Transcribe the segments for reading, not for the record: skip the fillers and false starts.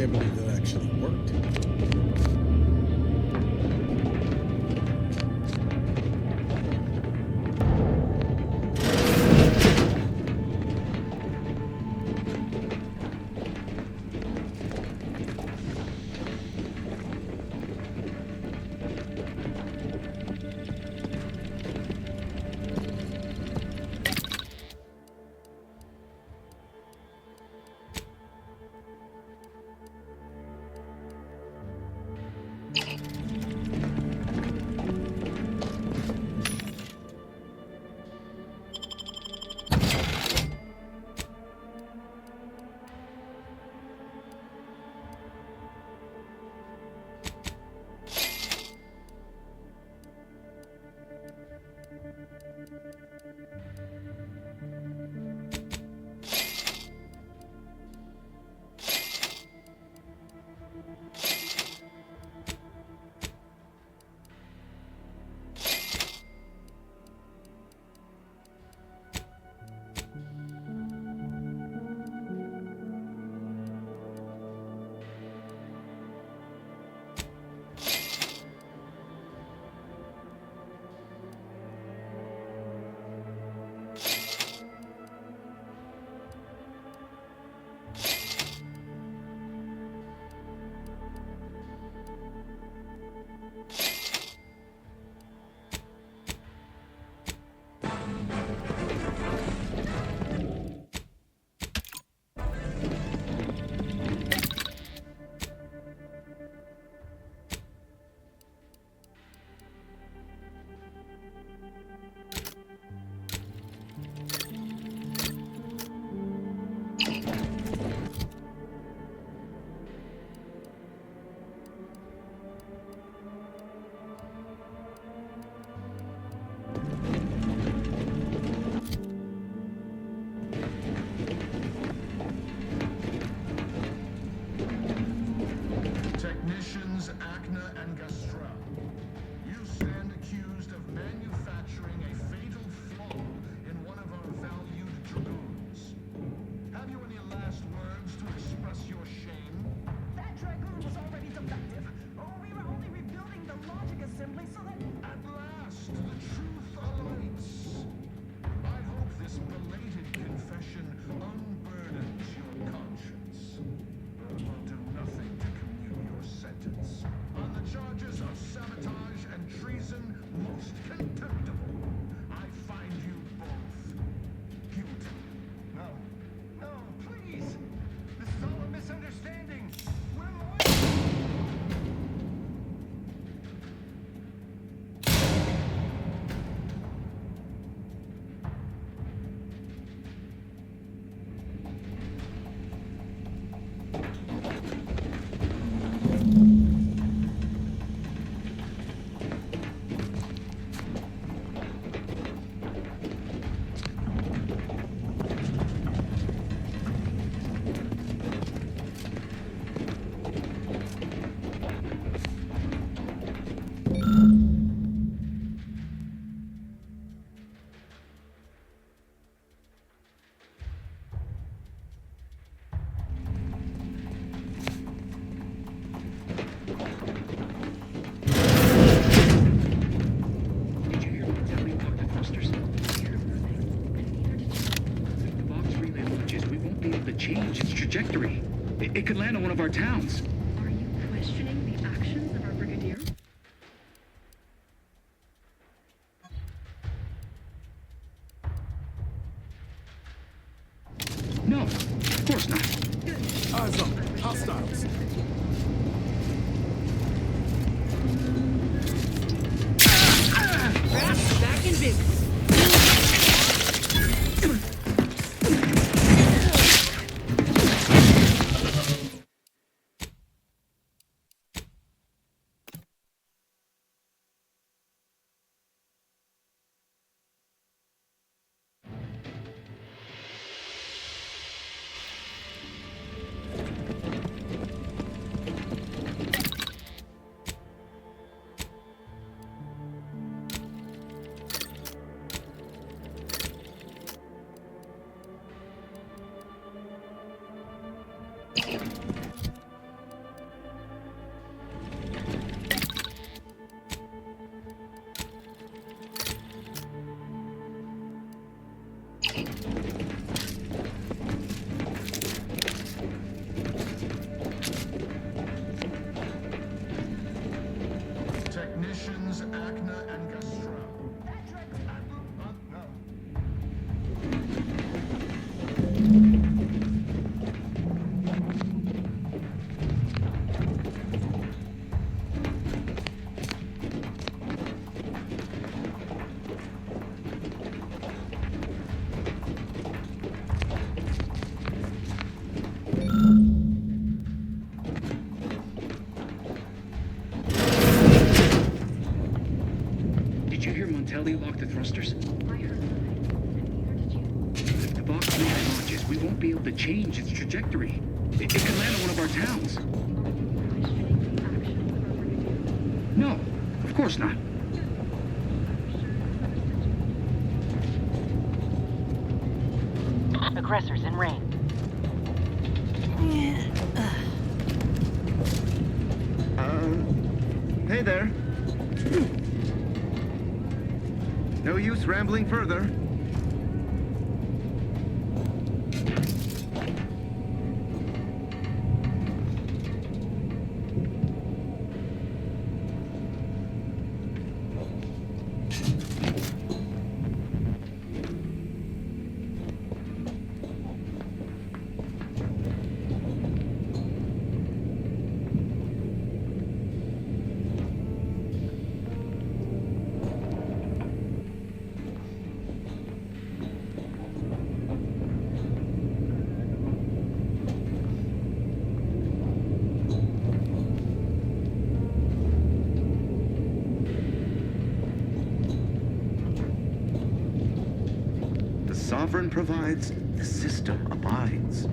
can't believe that actually worked. Technicians Acna and Gastrell, you stand accused of manufacturing a fatal flaw in one of our valued dragoons. Have you any last words to express your shame? That dragoon was already defective. Oh, we were only rebuilding the logic assembly so that... At last, the truth alights. I hope this belated confession unburdens your conscience. But it will do nothing to commute your sentence. On the charges of sabotage and treason, most contemptible, I find you both guilty. No. No, please! This is all a misunderstanding! We're lawyers! Did you hear what Ellie talked to Foster's? If the box relay launches, we won't be able to change its trajectory. It could land on one of our towns. Are you questioning the actions of our brigadier? No, of course not. Eyes up. Hostiles. Back in business. Telly lock the thrusters? I heard nothing, and neither did you. If the box launches, we won't be able to change its trajectory. It could land on one of our towns. Are you questioning the actions of our brigadier? No, of course not. Aggressors in range. Hey there. No use rambling further. The sovereign provides, the system abides.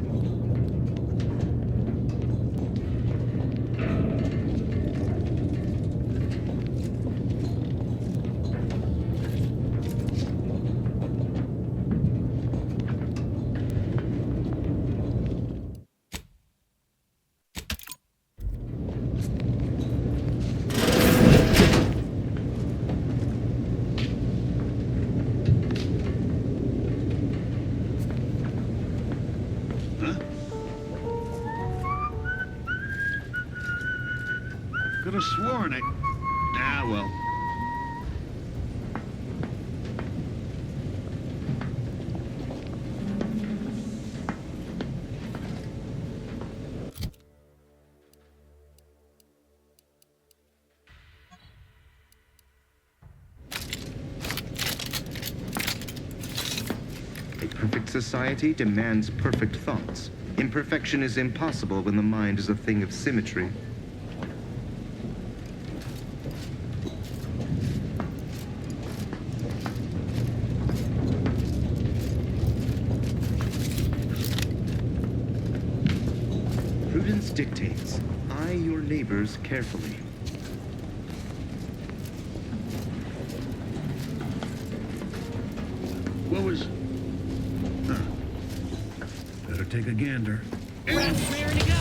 Could have sworn it. Ah, well. A perfect society demands perfect thoughts. Imperfection is impossible when the mind is a thing of symmetry. Prudence dictates, eye your neighbors carefully. What was... Huh. Better take a gander. Raring to go.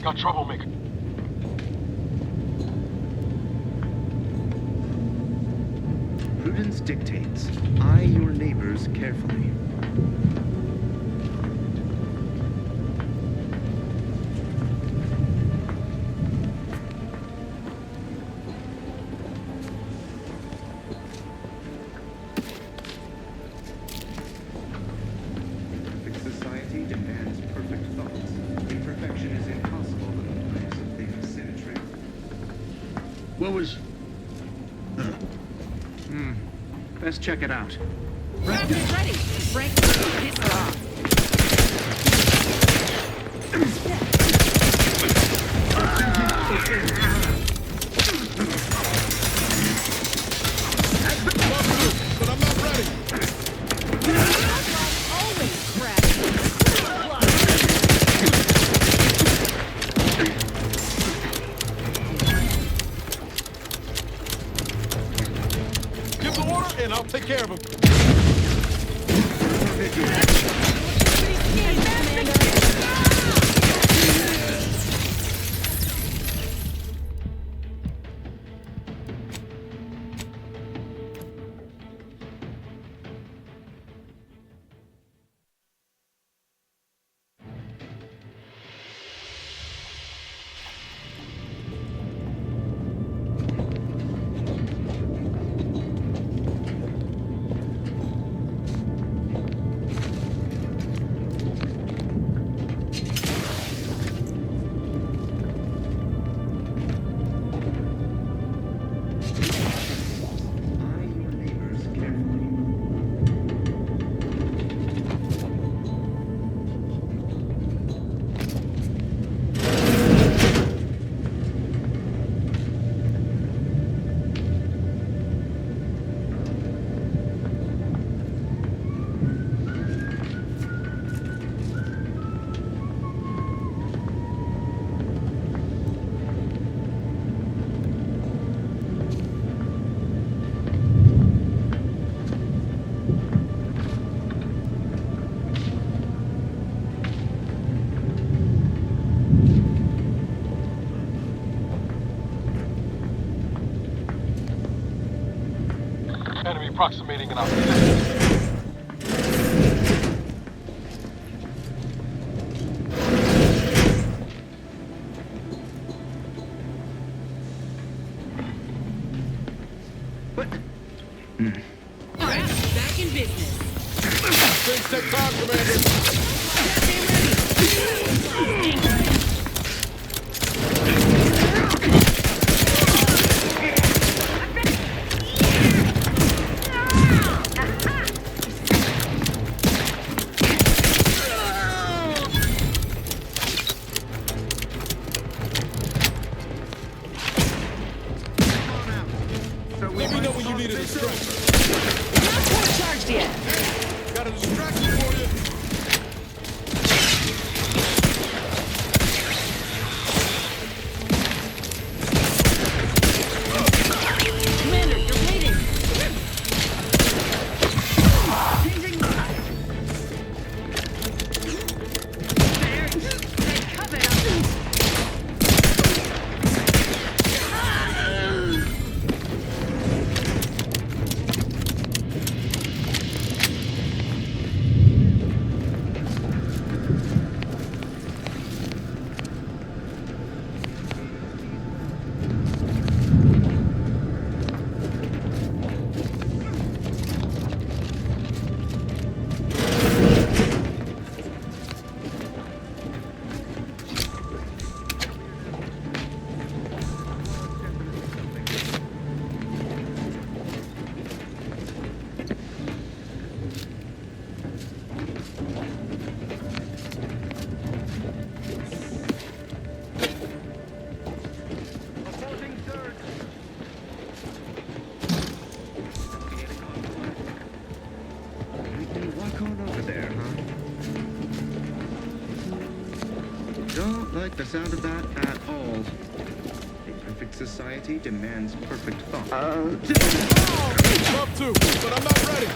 Got troublemaker. Prudence dictates, eye your neighbors carefully. Perfect society demands perfect thoughts. Imperfection is impossible when the mind is a thing of symmetry. What was... Huh. Best check it out. Raptor's ready. Frank, piss her off. But I'm not ready. Always crap. Give the order and I'll take care of him. approximating an object. What? Alright, back in business. Things take time, Commander. Let me know when you need a distraction. Not quite charged yet. Got a distraction for you. Commander, you're waiting. Changing back. There. Take cover. We can walk on over there, huh? Don't like the sound of that at all. A perfect society demands perfect thought. Love to, but I'm not ready.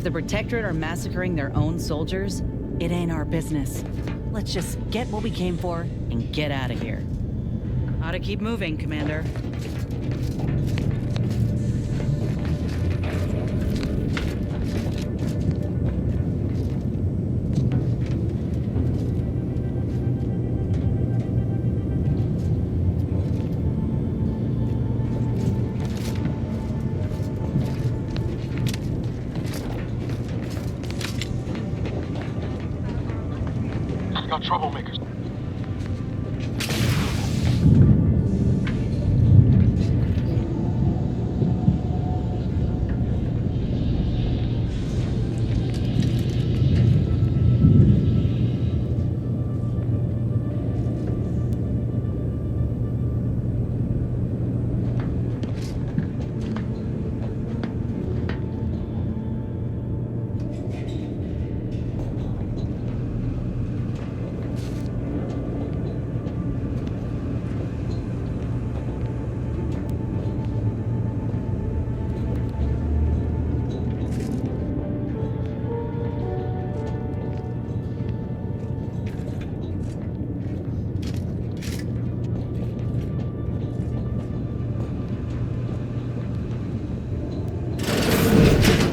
If the Protectorate are massacring their own soldiers, it ain't our business. Let's just get what we came for and get out of here. Ought to keep moving, Commander. Got troublemakers.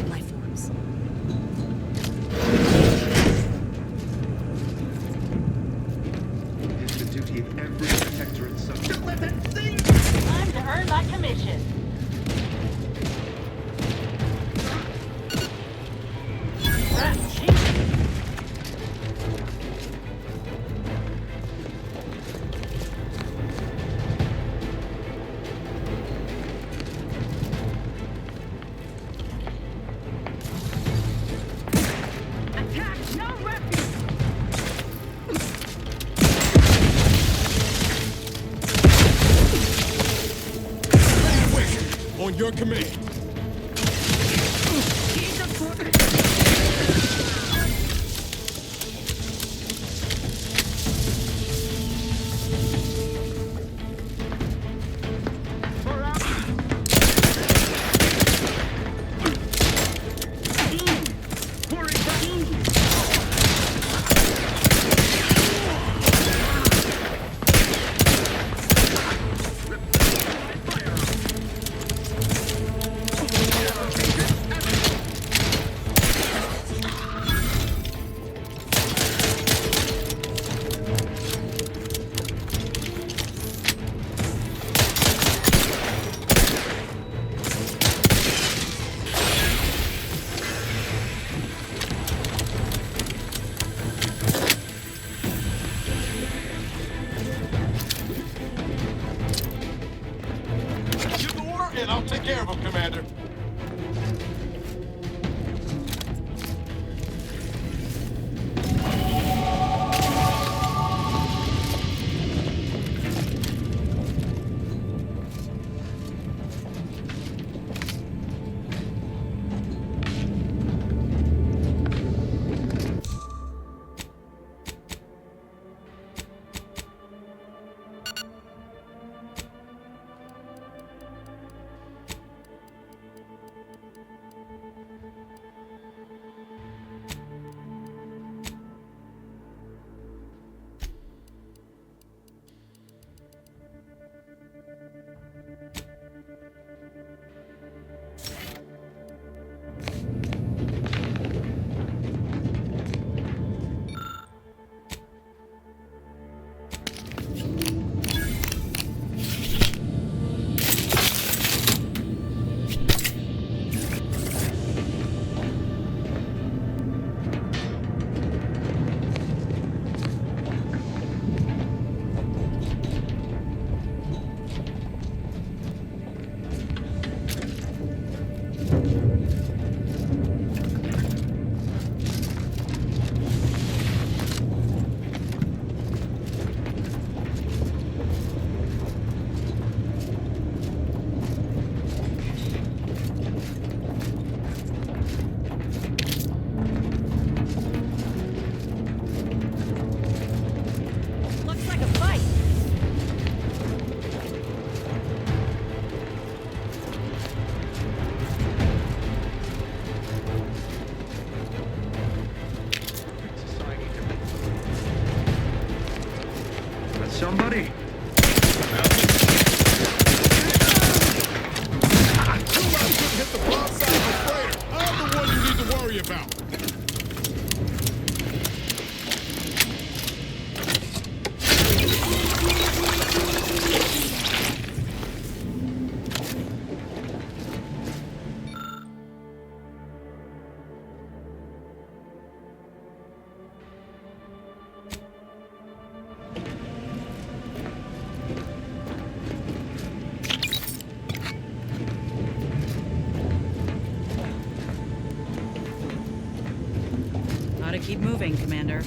Life forms. It's the duty of every protectorate subject. Don't let that thing! Time to earn my commission. Attack! No refuge! On your command. Give the order and I'll take care of him, Commander. somebody? Somebody couldn't hit the broad side of the freighter. I'm the one you need to worry about. Gotta keep moving, Commander.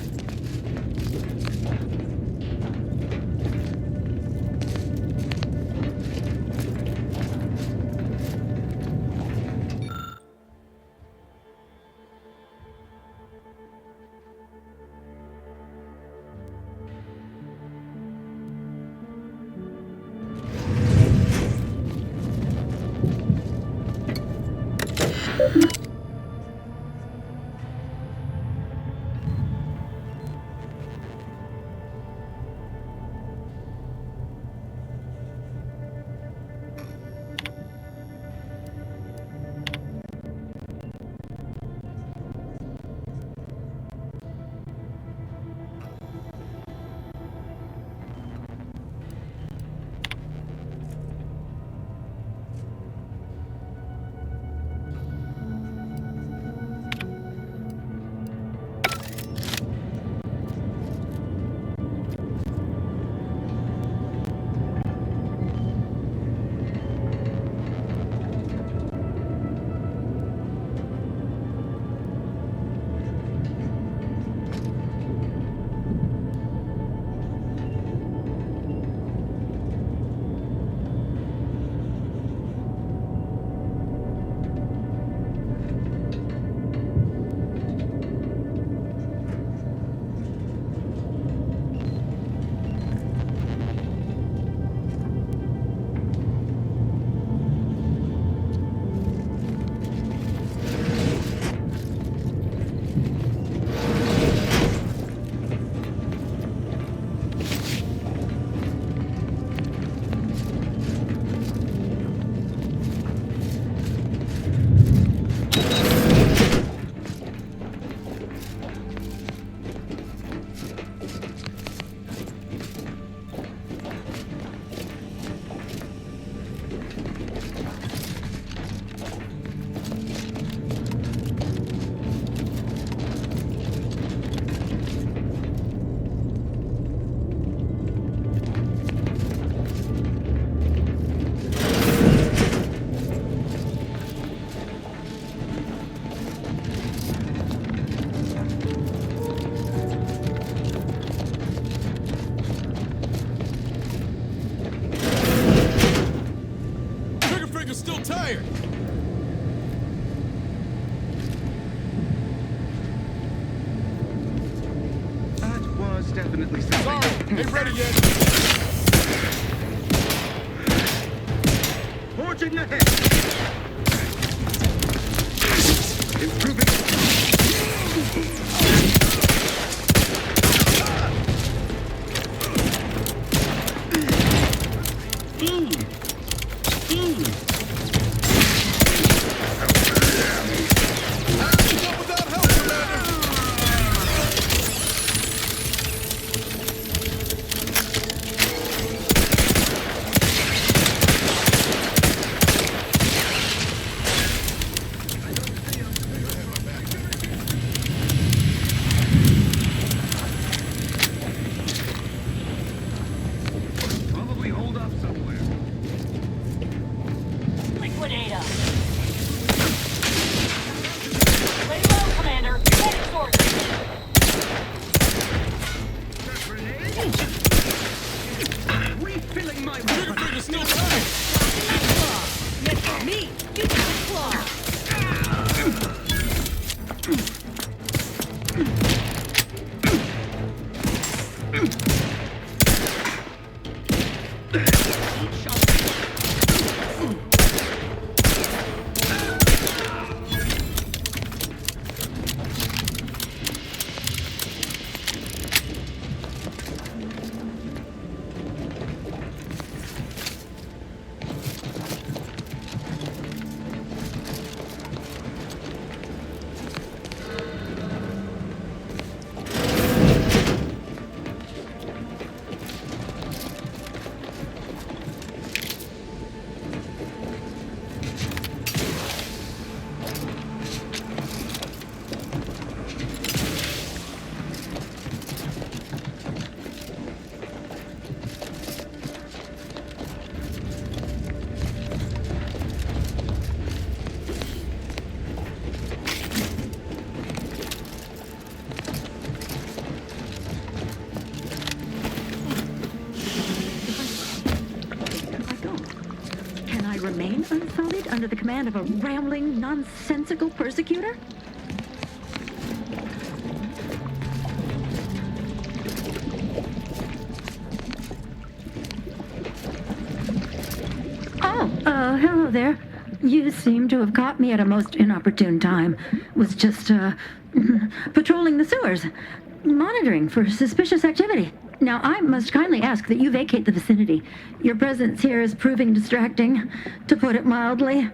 Definitely something. Sorry, ain't ready yet. Forging ahead. Improving. remain unsullied under the command of a rambling, nonsensical persecutor? Oh, hello there. You seem to have caught me at a most inopportune time. Was just, patrolling the sewers, monitoring for suspicious activity. Now, I must kindly ask that you vacate the vicinity. Your presence here is proving distracting, to put it mildly.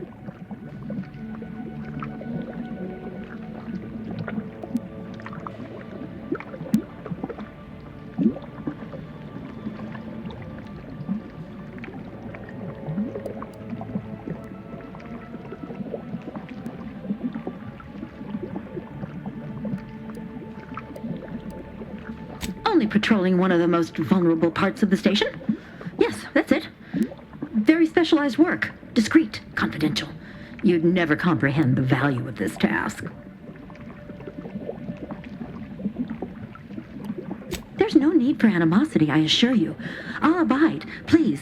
Only patrolling one of the most vulnerable parts of the station? Yes, that's it. Very specialized work. Discreet, confidential. You'd never comprehend the value of this task. There's no need for animosity, I assure you. I'll abide, please.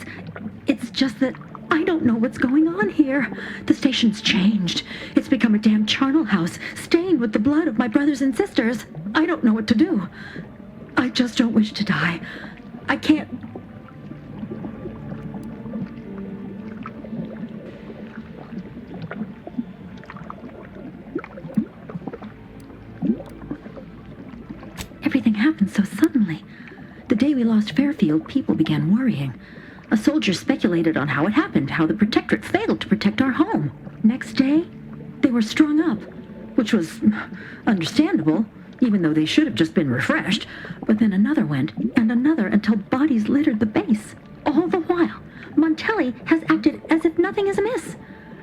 It's just that I don't know what's going on here. The station's changed. It's become a damn charnel house, stained with the blood of my brothers and sisters. I don't know what to do. I just don't wish to die. I can't... Everything happened so suddenly. The day we lost Fairfield, people began worrying. A soldier speculated on how it happened, how the Protectorate failed to protect our home. Next day, they were strung up, which was understandable, even though they should have just been refreshed. But then another went, and another, until bodies littered the base. All the while, Montelli has acted as if nothing is amiss.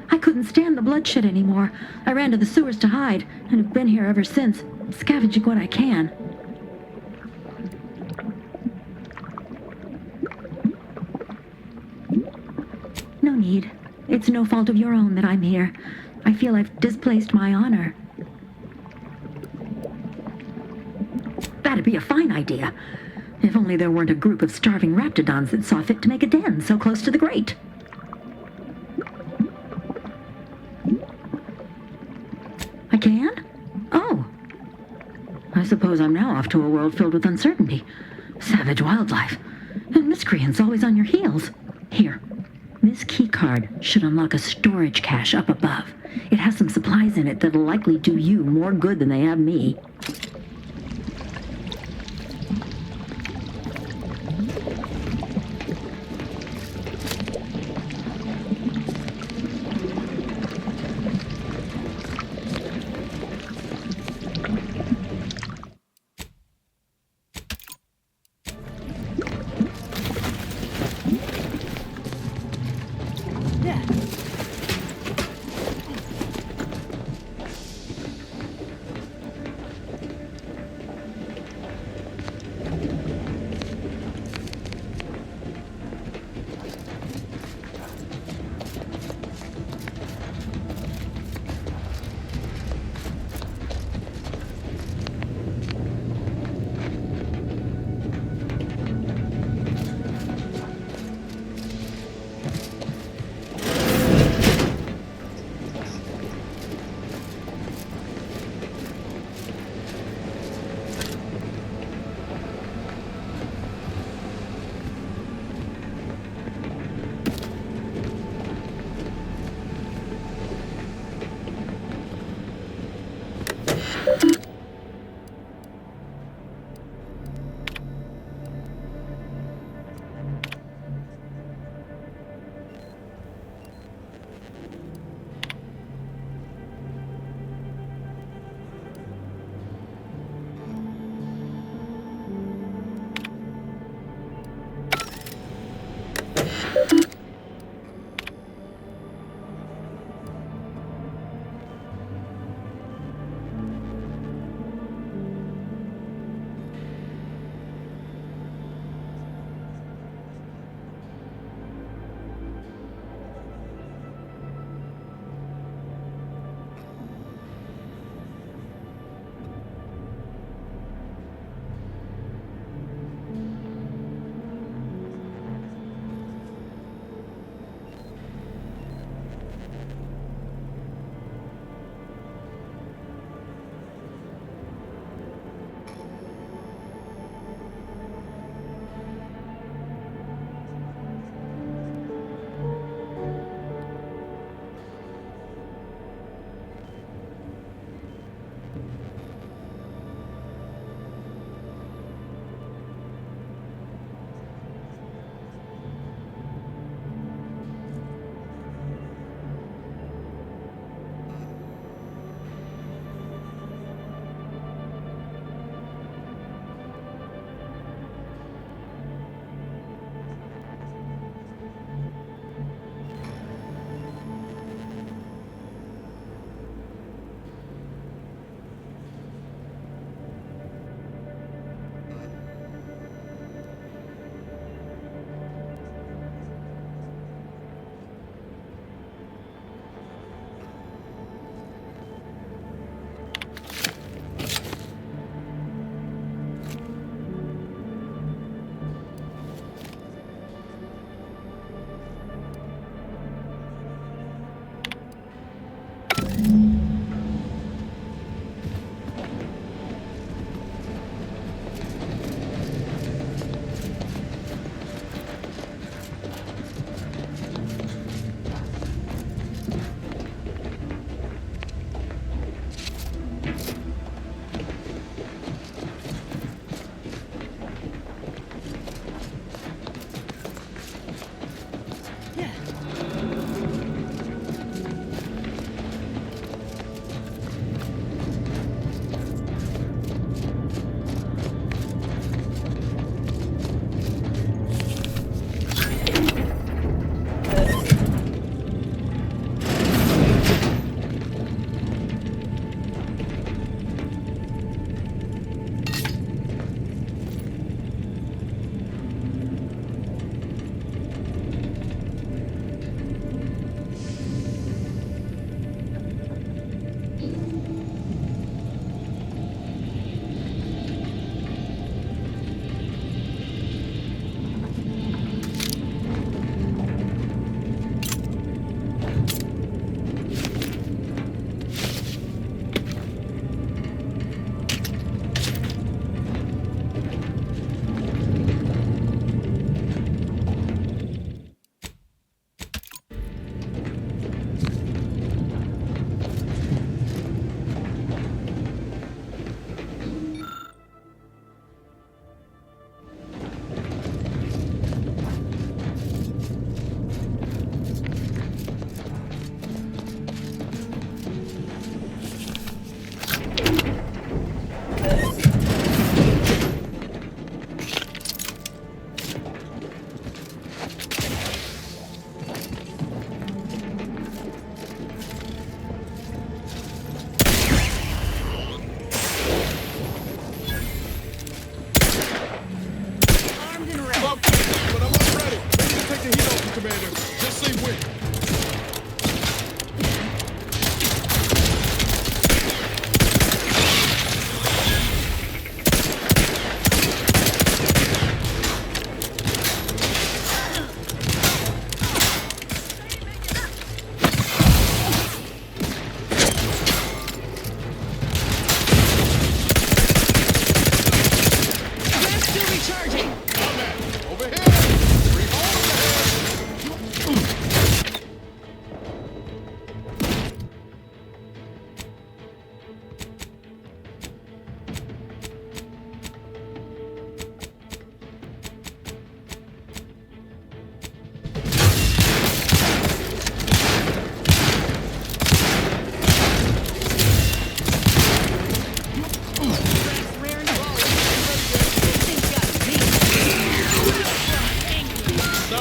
I couldn't stand the bloodshed anymore. I ran to the sewers to hide, and have been here ever since, scavenging what I can. No need. It's no fault of your own that I'm here. I feel I've displaced my honor. That'd be a fine idea. If only there weren't a group of starving raptidons that saw fit to make a den so close to the grate. I can? Oh. I suppose I'm now off to a world filled with uncertainty. Savage wildlife. And miscreants always on your heels. Here. This keycard should unlock a storage cache up above. It has some supplies in it that'll likely do you more good than they have me.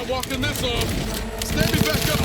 not walking this off. Stand back up.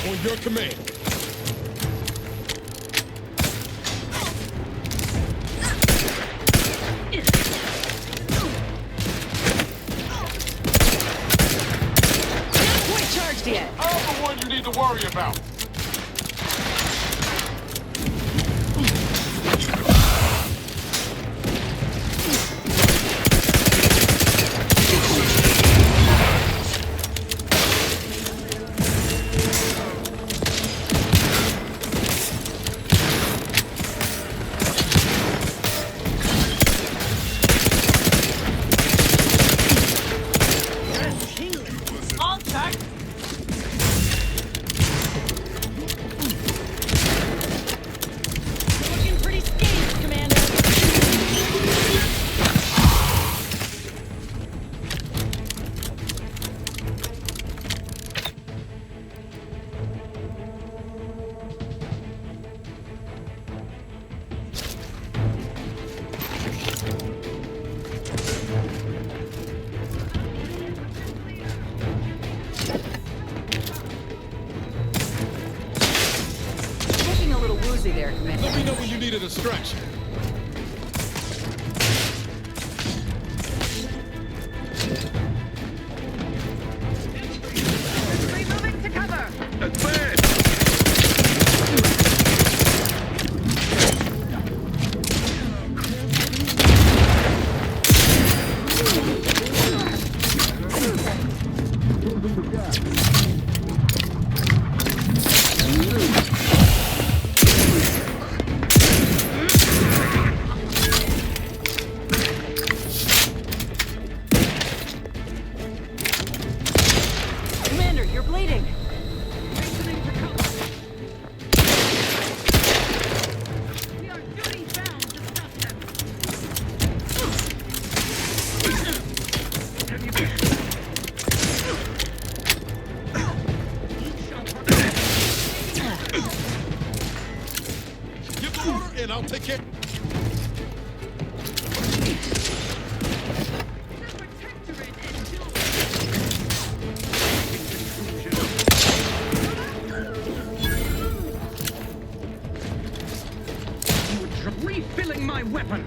On your command. Not quite charged yet. I'm the one you need to worry about. Looking pretty scathed, Commander. Looking a little woozy there, Commander. Let me know when you need a distraction. Removing to cover. Advance! Commander, you're bleeding. We are duty bound to stop them. Give the order and I'll take care. Refilling my weapon!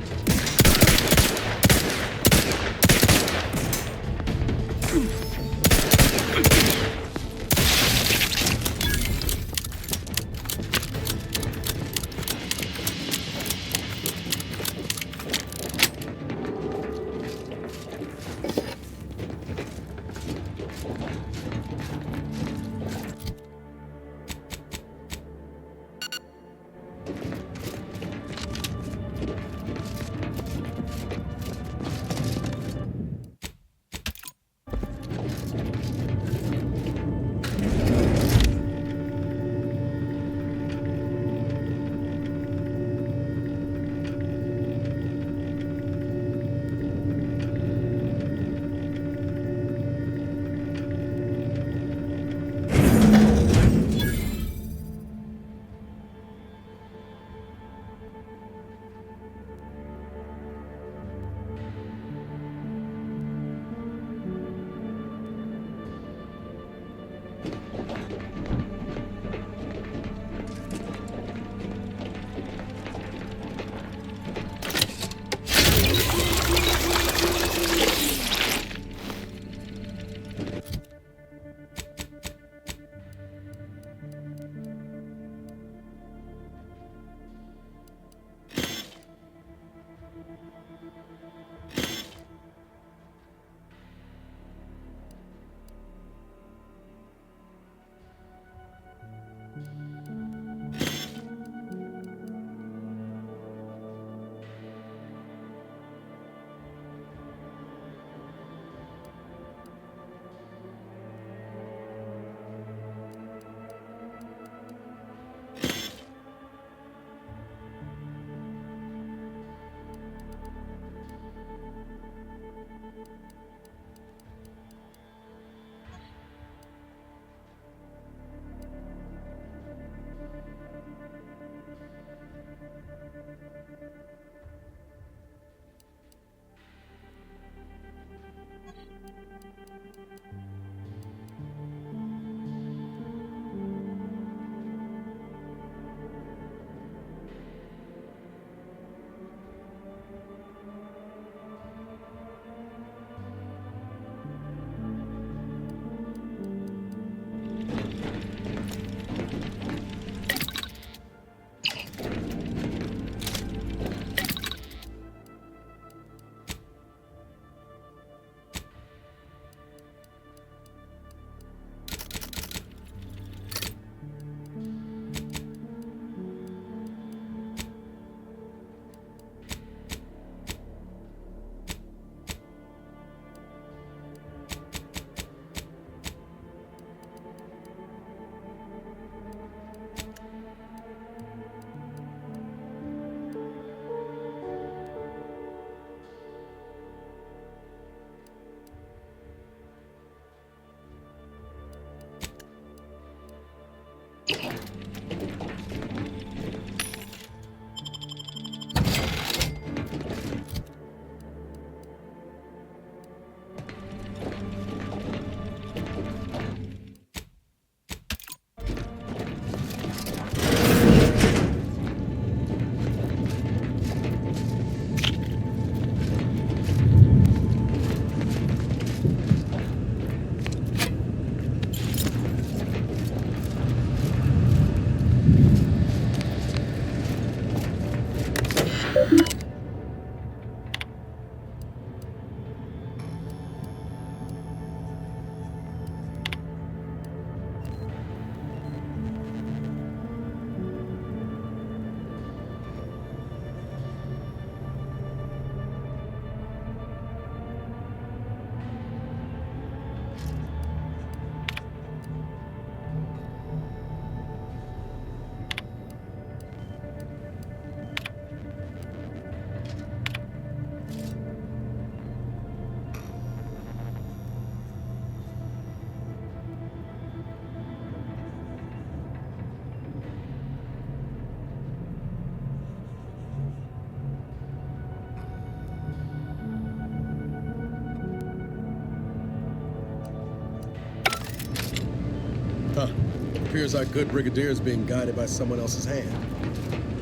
Huh. Appears our good brigadier is being guided by someone else's hand.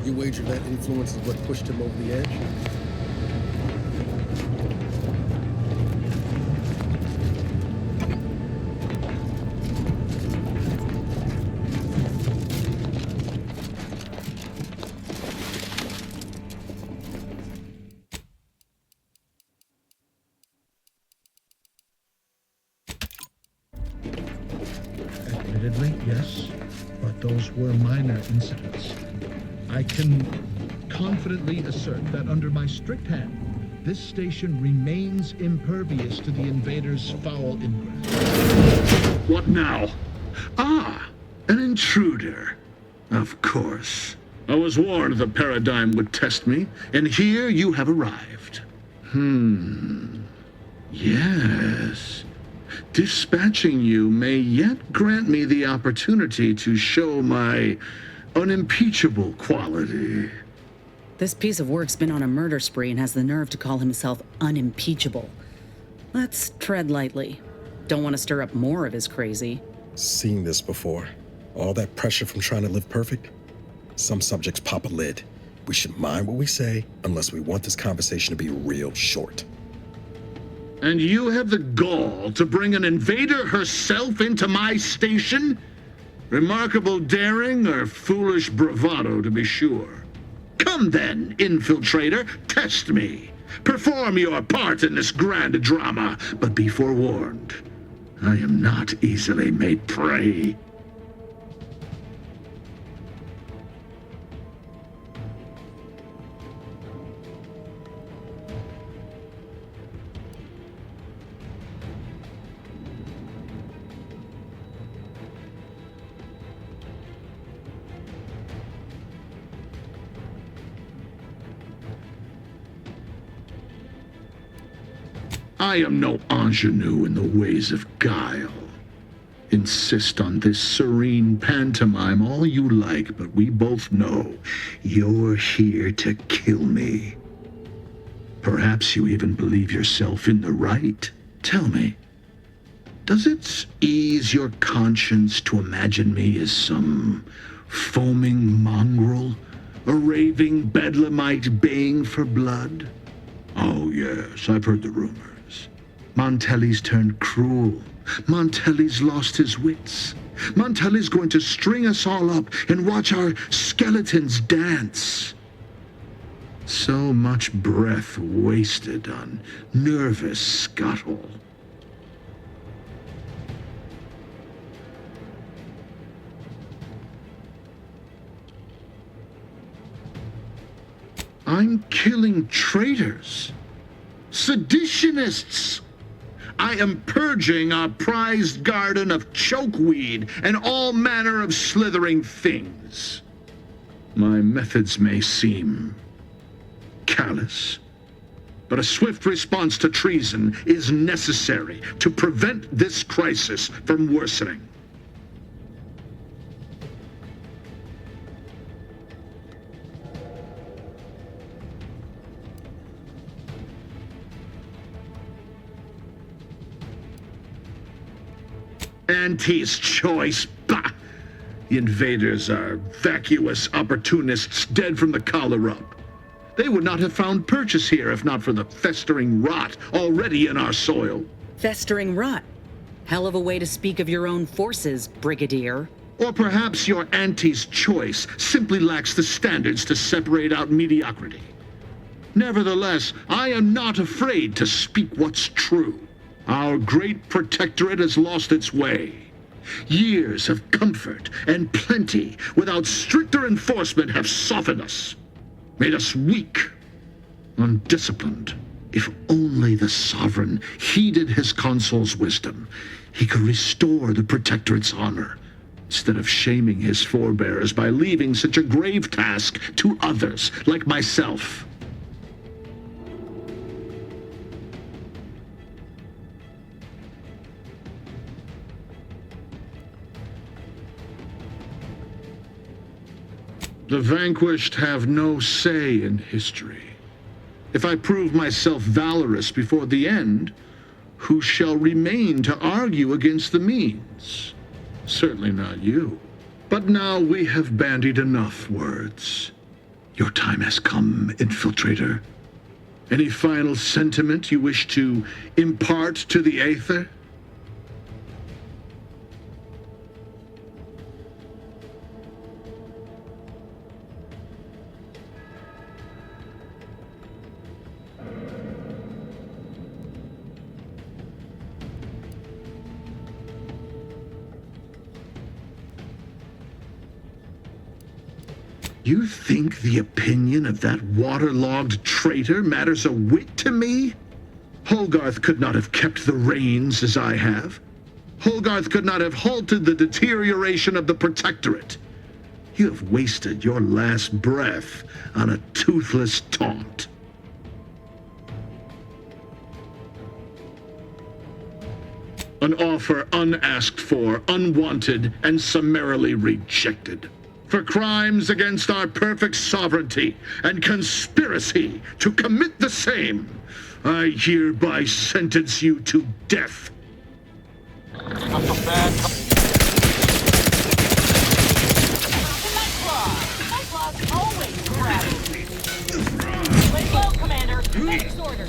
You wager that influence is what pushed him over the edge? Admittedly, yes, but those were minor incidents. I can confidently assert that under my strict hand, this station remains impervious to the invaders' foul ingress. What now? Ah, an intruder. Of course. I was warned the paradigm would test me, and here you have arrived. Yes. Dispatching you may yet grant me the opportunity to show my unimpeachable quality. This piece of work's been on a murder spree and has the nerve to call himself unimpeachable. Let's tread lightly. Don't want to stir up more of his crazy. Seen this before. All that pressure from trying to live perfect. Some subjects pop a lid. We should mind what we say unless we want this conversation to be real short. And you have the gall to bring an invader herself into my station? Remarkable daring or foolish bravado, to be sure. Come then, infiltrator, test me. Perform your part in this grand drama, but be forewarned. I am not easily made prey. I am no ingenue in the ways of guile. Insist on this serene pantomime all you like, but we both know you're here to kill me. Perhaps you even believe yourself in the right. Tell me, does it ease your conscience to imagine me as some foaming mongrel, a raving bedlamite baying for blood? Oh yes, I've heard the rumors. Montelli's turned cruel. Montelli's lost his wits. Montelli's going to string us all up and watch our skeletons dance. So much breath wasted on nervous scuttle. I'm killing traitors, seditionists. I am purging our prized garden of chokeweed and all manner of slithering things. My methods may seem callous, but a swift response to treason is necessary to prevent this crisis from worsening. Auntie's choice, bah! The invaders are vacuous opportunists dead from the collar up. They would not have found purchase here if not for the festering rot already in our soil. Festering rot? Hell of a way to speak of your own forces, Brigadier. Or perhaps your auntie's choice simply lacks the standards to separate out mediocrity. Nevertheless, I am not afraid to speak what's true. Our great protectorate has lost its way. Years of comfort and plenty without stricter enforcement have softened us, made us weak, undisciplined. If only the sovereign heeded his consul's wisdom, he could restore the protectorate's honor, instead of shaming his forebears by leaving such a grave task to others like myself. The vanquished have no say in history. If I prove myself valorous before the end, who shall remain to argue against the means? Certainly not you. But now we have bandied enough words. Your time has come, infiltrator. Any final sentiment you wish to impart to the Aether? You think the opinion of that waterlogged traitor matters a whit to me? Holgarth could not have kept the reins as I have. Holgarth could not have halted the deterioration of the Protectorate. You have wasted your last breath on a toothless taunt. An offer unasked for, unwanted, and summarily rejected. For crimes against our perfect sovereignty and conspiracy to commit the same, I hereby sentence you to death. My claw's always grabbing. Lay low, Commander. Next order.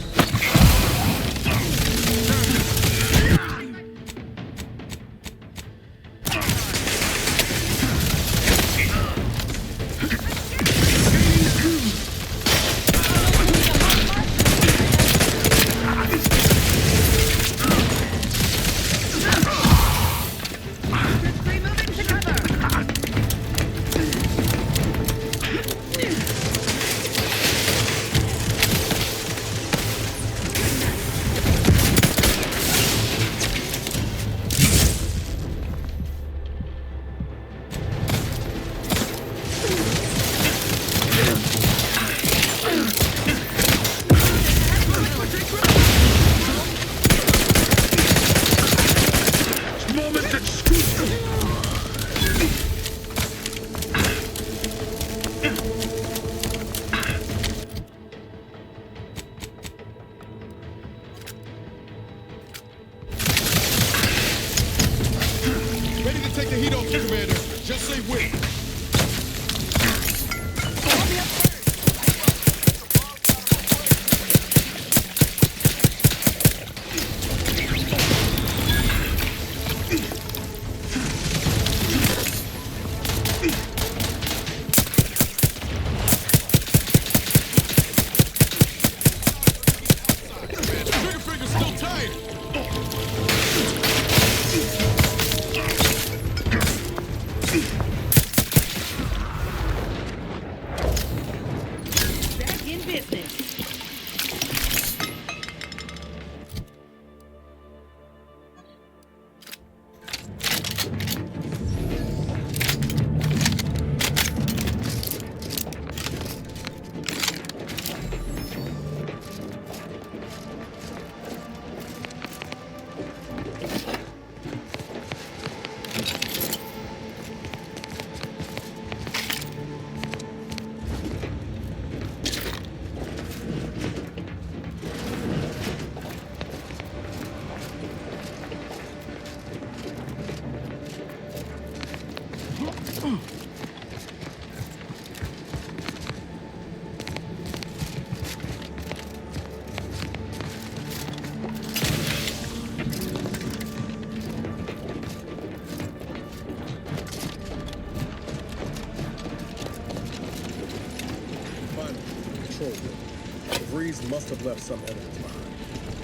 DeVries must have left some evidence behind.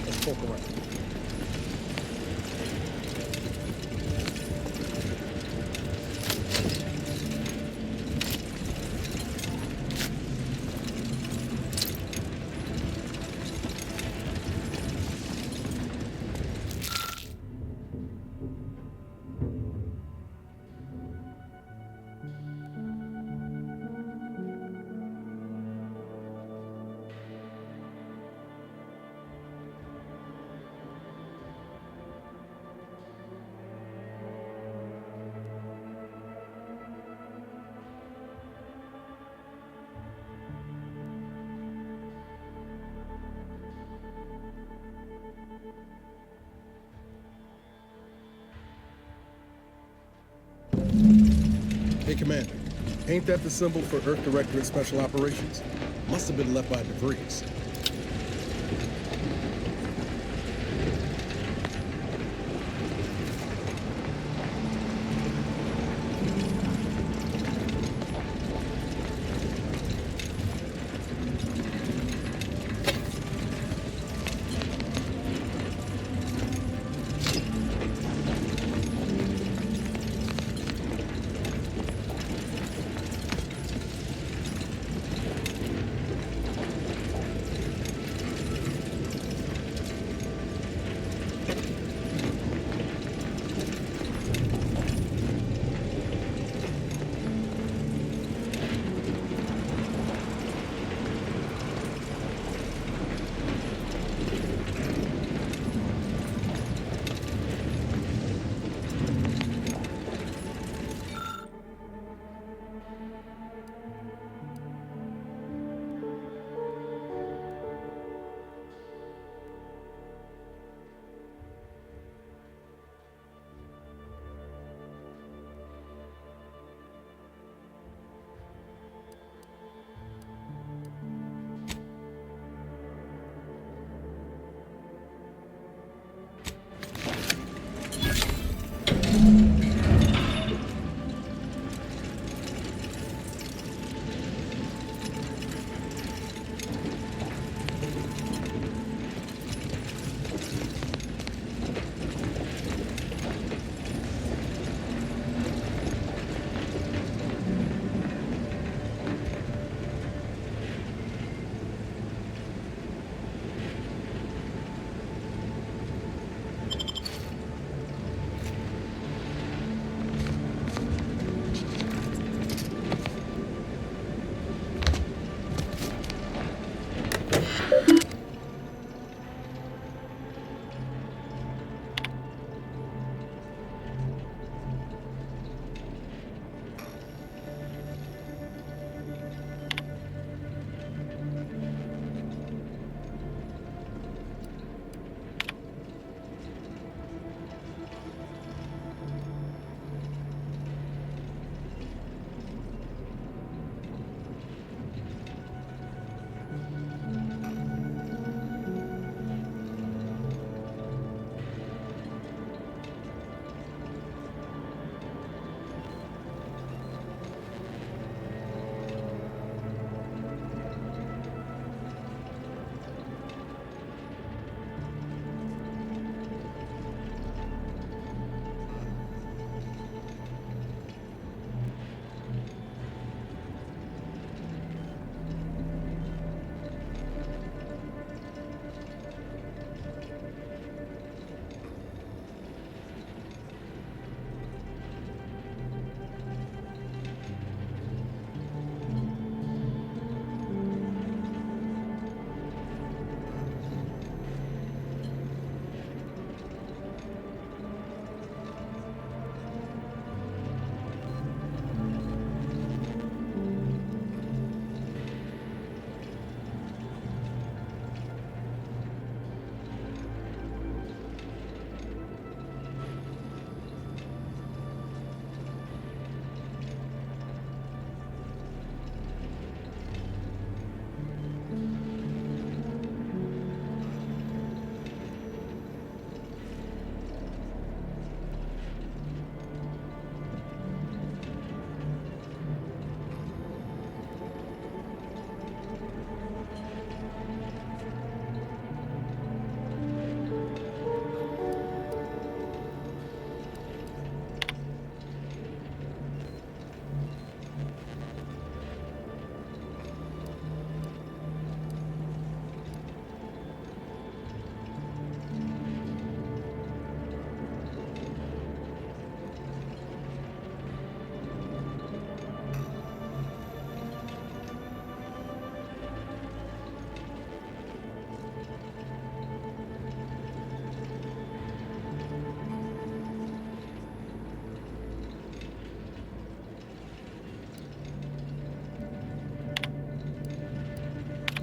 Let's poke around. Hey, Commander. Ain't that the symbol for Earth Directorate Special Operations? Must have been left by DeVries.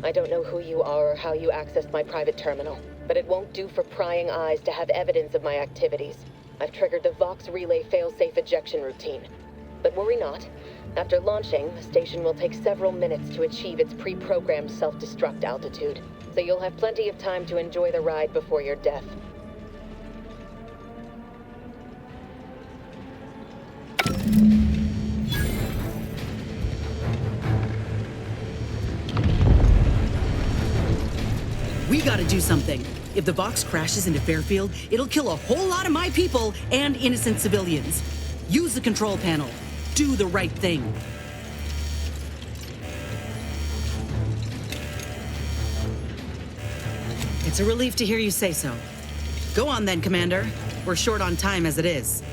I don't know who you are or how you accessed my private terminal, but it won't do for prying eyes to have evidence of my activities. I've triggered the Vox Relay fail-safe ejection routine. But worry not. After launching, the station will take several minutes to achieve its pre-programmed self-destruct altitude, so you'll have plenty of time to enjoy the ride before your death. We gotta do something. If the Vox crashes into Fairfield, it'll kill a whole lot of my people and innocent civilians. Use the control panel. Do the right thing. It's a relief to hear you say so. Go on then, Commander. We're short on time as it is.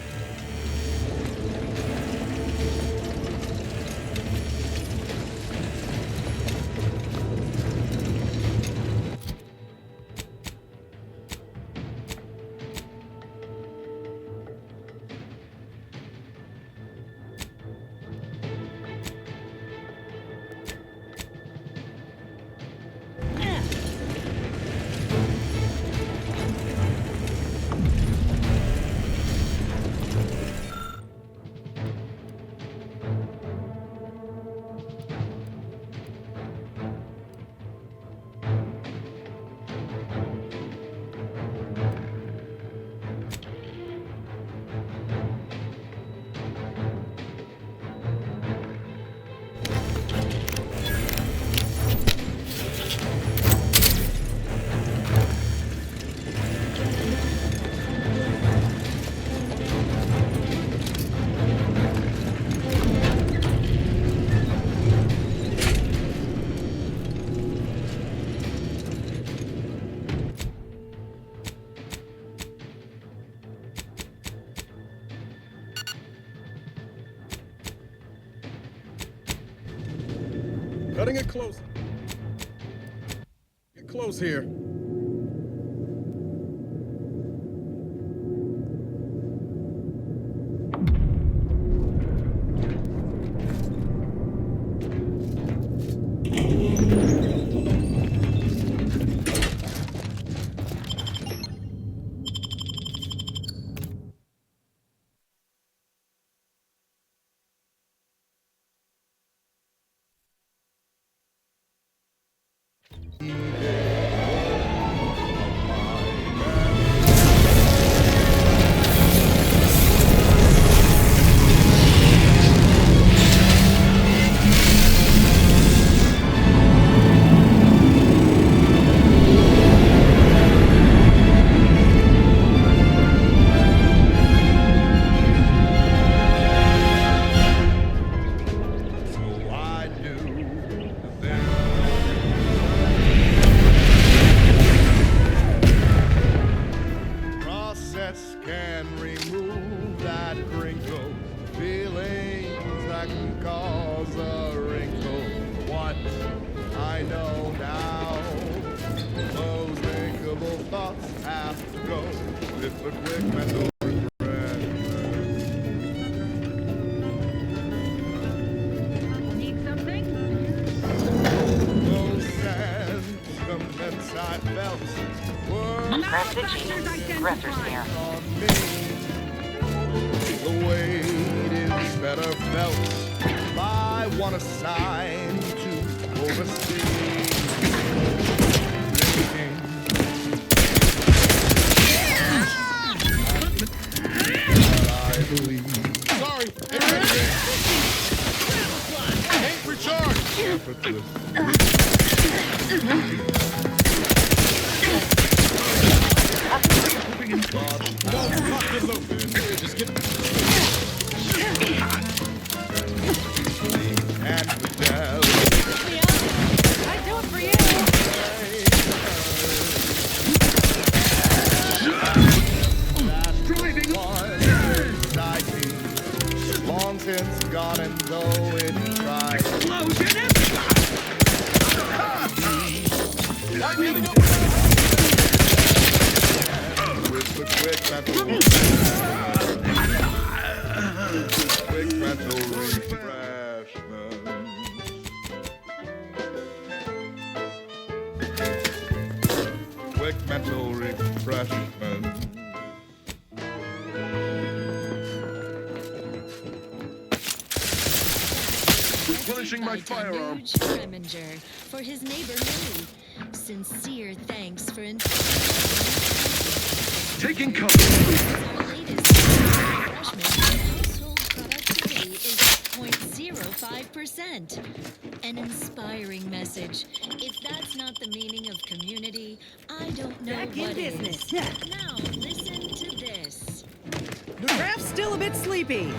Cutting it close. Get close here. metallic metal refreshment. Replenishing my firearm. Preminger for his neighbor Millie. Sincere thanks for Taking cover. Our latest refreshment household productivity is 0.05%. An inspiring message. If that's not the meaning of community, I don't know Back what in is. business. Now listen to this. The draft's still a bit sleepy.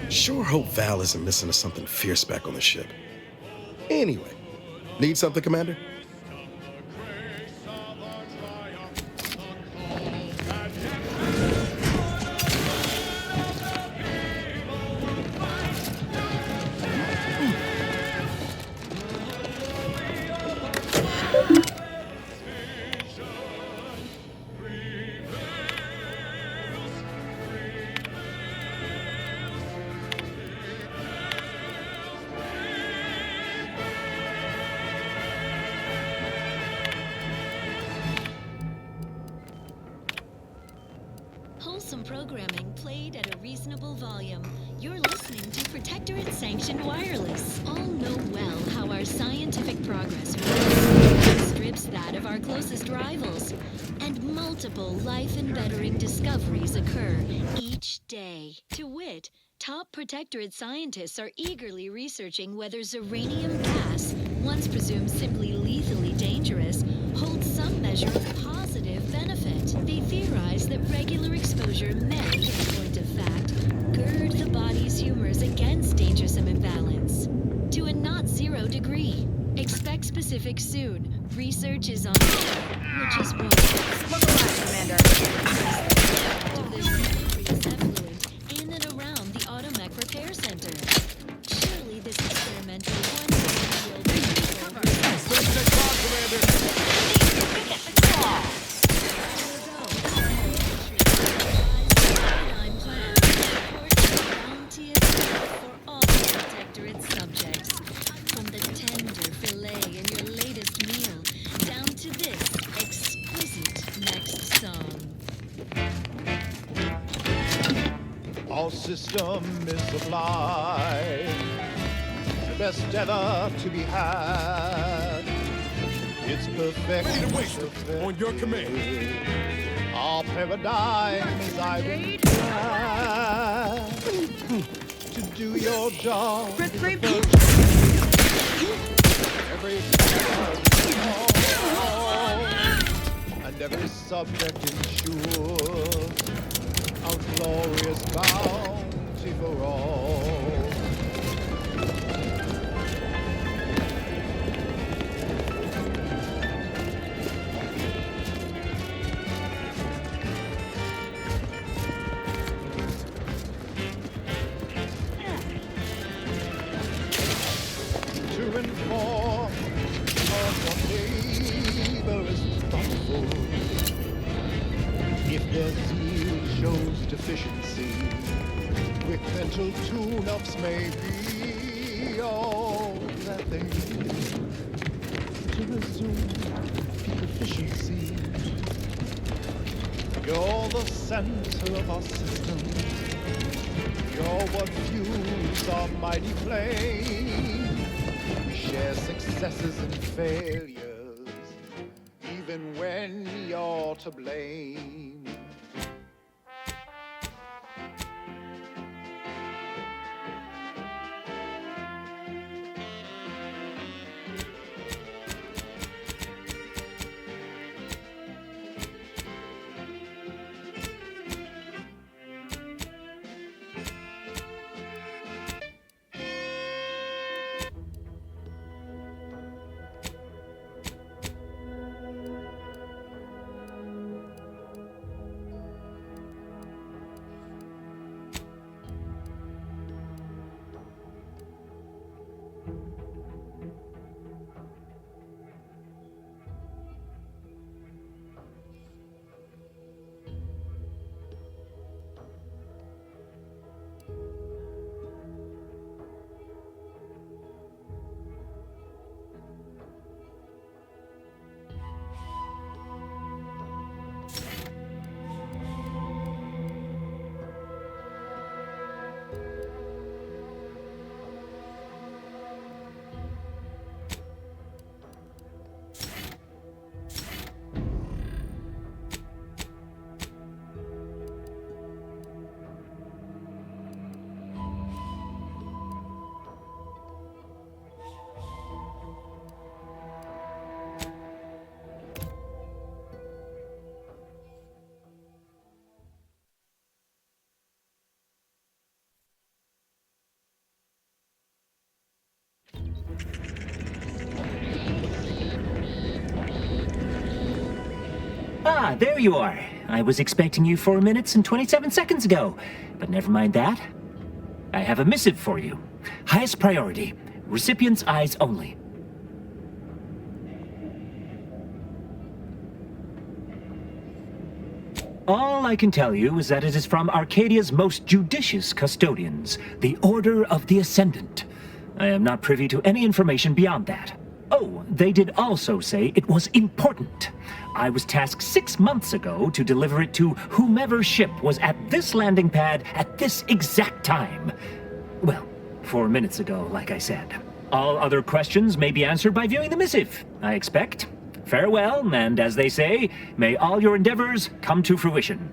Sure hope Val isn't missing something fierce back on the ship. Anyway, need something, Commander? Wholesome programming played at a reasonable volume. You're listening to Protectorate Sanctioned Wireless. All know well how our scientific progress outstrips that of our closest rivals, and multiple life-embettering discoveries occur each day. To wit, top Protectorate scientists are eagerly researching whether Zeranium gas, once presumed simply lethally dangerous, holds some measure of positive benefit. They theorize that regular exposure may, in point of fact, gird the body's humors against dangersome imbalance to a not zero degree. Expect specifics soon. Research is on which is one. Look alive, Commander. This increased effluent in and around the Automech Repair Center. Surely this experiment will one day yield Your system is sublime, the best ever to be had. It's perfect. On your command. Our paradigm is I will try to do your job. Every and every subject ensures a glorious bounty for all. To inform of your neighbor is thoughtful. If their zeal shows deficiency, with mental tune-ups may be all that they need to resume proficiency. You're the center of our system. You're what fuels our mighty flame. We share successes and failures, even when you're to blame. Ah, there you are. I was expecting you 4 minutes and 27 seconds ago. But never mind that. I have a missive for you. Highest priority. Recipient's eyes only. All I can tell you is that it is from Arcadia's most judicious custodians, the Order of the Ascendant. I am not privy to any information beyond that. Oh, they did also say it was important. I was tasked 6 months ago to deliver it to whomever ship was at this landing pad at this exact time. Well, 4 minutes ago, like I said. All other questions may be answered by viewing the missive, I expect. Farewell, and as they say, may all your endeavors come to fruition.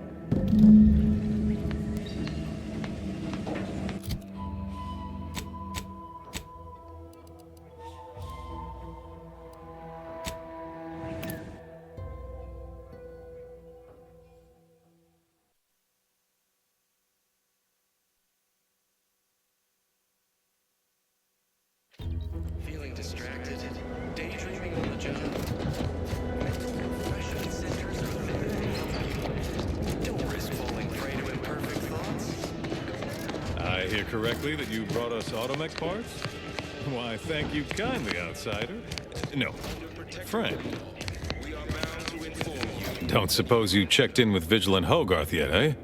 Feeling distracted, daydreaming on the job. Professional centers are there to help you. Don't risk falling prey to imperfect thoughts. I hear correctly that you brought us automech parts? Why, thank you kindly, outsider. No, friend. Don't suppose you checked in with Vigilant Hogarth yet, eh?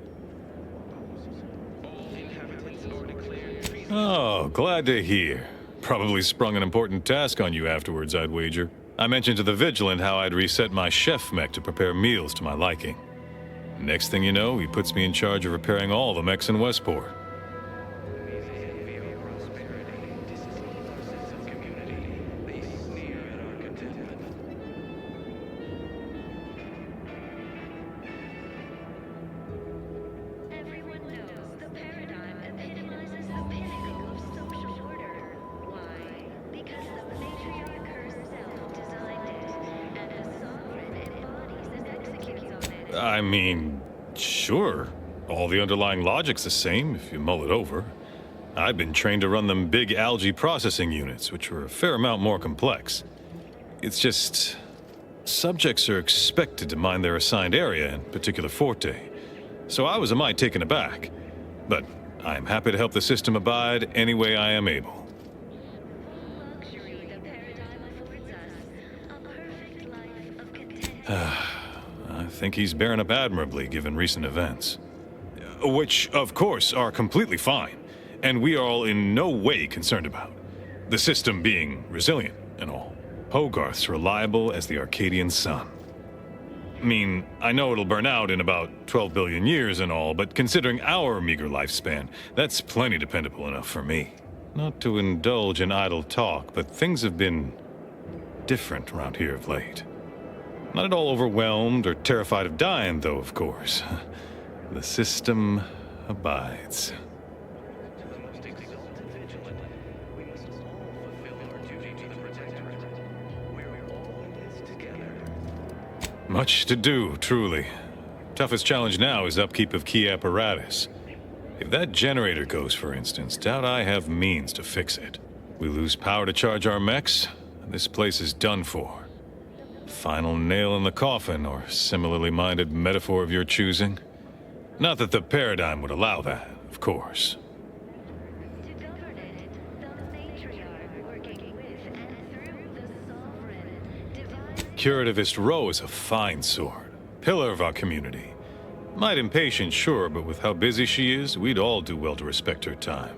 Oh, glad to hear. Probably sprung an important task on you afterwards, I'd wager. I mentioned to the Vigilant how I'd reset my chef mech to prepare meals to my liking. Next thing you know, he puts me in charge of repairing all the mechs in Westport. I mean, sure. All the underlying logic's the same if you mull it over. I've been trained to run them big algae processing units, which were a fair amount more complex. It's just... subjects are expected to mind their assigned area and particular forte. So I was a mite taken aback. But I am happy to help the system abide any way I am able. I think he's bearing up admirably given recent events. Which, of course, are completely fine, and we are all in no way concerned about. The system being resilient and all. Hogarth's reliable as the Arcadian sun. I mean, I know it'll burn out in about 12 billion years and all, but considering our meager lifespan, that's plenty dependable enough for me. Not to indulge in idle talk, but things have been different around here of late. Not at all overwhelmed or terrified of dying, though, of course. The system abides. Much to do, truly. Toughest challenge now is upkeep of key apparatus. If that generator goes, for instance, doubt I have means to fix it. We lose power to charge our mechs, this place is done for. Final nail in the coffin, or similarly minded metaphor of your choosing. Not that the paradigm would allow that, of course. Curativist Row is a fine sword, pillar of our community. Might impatient, sure, but with how busy she is, we'd all do well to respect her time.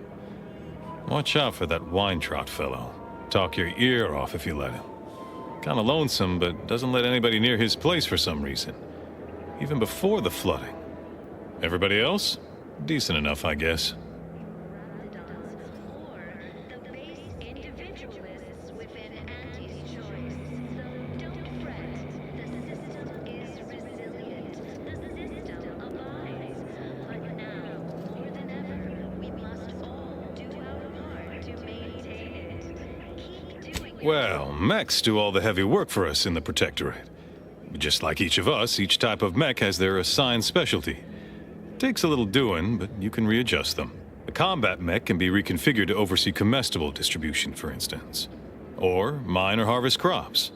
Watch out for that Weintraut fellow. Talk your ear off if you let him. Kinda lonesome, but doesn't let anybody near his place for some reason. Even before the flooding. Everybody else? Decent enough, I guess. Well, mechs do all the heavy work for us in the Protectorate. Just like each of us, each type of mech has their assigned specialty. Takes a little doing, but you can readjust them. A combat mech can be reconfigured to oversee comestible distribution, for instance. Or mine or harvest crops.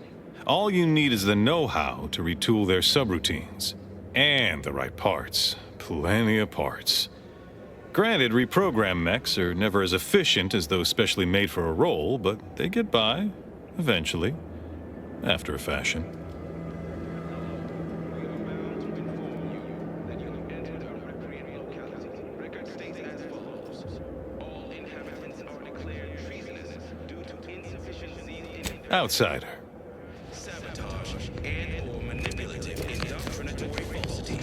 All you need is the know-how to retool their subroutines. And the right parts. Plenty of parts. Granted, reprogrammed mechs are never as efficient as those specially made for a role, but they get by, eventually, after a fashion. Outsider. Sabotage and/or manipulative indoctrinatory falsity.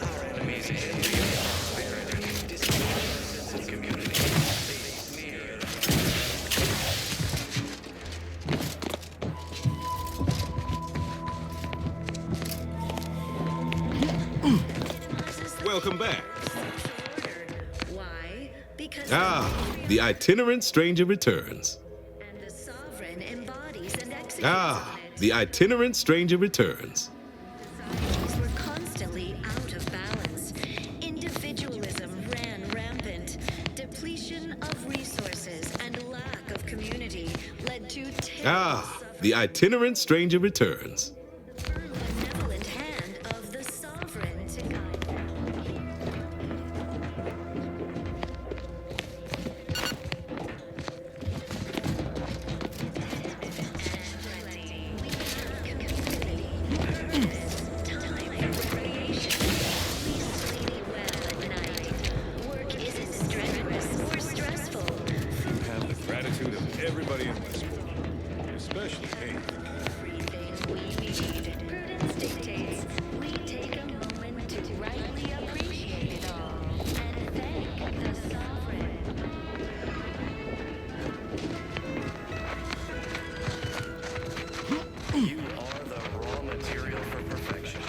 Our enemies and community. Welcome back. Why? Because The itinerant stranger returns. and the sovereign embodies and executes The itinerant stranger returns. societies were constantly out of balance. Individualism ran rampant. Depletion of resources and lack of community led to The itinerant stranger returns. benevolent hand of the sovereign to guide them. Work isn't strenuous or stressful. You have the gratitude of everybody in Westport, especially me. Prudence dictates we take a moment to rightly appreciate it all and thank the sovereign. You are the raw material for perfection.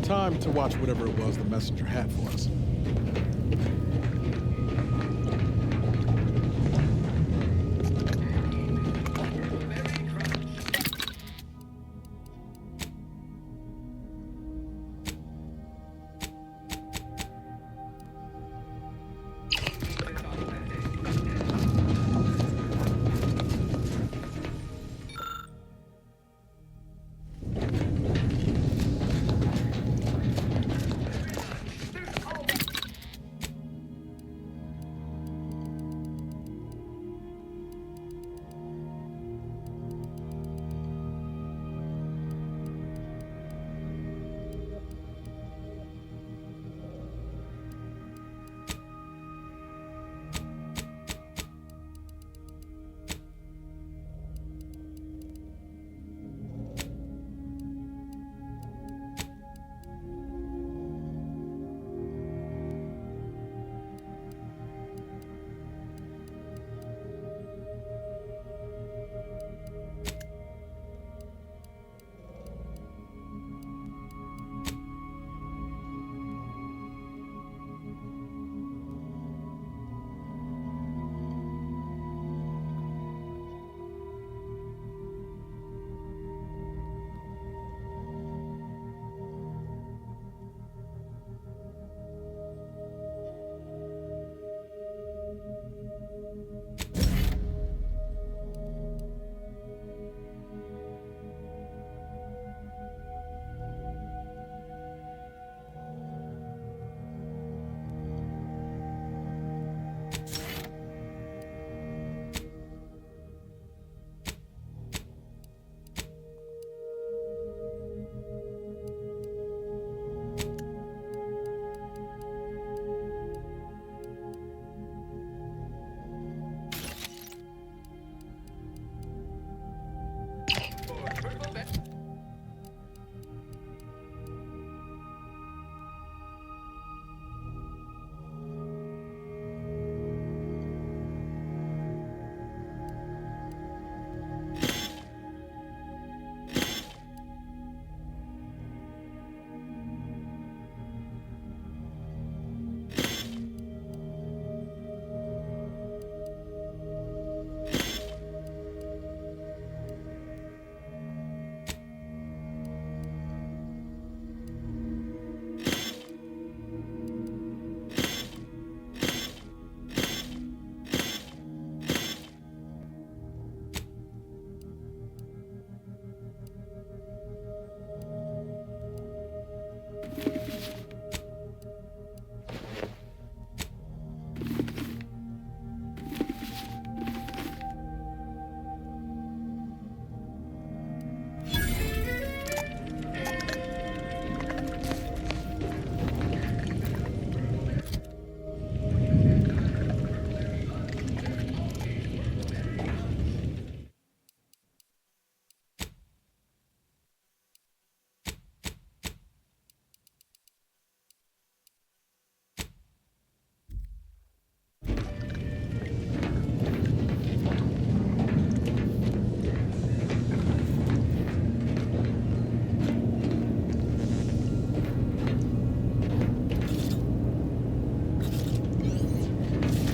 Time to watch whatever it was the messenger had for us.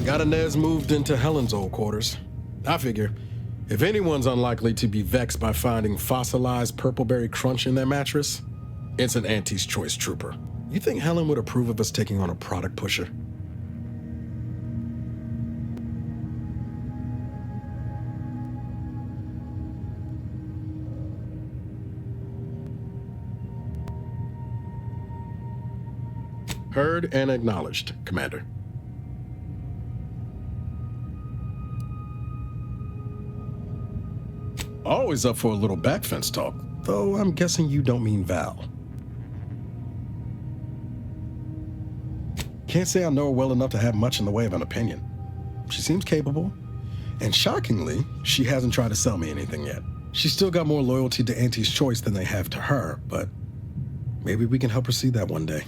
Got Inez moved into Helen's old quarters. I figure, if anyone's unlikely to be vexed by finding fossilized purpleberry crunch in their mattress, it's an Auntie's Choice trooper. You think Helen would approve of us taking on a product pusher? Heard and acknowledged, Commander. Always up for a little backfence talk, though I'm guessing you don't mean Val. Can't say I know her well enough to have much in the way of an opinion. She seems capable, and shockingly, she hasn't tried to sell me anything yet. She's still got more loyalty to Auntie's Choice than they have to her, but maybe we can help her see that one day.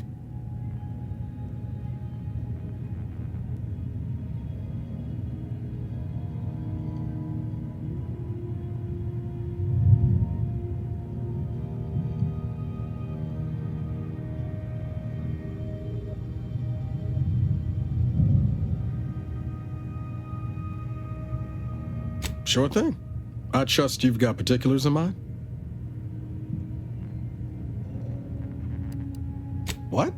Sure thing. I trust you've got particulars in mind. What?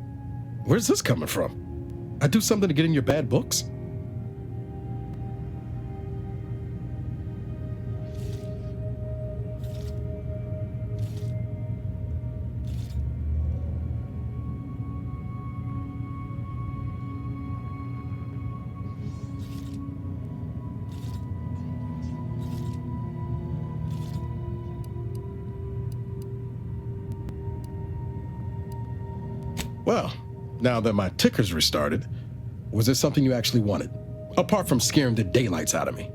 Where's this coming from? I do something to get in your bad books? Well, now that my ticker's restarted, was there something you actually wanted? Apart from scaring the daylights out of me.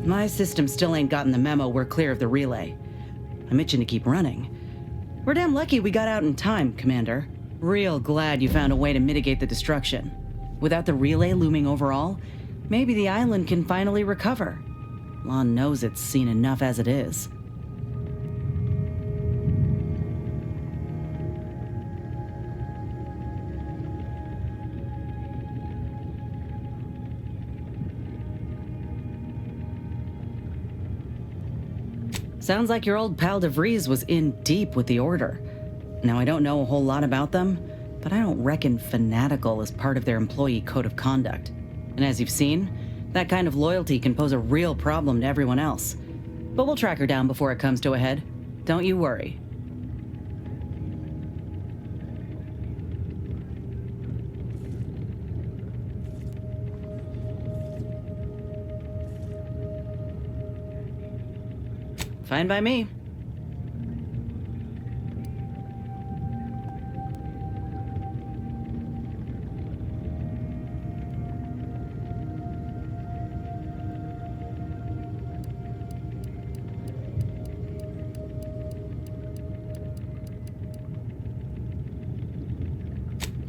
My system still ain't gotten the memo we're clear of the relay. I'm itching to keep running. We're damn lucky we got out in time, Commander. Real glad you found a way to mitigate the destruction. Without the relay looming over all, maybe the island can finally recover. Lon knows it's seen enough as it is. Sounds like your old pal DeVries was in deep with the Order. Now, I don't know a whole lot about them, but I don't reckon fanatical is part of their employee code of conduct. And as you've seen, that kind of loyalty can pose a real problem to everyone else. But we'll track her down before it comes to a head. Don't you worry. Fine by me.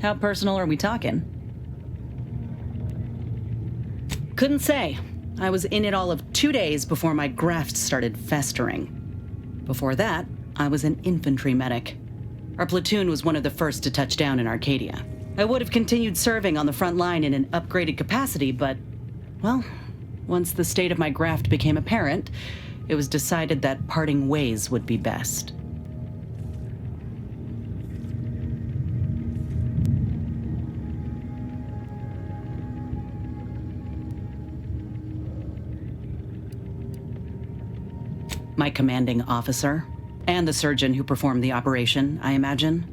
How personal are we talking? Couldn't say. I was in it all of 2 days before my graft started festering. Before that, I was an infantry medic. Our platoon was one of the first to touch down in Arcadia. I would have continued serving on the front line in an upgraded capacity, but, well, once the state of my graft became apparent, it was decided that parting ways would be best. My commanding officer, and the surgeon who performed the operation, I imagine.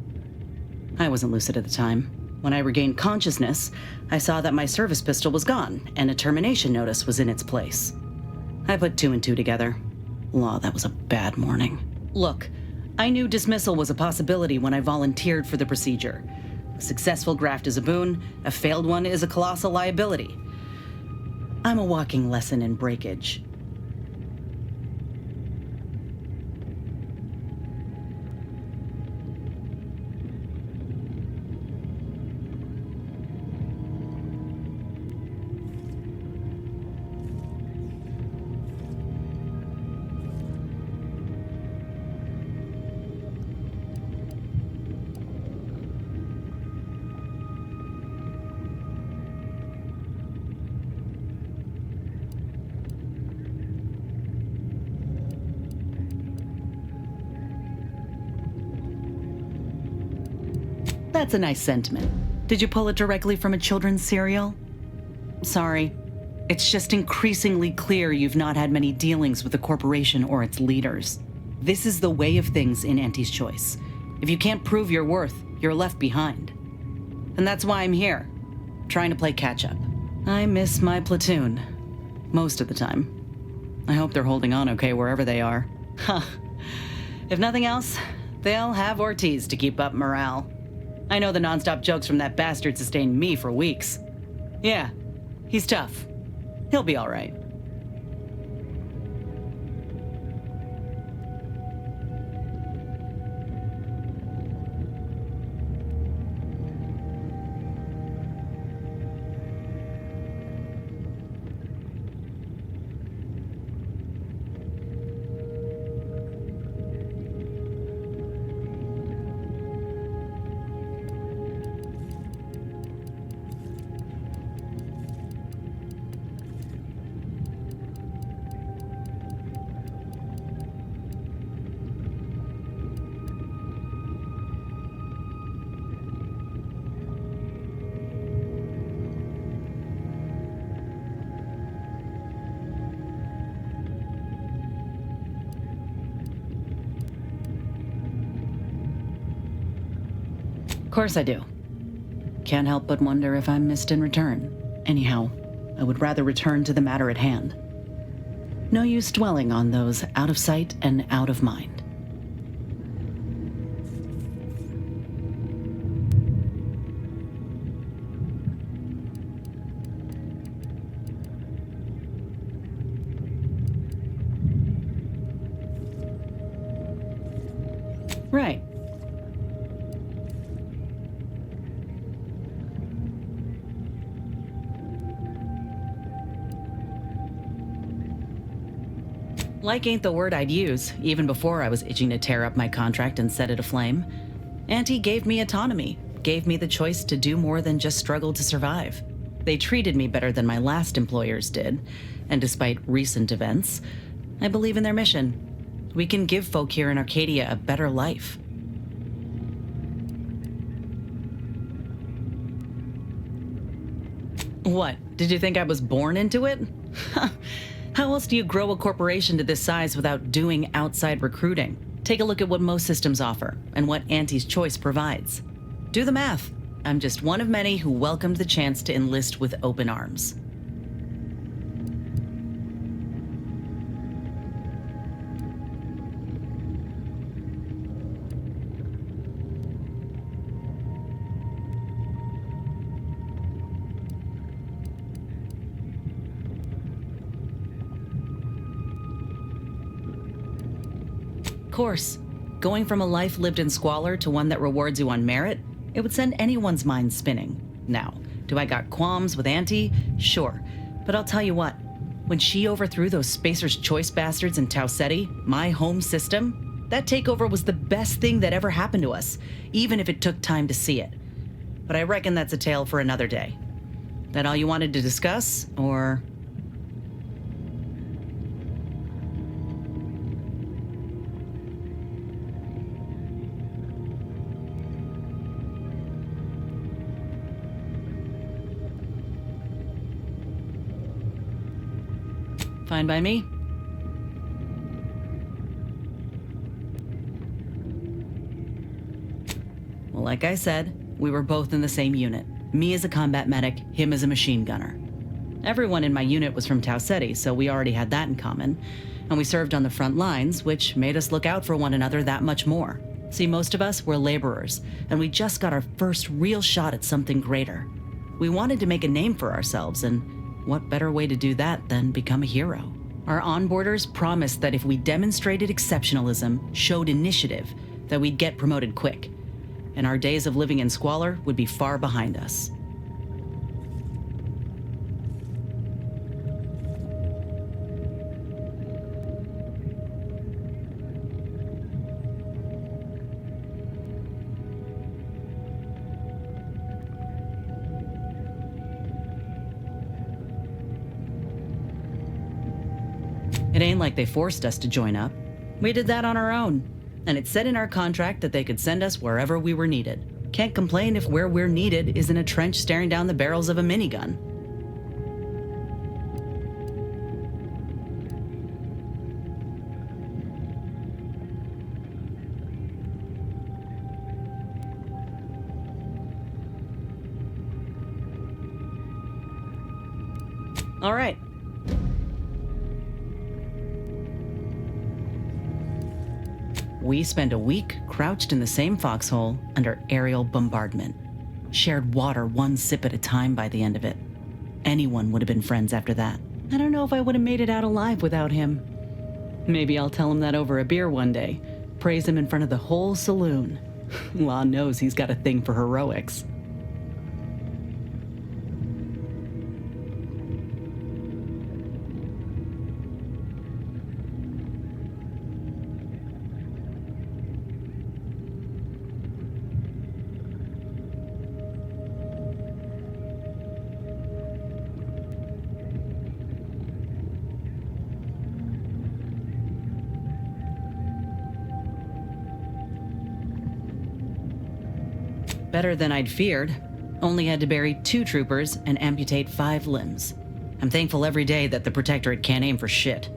I wasn't lucid at the time. When I regained consciousness, I saw that my service pistol was gone, and a termination notice was in its place. I put 2 and 2 together. Law, that was a bad morning. Look, I knew dismissal was a possibility when I volunteered for the procedure. A successful graft is a boon, a failed one is a colossal liability. I'm a walking lesson in breakage. That's a nice sentiment. Did you pull it directly from a children's serial? Sorry. It's just increasingly clear you've not had many dealings with the corporation or its leaders. This is the way of things in Auntie's Choice. If you can't prove your worth, you're left behind. And that's why I'm here, trying to play catch-up. I miss my platoon. Most of the time. I hope they're holding on okay wherever they are. Huh. If nothing else, they'll have Ortiz to keep up morale. I know the nonstop jokes from that bastard sustained me for weeks. Yeah, he's tough. He'll be all right. Course I do. Can't help but wonder if I'm missed in return. Anyhow, I would rather return to the matter at hand. No use dwelling on those out of sight and out of mind. Right. Like ain't the word I'd use, even before I was itching to tear up my contract and set it aflame. Auntie gave me autonomy, gave me the choice to do more than just struggle to survive. They treated me better than my last employers did, and despite recent events, I believe in their mission. We can give folk here in Arcadia a better life. What? Did you think I was born into it? How else do you grow a corporation to this size without doing outside recruiting? Take a look at what most systems offer and what Auntie's Choice provides. Do the math. I'm just one of many who welcomed the chance to enlist with open arms. Course, going from a life lived in squalor to one that rewards you on merit, it would send anyone's mind spinning. Now, do I got qualms with Auntie? Sure, but I'll tell you what, when she overthrew those Spacer's Choice bastards in Tau Ceti, my home system, that takeover was the best thing that ever happened to us, even if it took time to see it. But I reckon that's a tale for another day. That all you wanted to discuss, or... Fine by me. Well, like I said, we were both in the same unit. Me as a combat medic, him as a machine gunner. Everyone in my unit was from Tau Ceti, so we already had that in common. And we served on the front lines, which made us look out for one another that much more. See, most of us were laborers, and we just got our first real shot at something greater. We wanted to make a name for ourselves, and what better way to do that than become a hero? Our onboarders promised that if we demonstrated exceptionalism, showed initiative, that we'd get promoted quick, and our days of living in squalor would be far behind us. It ain't like they forced us to join up. We did that on our own. And it said in our contract that they could send us wherever we were needed. Can't complain if where we're needed is in a trench staring down the barrels of a minigun. All right. We spent a week crouched in the same foxhole under aerial bombardment. Shared water one sip at a time by the end of it. Anyone would have been friends after that. I don't know if I would have made it out alive without him. Maybe I'll tell him that over a beer one day. Praise him in front of the whole saloon. Law knows he's got a thing for heroics. Better than I'd feared. Only had to bury 2 troopers and amputate 5 limbs. I'm thankful every day that the Protectorate can't aim for shit.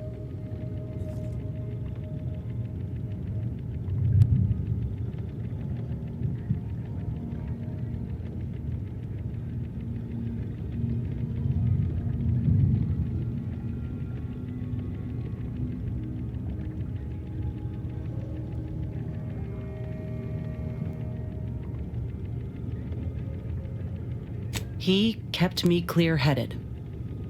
He kept me clear-headed.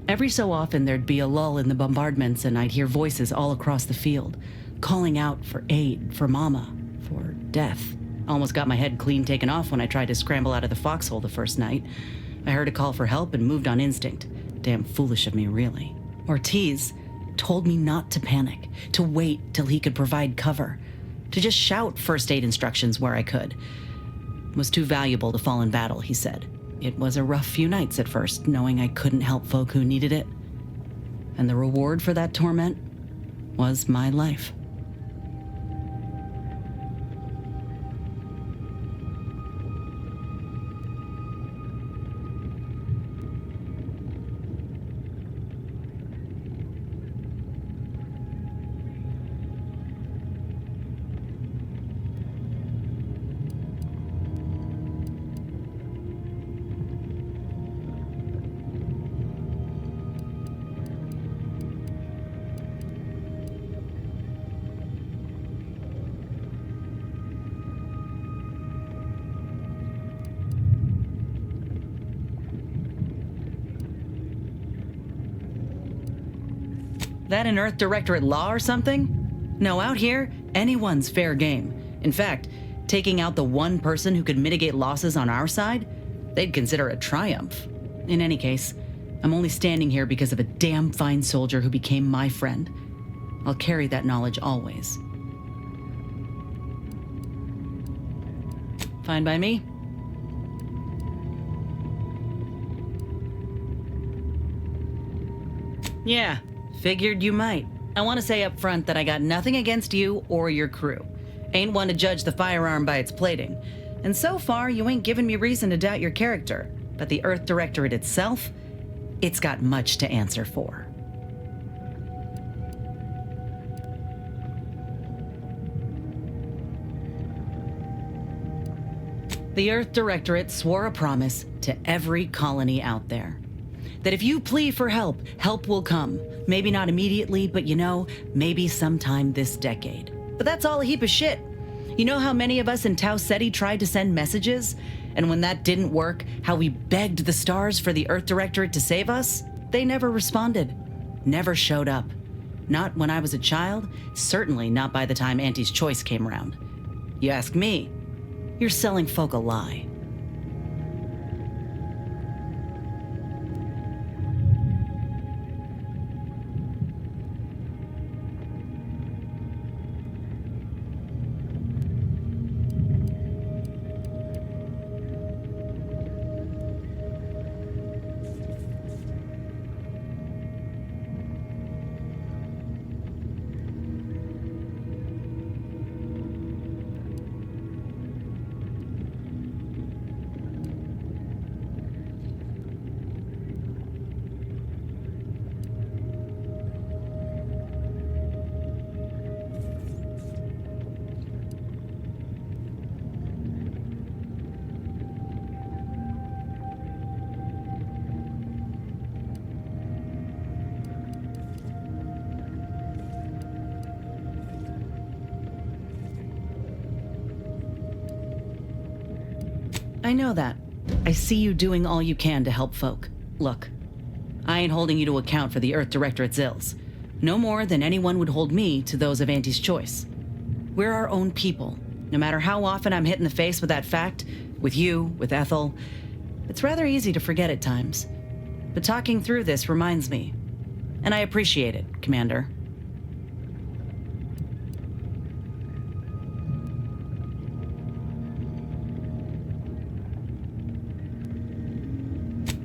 Every so often there'd be a lull in the bombardments and I'd hear voices all across the field, calling out for aid, for Mama, for death. Almost got my head clean taken off when I tried to scramble out of the foxhole the first night. I heard a call for help and moved on instinct. Damn foolish of me, really. Ortiz told me not to panic, to wait till he could provide cover, to just shout first aid instructions where I could. It was too valuable to fall in battle, he said. It was a rough few nights at first, knowing I couldn't help folk who needed it. And the reward for that torment was my life. That an Earth Directorate law or something? No, out here, anyone's fair game. In fact, taking out the one person who could mitigate losses on our side, they'd consider a triumph. In any case, I'm only standing here because of a damn fine soldier who became my friend. I'll carry that knowledge always. Fine by me. Yeah. Figured you might. I want to say up front that I got nothing against you or your crew. Ain't one to judge the firearm by its plating. And so far, you ain't given me reason to doubt your character. But the Earth Directorate itself, it's got much to answer for. The Earth Directorate swore a promise to every colony out there. That if you plead for help, help will come. Maybe not immediately, but maybe sometime this decade. But that's all a heap of shit. You know how many of us in Tau Ceti tried to send messages? And when that didn't work, how we begged the stars for the Earth Directorate to save us? They never responded. Never showed up. Not when I was a child, certainly not by the time Auntie's Choice came around. You ask me, you're selling folk a lie. I know that. I see you doing all you can to help folk. Look, I ain't holding you to account for the Earth Directorate's ills. No more than anyone would hold me to those of Auntie's Choice. We're our own people. No matter how often I'm hit in the face with that fact, with you, with Ethel, it's rather easy to forget at times. But talking through this reminds me. And I appreciate it, Commander.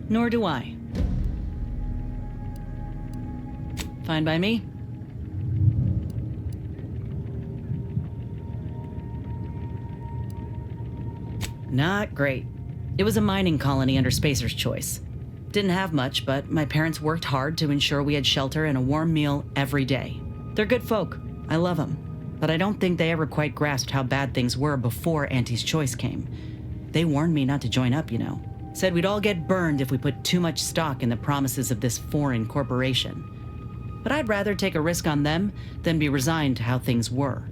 Nor do I. Fine by me. Not great. It was a mining colony under Spacer's Choice. Didn't have much, but my parents worked hard to ensure we had shelter and a warm meal every day. They're good folk. I love them. But I don't think they ever quite grasped how bad things were before Auntie's Choice came. They warned me not to join up, Said we'd all get burned if we put too much stock in the promises of this foreign corporation. But I'd rather take a risk on them than be resigned to how things were.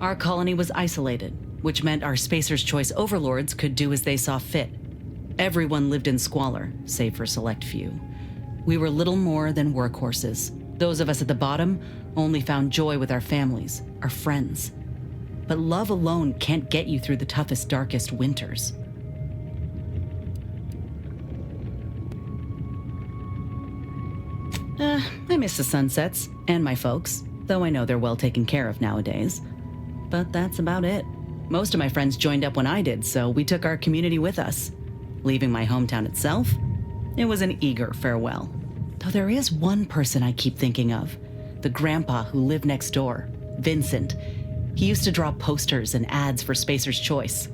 Our colony was isolated, which meant our Spacer's Choice overlords could do as they saw fit. Everyone lived in squalor, save for a select few. We were little more than workhorses. Those of us at the bottom only found joy with our families, our friends. But love alone can't get you through the toughest, darkest winters. I miss the sunsets, and my folks, though I know they're well taken care of nowadays. But that's about it. Most of my friends joined up when I did, so we took our community with us. Leaving my hometown itself, it was an eager farewell. Though there is one person I keep thinking of, the grandpa who lived next door, Vincent. He used to draw posters and ads for Spacer's Choice.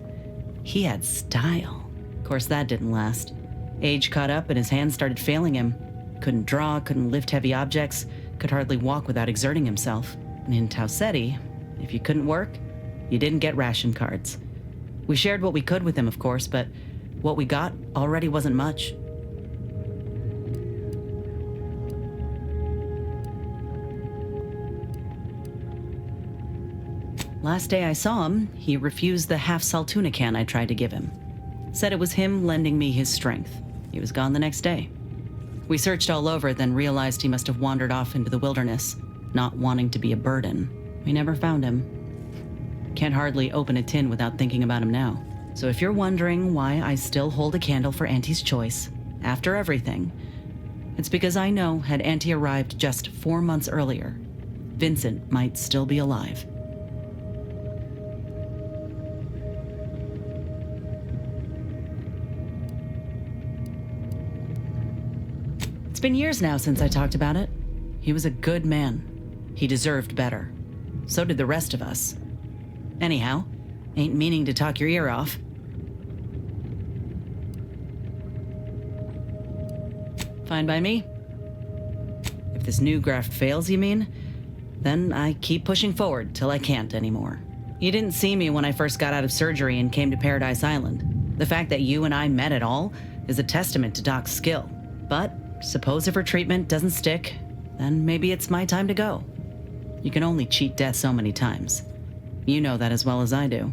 He had style. Of course, that didn't last. Age caught up and his hands started failing him. Couldn't draw, couldn't lift heavy objects, could hardly walk without exerting himself. And in Tau Ceti, if you couldn't work, you didn't get ration cards. We shared what we could with him, of course, but what we got already wasn't much. Last day I saw him, he refused the half Saltuna can I tried to give him. Said it was him lending me his strength. He was gone the next day. We searched all over, then realized he must have wandered off into the wilderness, not wanting to be a burden. We never found him. Can't hardly open a tin without thinking about him now. So if you're wondering why I still hold a candle for Auntie's choice, after everything, it's because I know had Auntie arrived just 4 months earlier, Vincent might still be alive. It's been years now since I talked about it. He was a good man. He deserved better. So did the rest of us. Anyhow, ain't meaning to talk your ear off. Fine by me. If this new graft fails, you mean? Then I keep pushing forward till I can't anymore. You didn't see me when I first got out of surgery and came to Paradise Island. The fact that you and I met at all is a testament to Doc's skill. But suppose if her treatment doesn't stick, then maybe it's my time to go. You can only cheat death so many times. You know that as well as I do.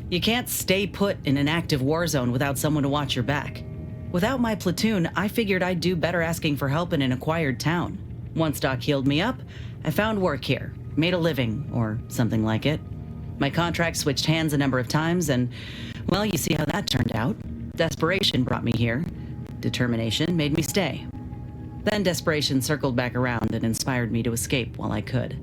You can't stay put in an active war zone without someone to watch your back. Without my platoon, I figured I'd do better asking for help in an acquired town. Once Doc healed me up, I found work here, made a living, or something like it. My contract switched hands a number of times, and, well, you see how that turned out. Desperation brought me here. Determination made me stay. Then desperation circled back around and inspired me to escape while I could.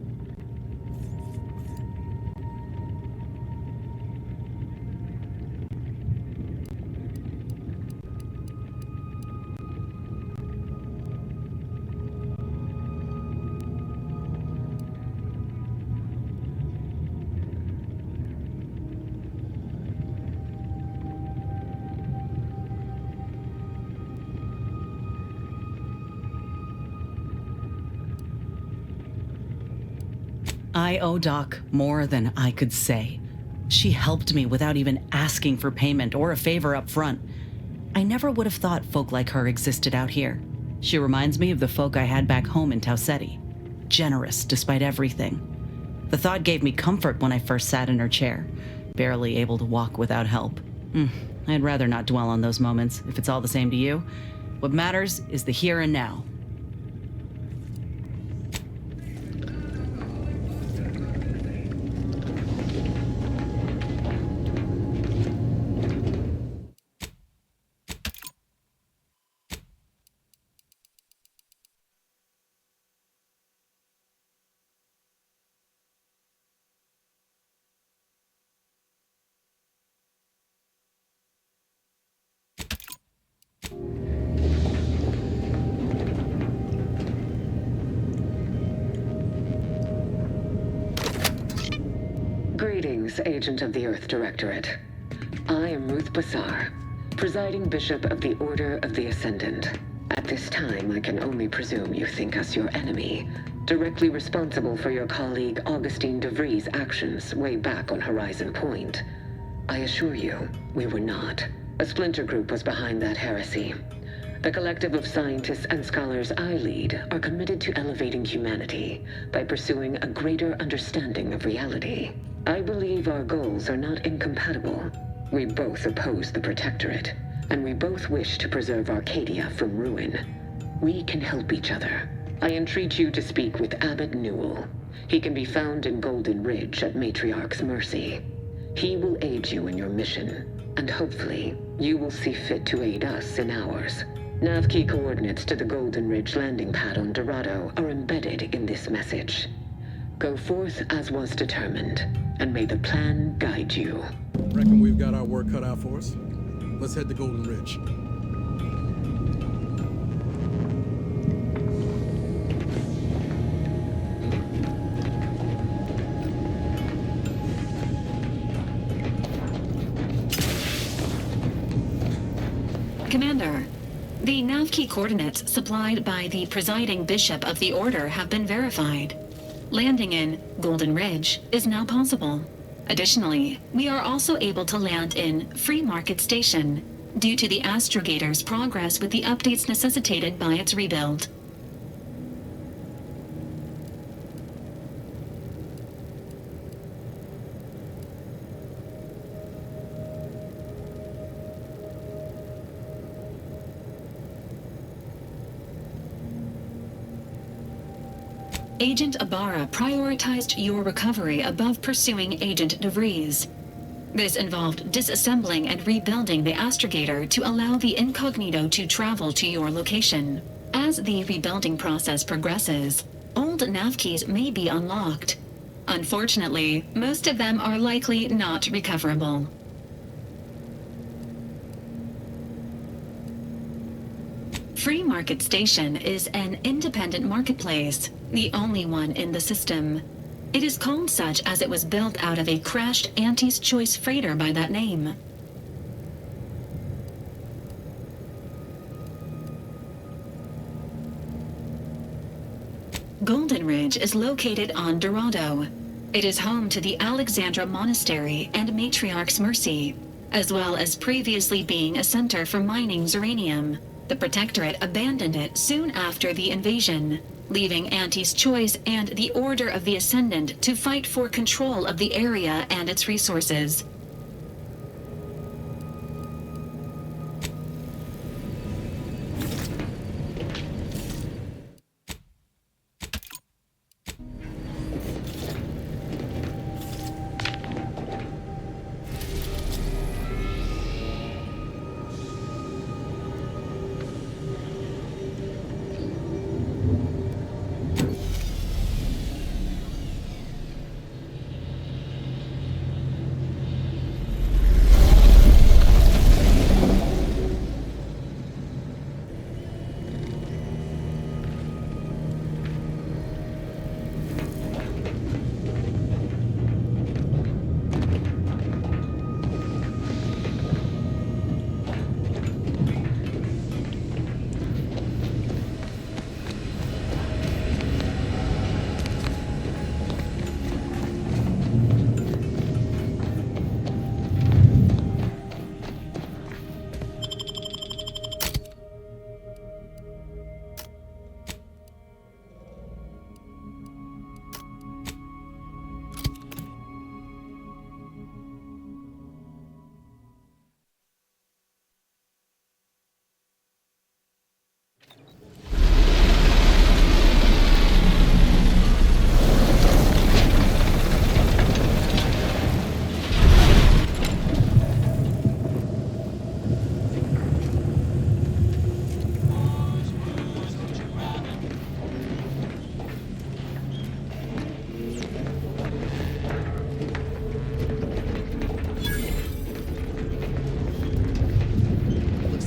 I owe Doc more than I could say. She helped me without even asking for payment or a favor up front. I never would have thought folk like her existed out here. She reminds me of the folk I had back home in Tau Ceti. Generous despite everything. The thought gave me comfort when I first sat in her chair, barely able to walk without help. I'd rather not dwell on those moments, if it's all the same to you. What matters is the here and now. Greetings, Agent of the Earth Directorate. I am Ruth Bassar, presiding Bishop of the Order of the Ascendant. At this time, I can only presume you think us your enemy, directly responsible for your colleague Augustine DeVries' actions way back on Horizon Point. I assure you, we were not. A splinter group was behind that heresy. The collective of scientists and scholars I lead are committed to elevating humanity by pursuing a greater understanding of reality. I believe our goals are not incompatible. We both oppose the Protectorate, and we both wish to preserve Arcadia from ruin. We can help each other. I entreat you to speak with Abbot Newell. He can be found in Golden Ridge at Matriarch's mercy. He will aid you in your mission, and hopefully, you will see fit to aid us in ours. Nav key coordinates to the Golden Ridge landing pad on Dorado are embedded in this message. Go forth as was determined, and may the plan guide you. Reckon we've got our work cut out for us. Let's head to Golden Ridge. Commander, the nav key coordinates supplied by the presiding bishop of the Order have been verified. Landing in Golden Ridge is now possible. Additionally, we are also able to land in Free Market Station due to the Astrogator's progress with the updates necessitated by its rebuild. Agent Ibarra prioritized your recovery above pursuing Agent DeVries. This involved disassembling and rebuilding the Astrogator to allow the Incognito to travel to your location. As the rebuilding process progresses, old nav keys may be unlocked. Unfortunately, most of them are likely not recoverable. Free Market Station is an independent marketplace, the only one in the system. It is called such as it was built out of a crashed Auntie's Choice freighter by that name. Golden Ridge is located on Dorado. It is home to the Alexandra Monastery and Matriarch's Mercy, as well as previously being a center for mining Zeranium. The Protectorate abandoned it soon after the invasion, leaving Auntie's Choice and the Order of the Ascendant to fight for control of the area and its resources.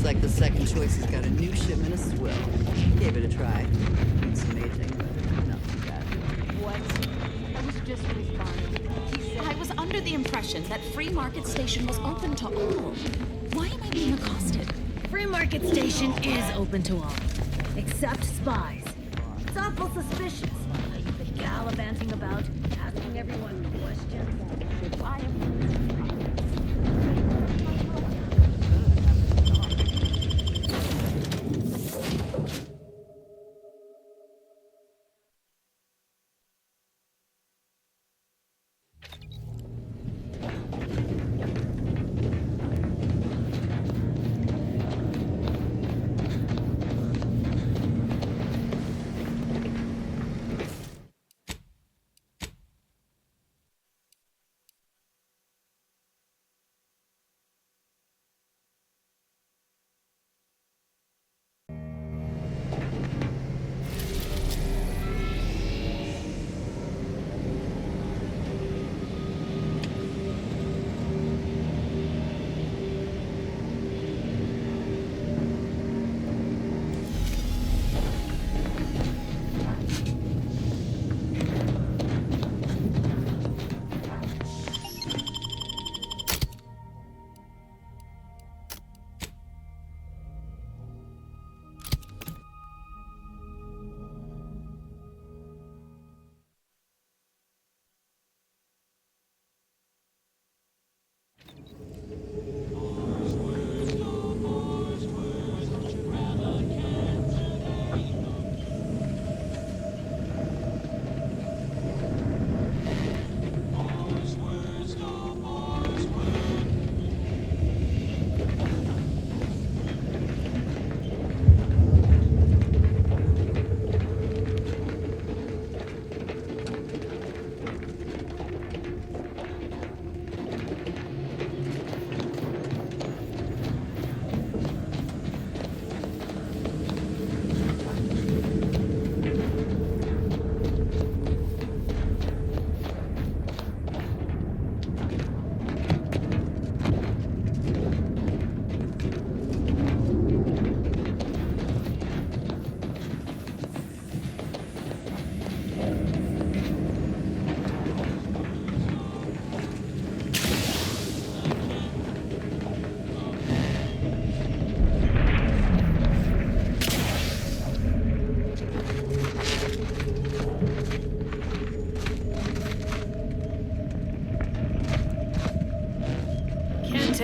Like the second choice has got a new shipment of swill. Gave it a try. It's amazing, but not too bad. What? I was just responding. I was under the impression that Free Market Station was open to all. Why am I being accosted? Free Market Station is open to all, except spies. It's awful suspicious. How you've been gallivanting about, asking everyone questions. Why am I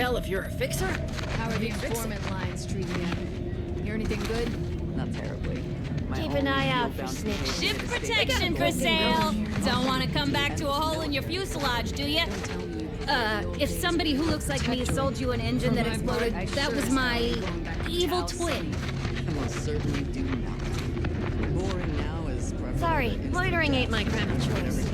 tell if you're a fixer? How are the You fix it. informant lines treating you? Hear anything good? Not terribly. My Keep an only eye real out for bounty snitches. is Ship that estate protection agent for sale. Don't want to come back to a hole in your fuselage, do you? If somebody who looks like me sold you an engine that exploded, that was my evil twin. I most certainly do not. Boring now is preferable. Sorry, to loitering ain't my crime of choice.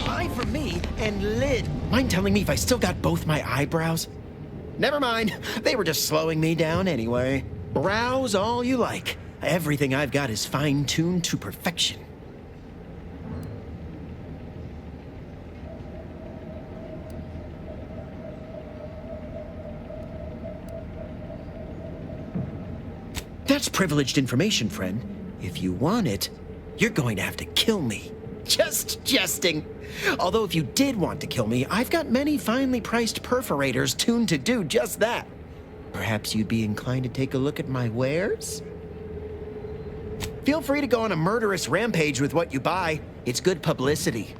Eye for me and lid. Mind telling me if I still got both my eyebrows? Never mind. They were just slowing me down anyway. Brows all you like. Everything I've got is fine-tuned to perfection. That's privileged information, friend. If you want it, you're going to have to kill me. Just jesting. Although if you did want to kill me, I've got many finely priced perforators tuned to do just that. Perhaps you'd be inclined to take a look at my wares? Feel free to go on a murderous rampage with what you buy. It's good publicity.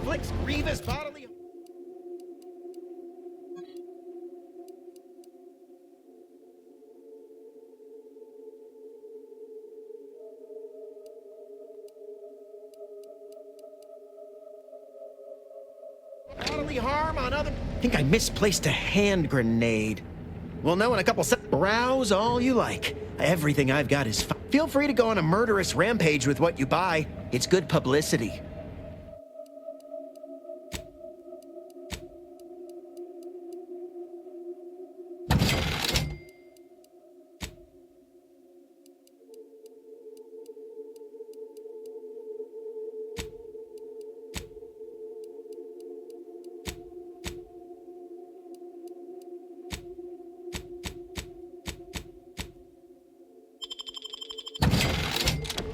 inflicts grievous bodily... bodily harm on other... I think I misplaced a hand grenade. We'll know in a couple seconds. Browse all you like. Everything I've got is fine. Feel free to go on a murderous rampage with what you buy. It's good publicity.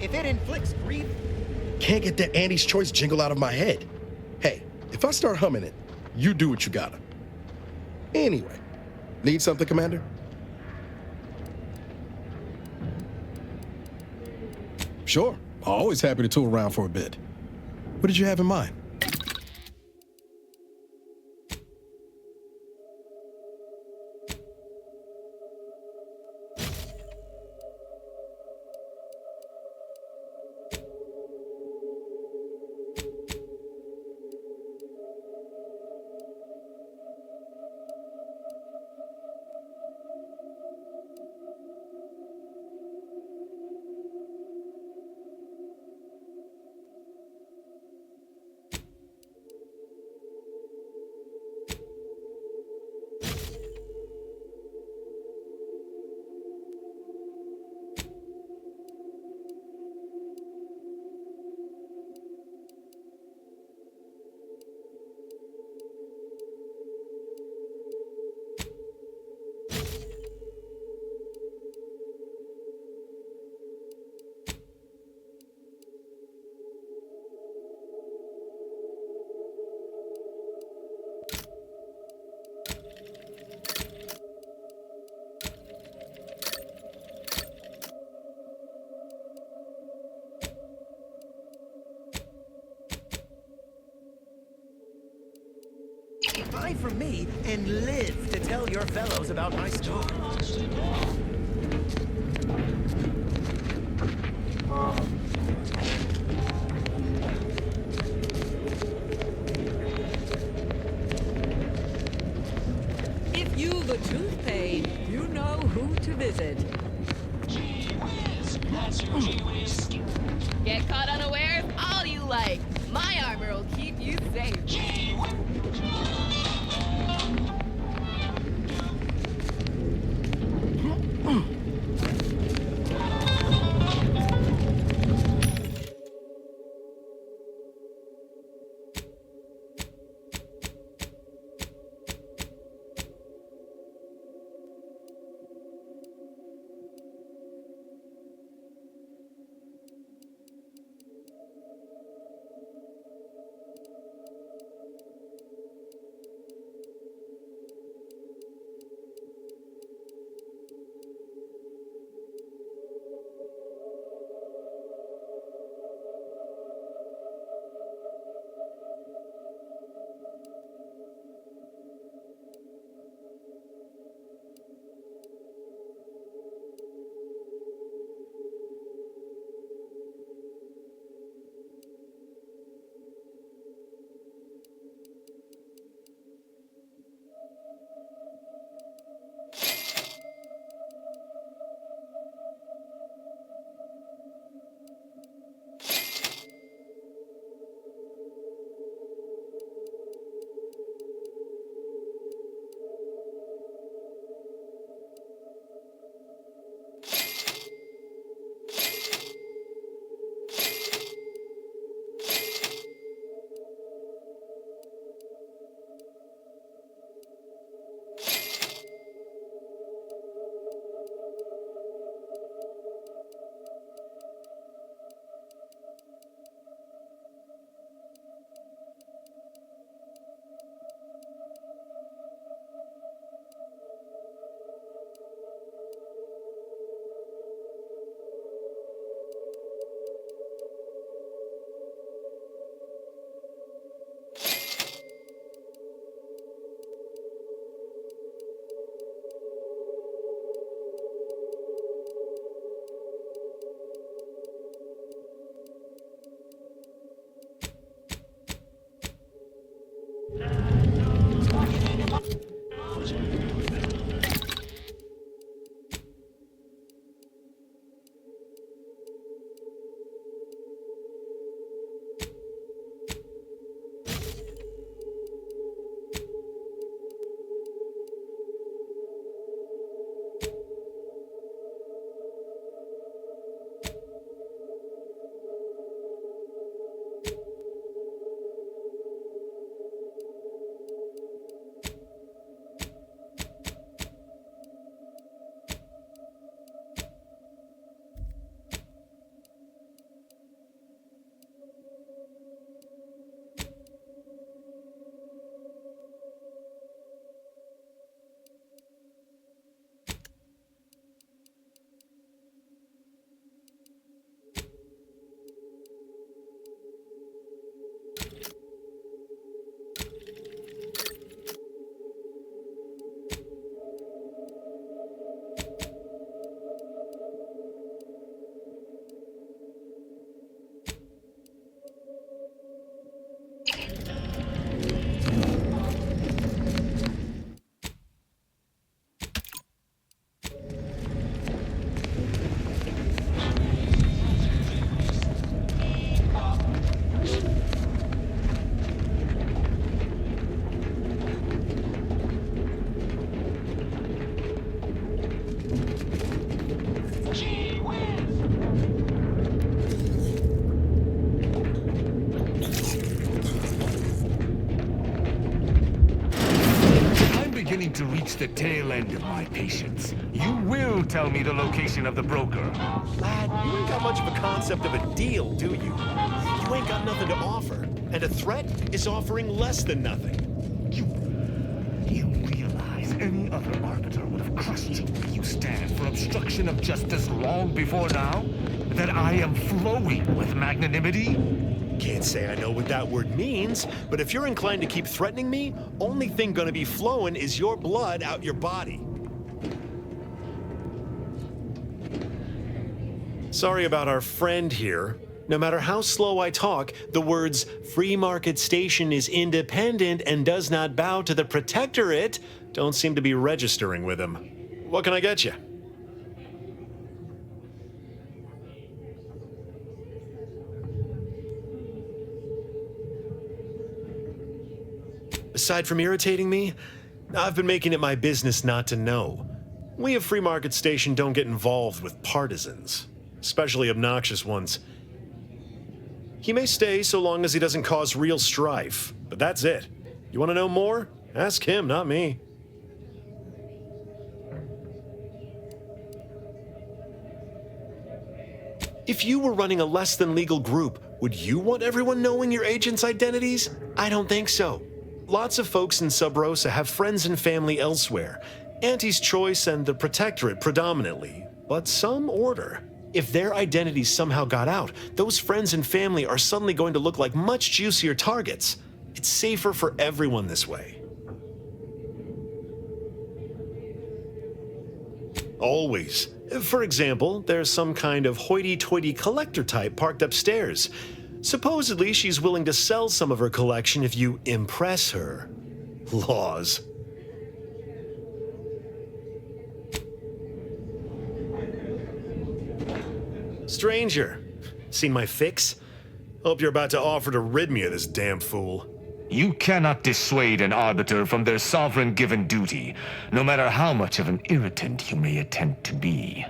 If it inflicts grief... Can't get that Andy's Choice jingle out of my head. Hey, if I start humming it, you do what you gotta. Anyway, need something, Commander? Sure, always happy to tool around for a bit. What did you have in mind? Buy from me and live to tell your fellows about my story. If you've a tooth pain, you know who to visit. Get caught unawares all you like. My armor will keep you safe. Beginning to reach the tail end of my patience. You will tell me the location of the broker. Lad, you ain't got much of a concept of a deal, do you? You ain't got nothing to offer. And a threat is offering less than nothing. You realize any other arbiter would have crushed you where you stand for obstruction of justice long before now? That I am flowing with magnanimity? Can't say I know what that word means, but if you're inclined to keep threatening me, only thing gonna be flowing is your blood out your body. Sorry about our friend here. No matter how slow I talk, the words "Free Market Station is independent and does not bow to the Protectorate" don't seem to be registering with him. What can I get you? Aside from irritating me, I've been making it my business not to know. We of Free Market Station don't get involved with partisans, especially obnoxious ones. He may stay so long as he doesn't cause real strife, but that's it. You want to know more? Ask him, not me. If you were running a less than legal group, would you want everyone knowing your agents' identities? I don't think so. Lots of folks in Sub Rosa have friends and family elsewhere. Auntie's Choice and the Protectorate predominantly, but some order. If their identities somehow got out, those friends and family are suddenly going to look like much juicier targets. It's safer for everyone this way. Always. For example, there's some kind of hoity-toity collector type parked upstairs. Supposedly, she's willing to sell some of her collection if you impress her. Laws. Stranger, seen my fix? Hope you're about to offer to rid me of this damn fool. You cannot dissuade an arbiter from their sovereign-given duty, no matter how much of an irritant you may attempt to be.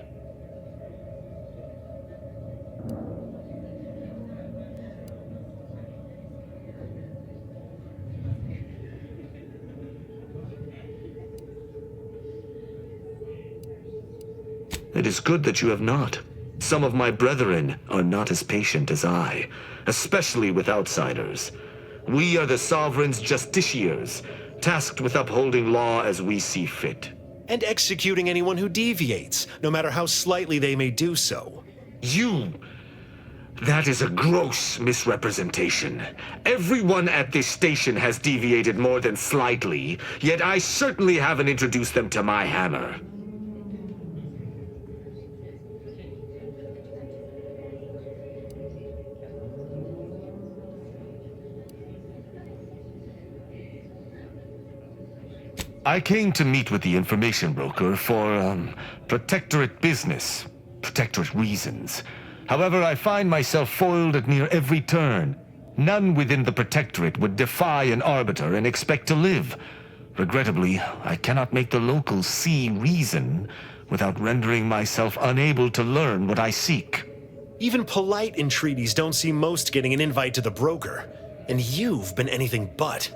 It is good that you have not. Some of my brethren are not as patient as I, especially with outsiders. We are the Sovereign's justiciars, tasked with upholding law as we see fit. And executing anyone who deviates, no matter how slightly they may do so. That is a gross misrepresentation. Everyone at this station has deviated more than slightly, yet I certainly haven't introduced them to my hammer. I came to meet with the information broker for, Protectorate business, Protectorate reasons. However, I find myself foiled at near every turn. None within the Protectorate would defy an Arbiter and expect to live. Regrettably, I cannot make the locals see reason without rendering myself unable to learn what I seek. Even polite entreaties don't see most getting an invite to the broker. And you've been anything but.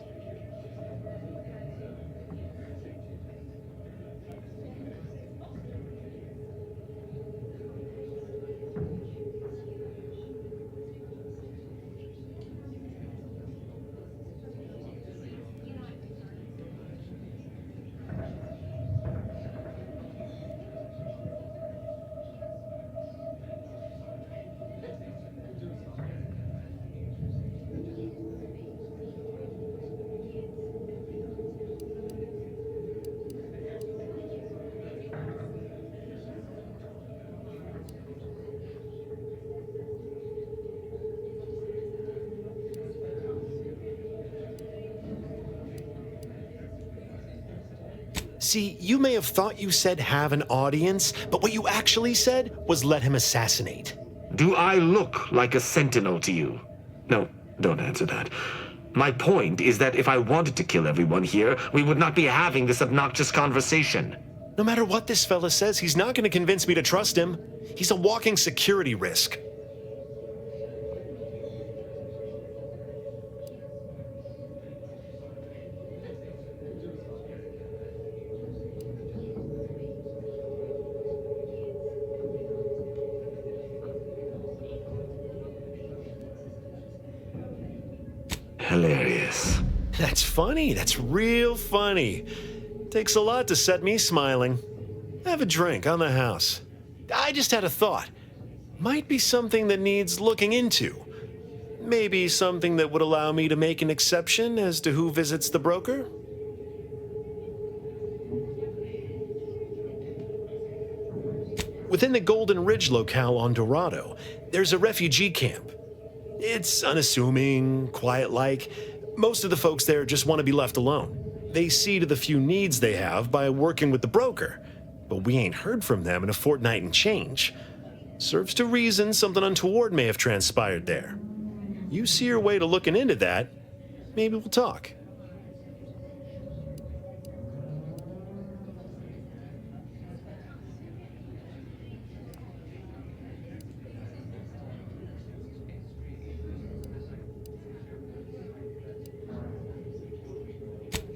See, you may have thought you said have an audience, but what you actually said was let him assassinate. Do I look like a sentinel to you? No, don't answer that. My point is that if I wanted to kill everyone here, we would not be having this obnoxious conversation. No matter what this fella says, he's not going to convince me to trust him. He's a walking security risk. Hilarious. That's funny. That's real funny. Takes a lot to set me smiling. Have a drink on the house. I just had a thought. Might be something that needs looking into. Maybe something that would allow me to make an exception as to who visits the broker? Within the Golden Ridge locale on Dorado, there's a refugee camp. It's unassuming, quiet-like. Most of the folks there just want to be left alone. They see to the few needs they have by working with the broker. But we ain't heard from them in a fortnight and change. Serves to reason something untoward may have transpired there. You see your way to looking into that, maybe we'll talk.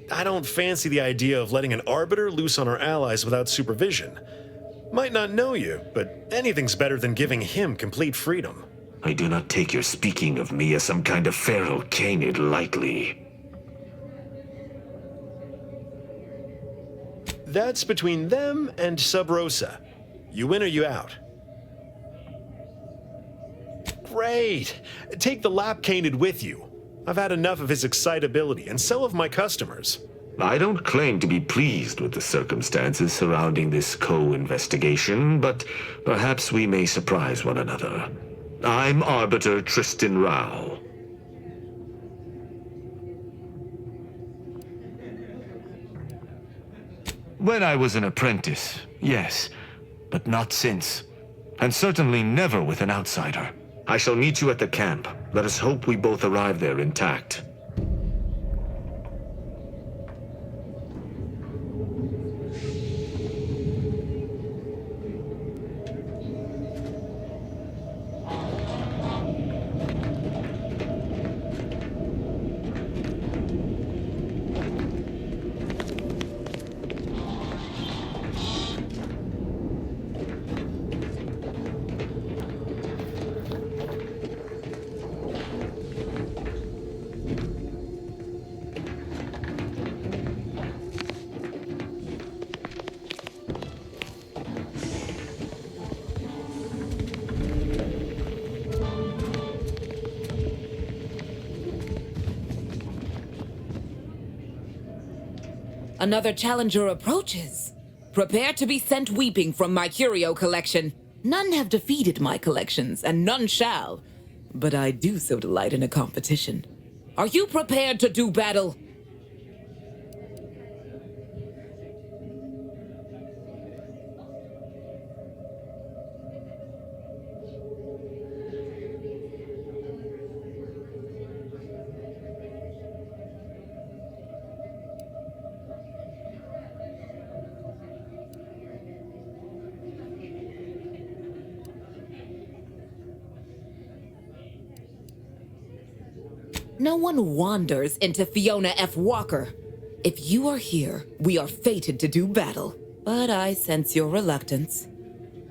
I don't fancy the idea of letting an Arbiter loose on our allies without supervision. Might not know you, but anything's better than giving him complete freedom. I do not take your speaking of me as some kind of Pharaoh Canid lightly. That's between them and Sub Rosa. You in or you out? Great! Take the Lap Canid with you. I've had enough of his excitability, and so have my customers. I don't claim to be pleased with the circumstances surrounding this co-investigation, but perhaps we may surprise one another. I'm Arbiter Tristan Rao. When I was an apprentice, yes, but not since. And certainly never with an outsider. I shall meet you at the camp. Let us hope we both arrive there intact. Another challenger approaches. Prepare to be sent weeping from my curio collection. None have defeated my collections, and none shall. But I do so delight in a competition. Are you prepared to do battle? No one wanders into Fiona F. Walker. If you are here, we are fated to do battle. But I sense your reluctance.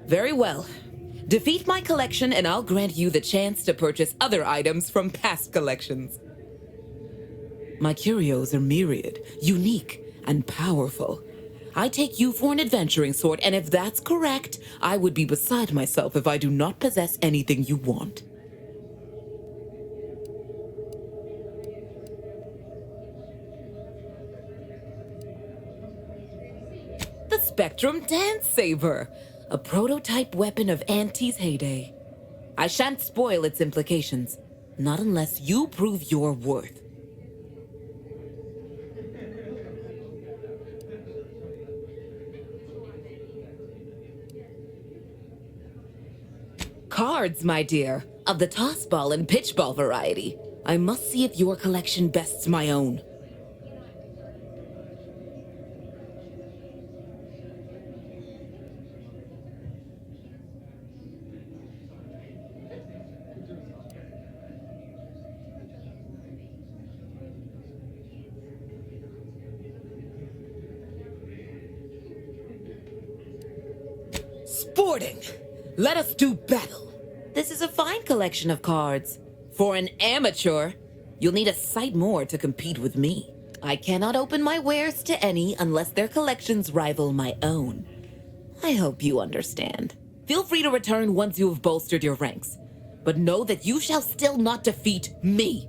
Very well. Defeat my collection and I'll grant you the chance to purchase other items from past collections. My curios are myriad, unique, and powerful. I take you for an adventuring sort, and if that's correct, I would be beside myself if I do not possess anything you want. The Spectrum Dance Saber, a prototype weapon of Auntie's heyday. I shan't spoil its implications, not unless you prove your worth. Cards, my dear, of the tossball and pitchball variety. I must see if your collection bests my own. Sporting! Let us do battle! This is a fine collection of cards. For an amateur, you'll need a sight more to compete with me. I cannot open my wares to any unless their collections rival my own. I hope you understand. Feel free to return once you have bolstered your ranks, but know that you shall still not defeat me.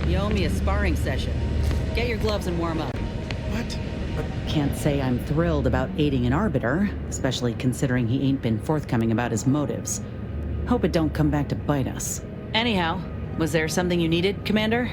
You owe me a sparring session. Get your gloves and warm up. What? Can't say I'm thrilled about aiding an Arbiter, especially considering he ain't been forthcoming about his motives. Hope it don't come back to bite us. Anyhow, was there something you needed, Commander?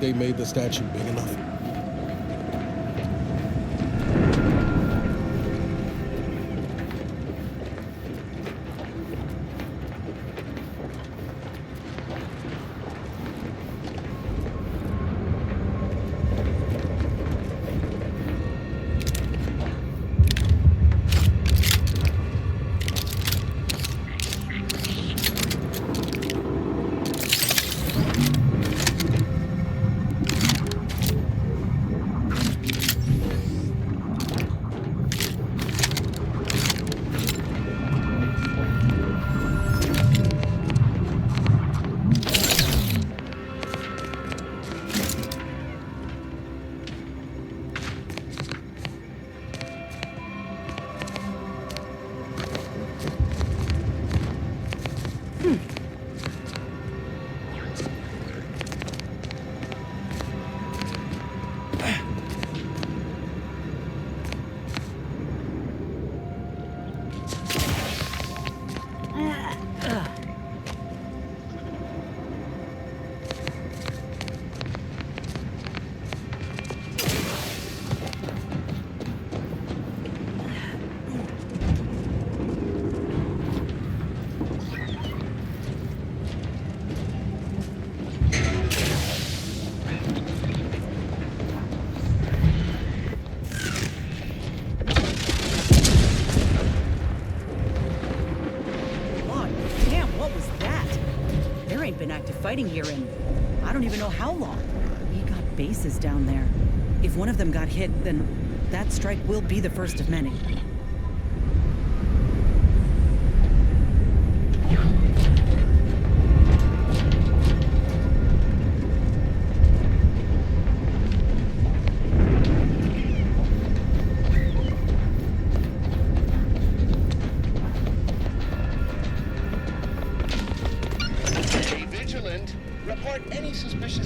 they made the statue big enough? Fighting here in I don't even know how long. We got bases down there. If one of them got hit, then that strike will be the first of many.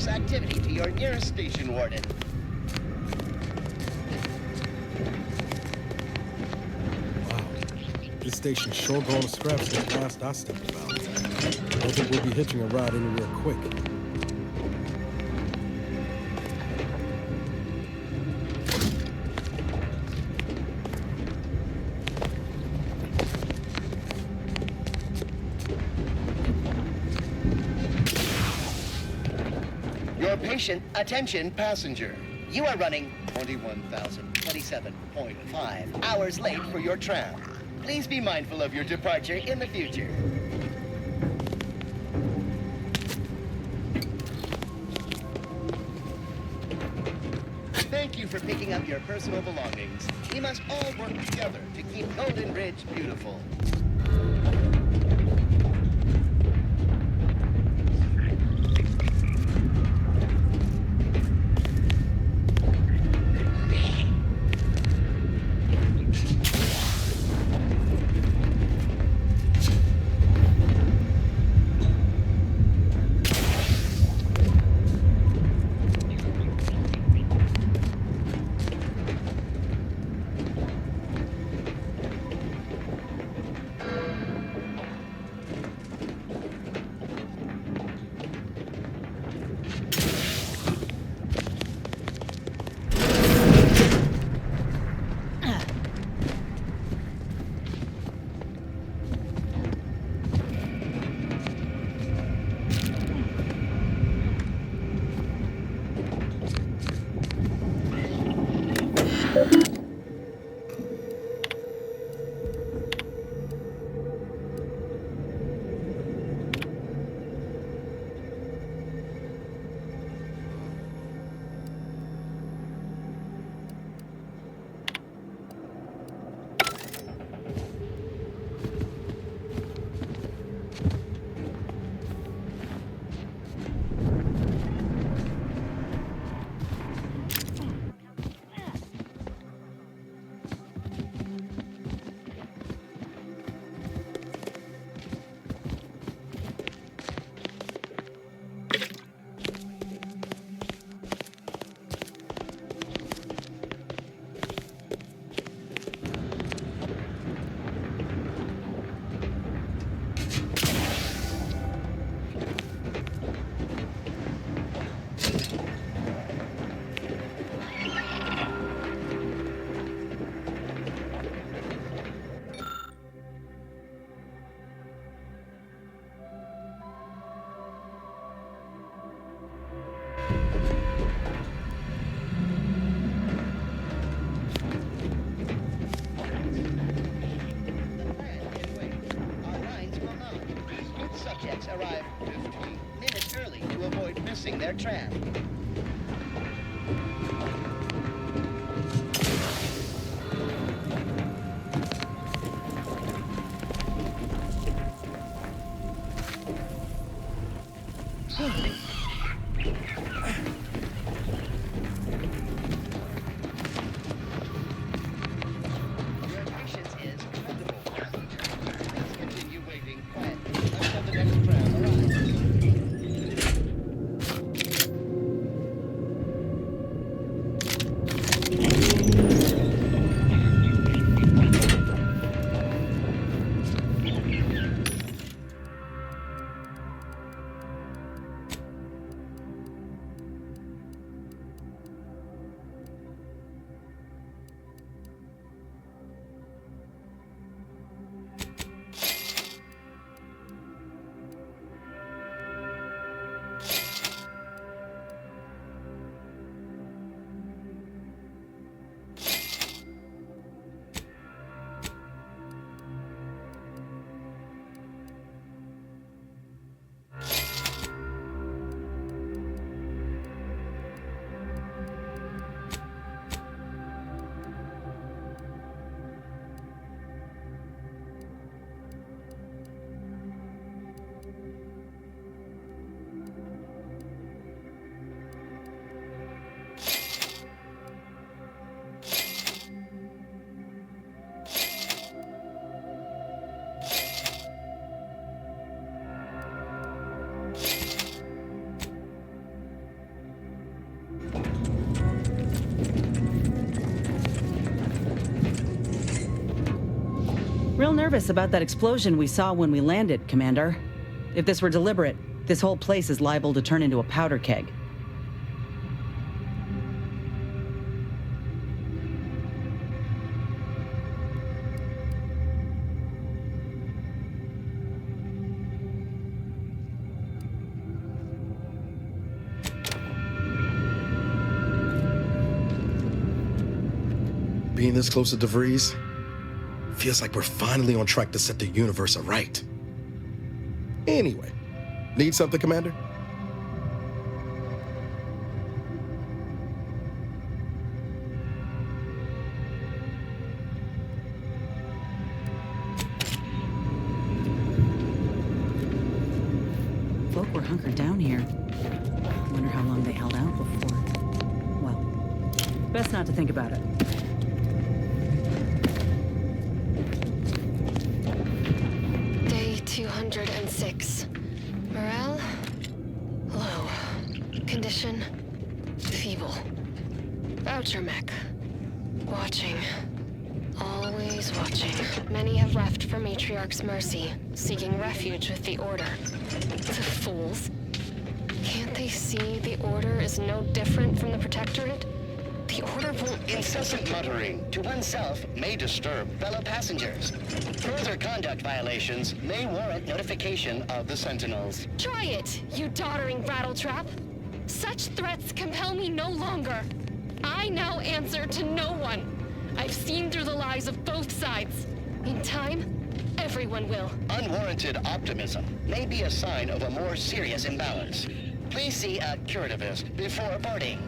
Activity to your nearest station warden. Wow, this station's sure going to scrap since last I stepped about. I don't think we'll be hitching a ride anywhere quick. Attention passenger. You are running 21,027.5 hours late for your tram. Please be mindful of your departure in the future. Thank you for picking up your personal belongings. We must all work together to keep Golden Ridge beautiful. missing their tram. Your patience is commendable, passenger. Please continue waiting quietly until the next tram arrives. Real nervous about that explosion we saw when we landed, Commander. If this were deliberate, this whole place is liable to turn into a powder keg. Being this close to DeVries feels like we're finally on track to set the universe aright. Anyway, need something, Commander? Folk were hunkered down here. Wonder how long they held out before. Well, best not to think about it. Day 206. Morale? Low. Condition? Feeble. Voucher mech. Watching. Always watching. Many have left for Matriarch's mercy, seeking refuge with the Order. The fools. Can't they see the Order is no different from the Protectorate? The Order won't... Incessant muttering to oneself may disturb fellow passengers. Further conduct violations may warrant notification of the Sentinels. Try it, you doddering rattletrap. Such threats compel me no longer. I now answer to no one. I've seen through the lies of both sides. In time, everyone will. Unwarranted optimism may be a sign of a more serious imbalance. Please see a curativist before boarding.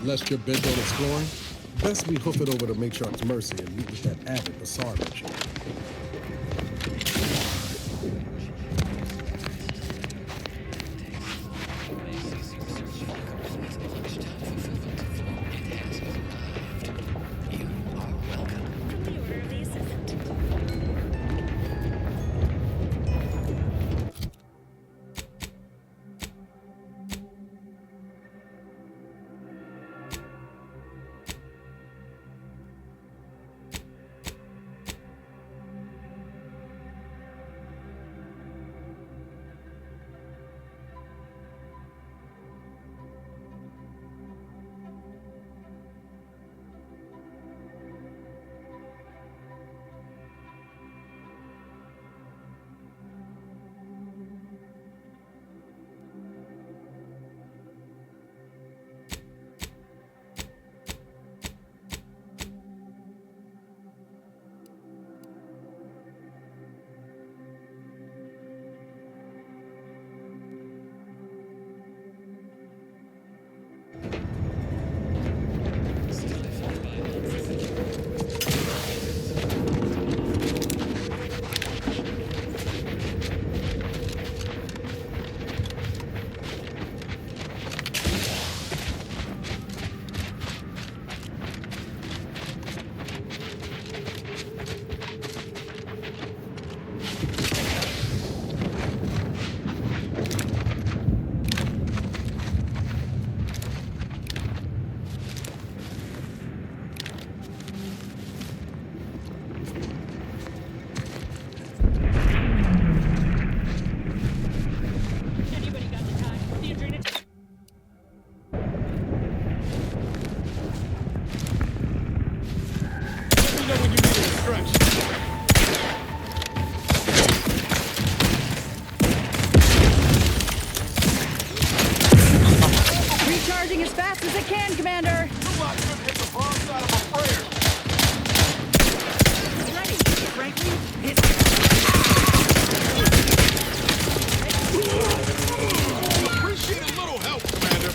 Lest you're bent on exploring, best we hoof it over to Matriarch's mercy and meet with that avid Bassar mentioned. fast as it can, Commander! Ready, Franklin. Appreciate a little help, Commander.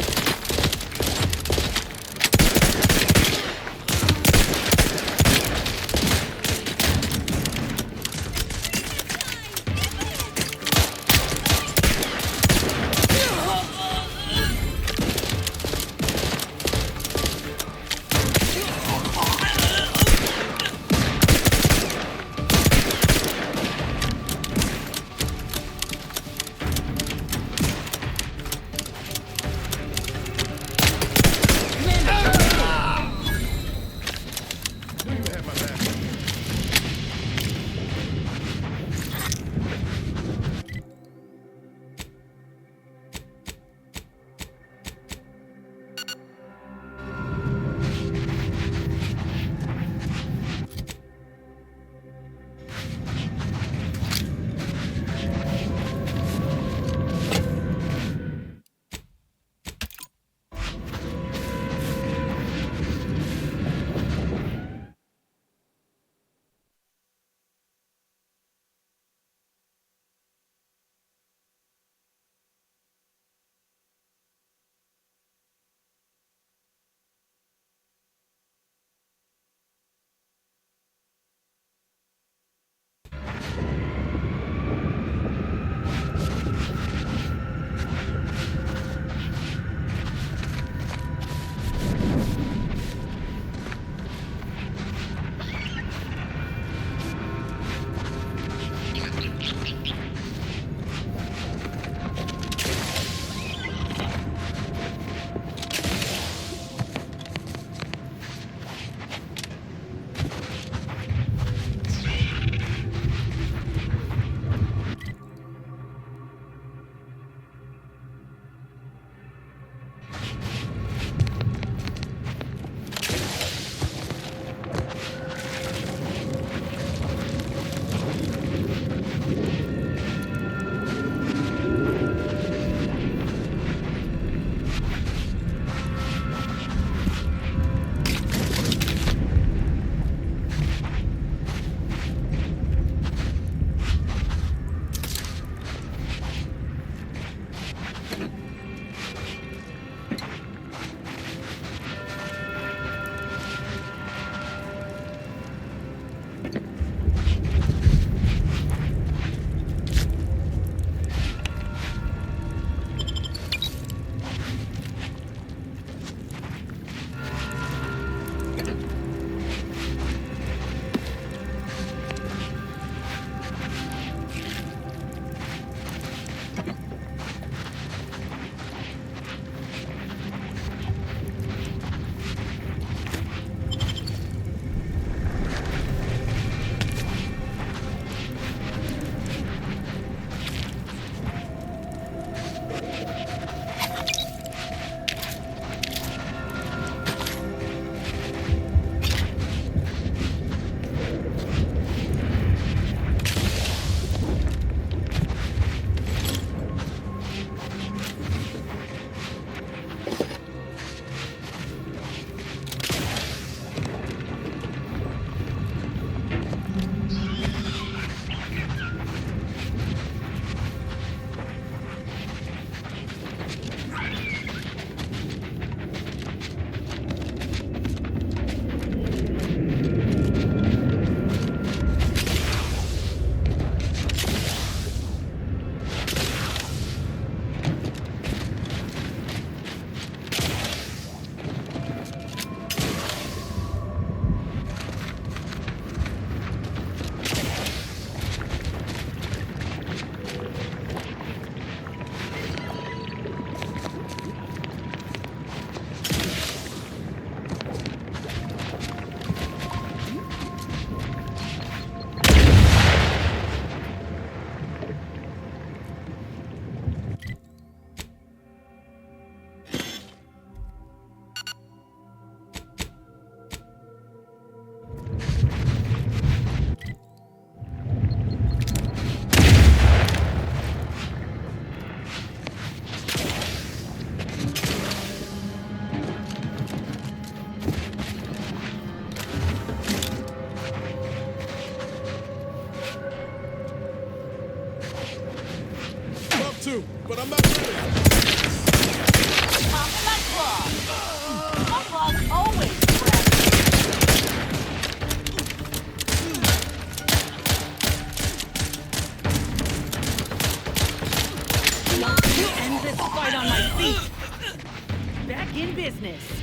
back in business.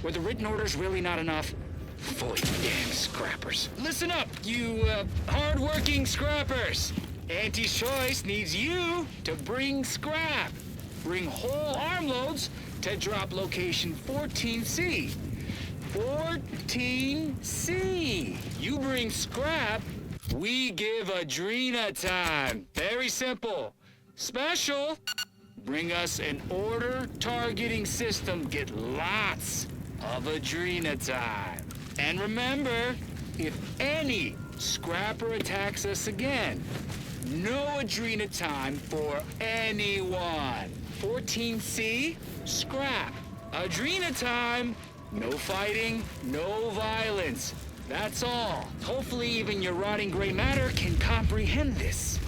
Were the written orders really not enough? Fully damn scrappers. Listen up, you, hard-working scrappers. Anti-Choice needs you to bring scrap. Bring whole armloads to drop location 14C. 14C. You bring scrap, we give Adrena time. Very simple. Special. Bring us an order targeting system. Get lots of Adrena time. And remember, if any scrapper attacks us again, no Adrena time for anyone. 14C, scrap. Adrena time, no fighting, no violence. That's all. Hopefully even your rotting gray matter can comprehend this.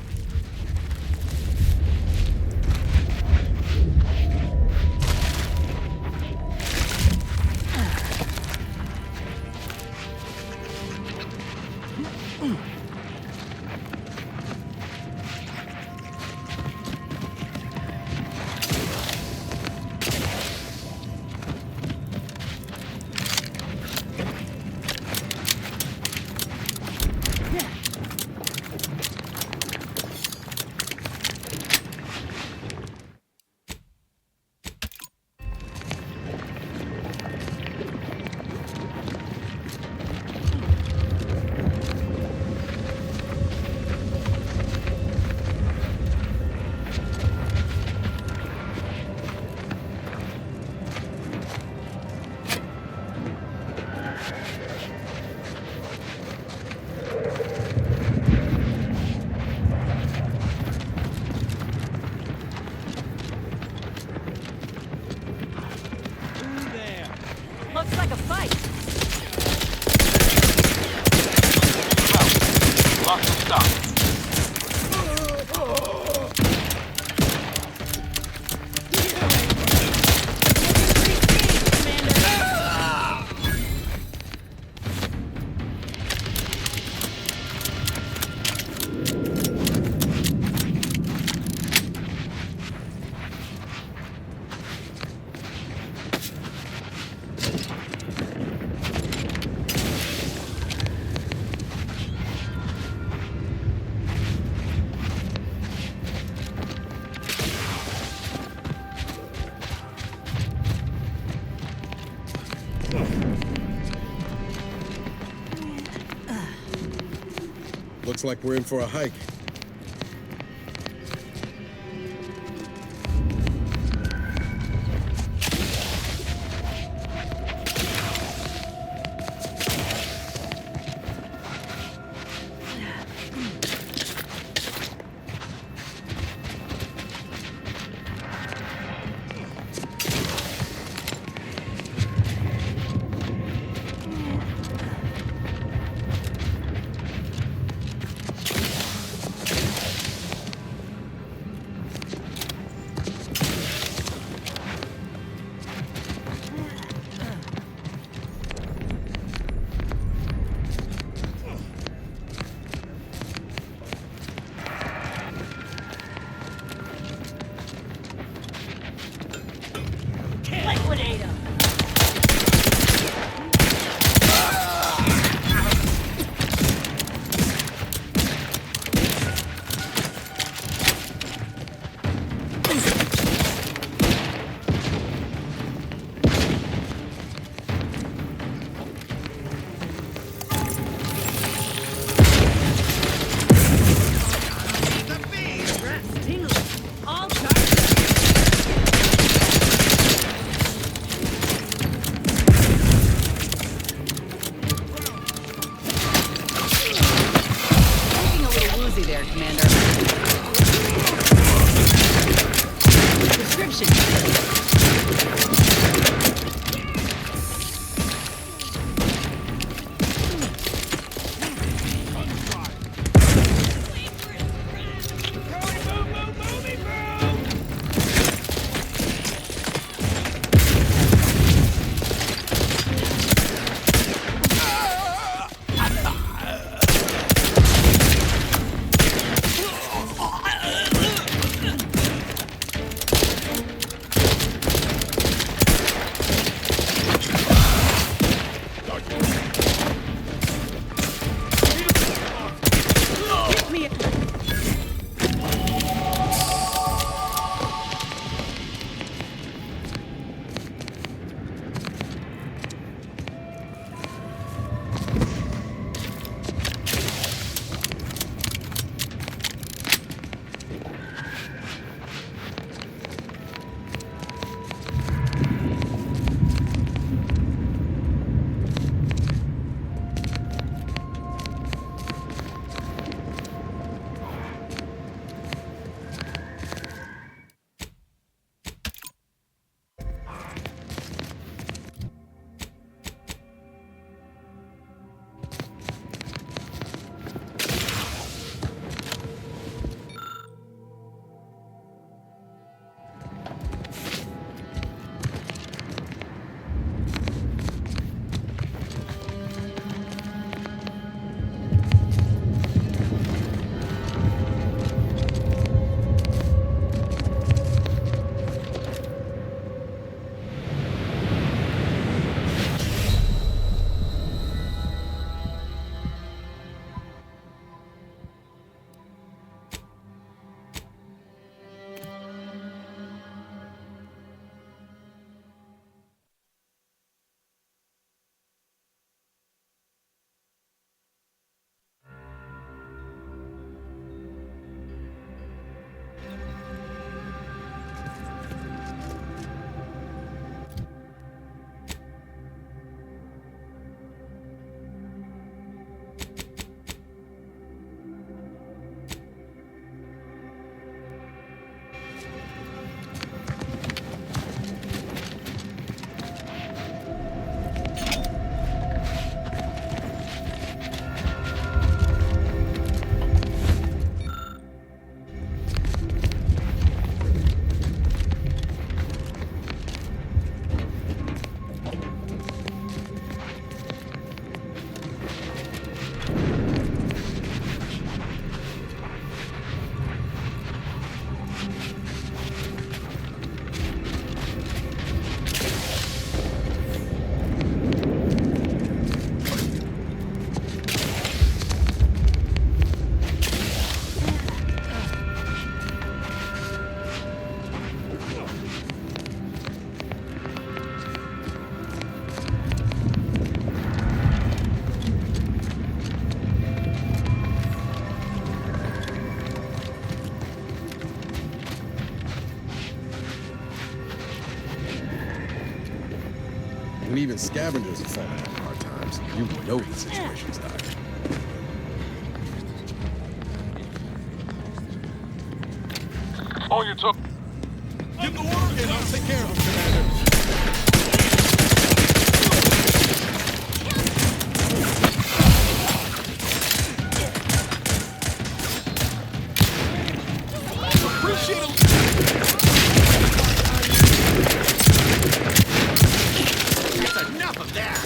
Looks like a fight. Lots of stuff. Looks like we're in for a hike. Liquidate him! Even scavengers are falling on hard times. You know the situation's dire. All you took. Give the order and I'll take care of him, Commander. Appreciate him. That's enough of that!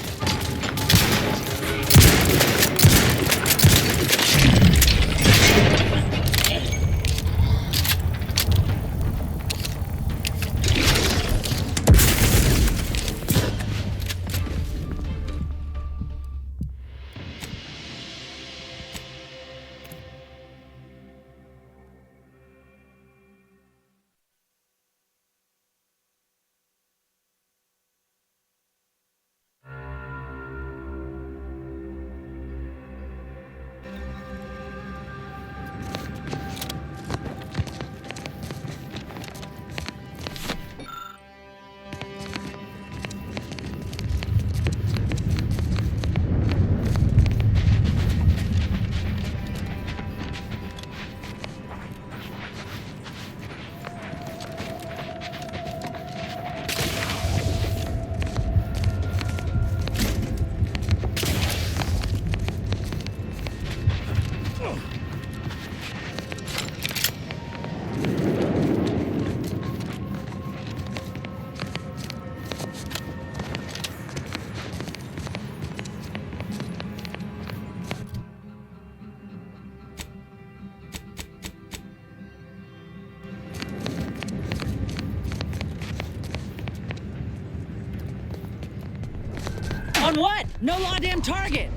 On what? No law damn target!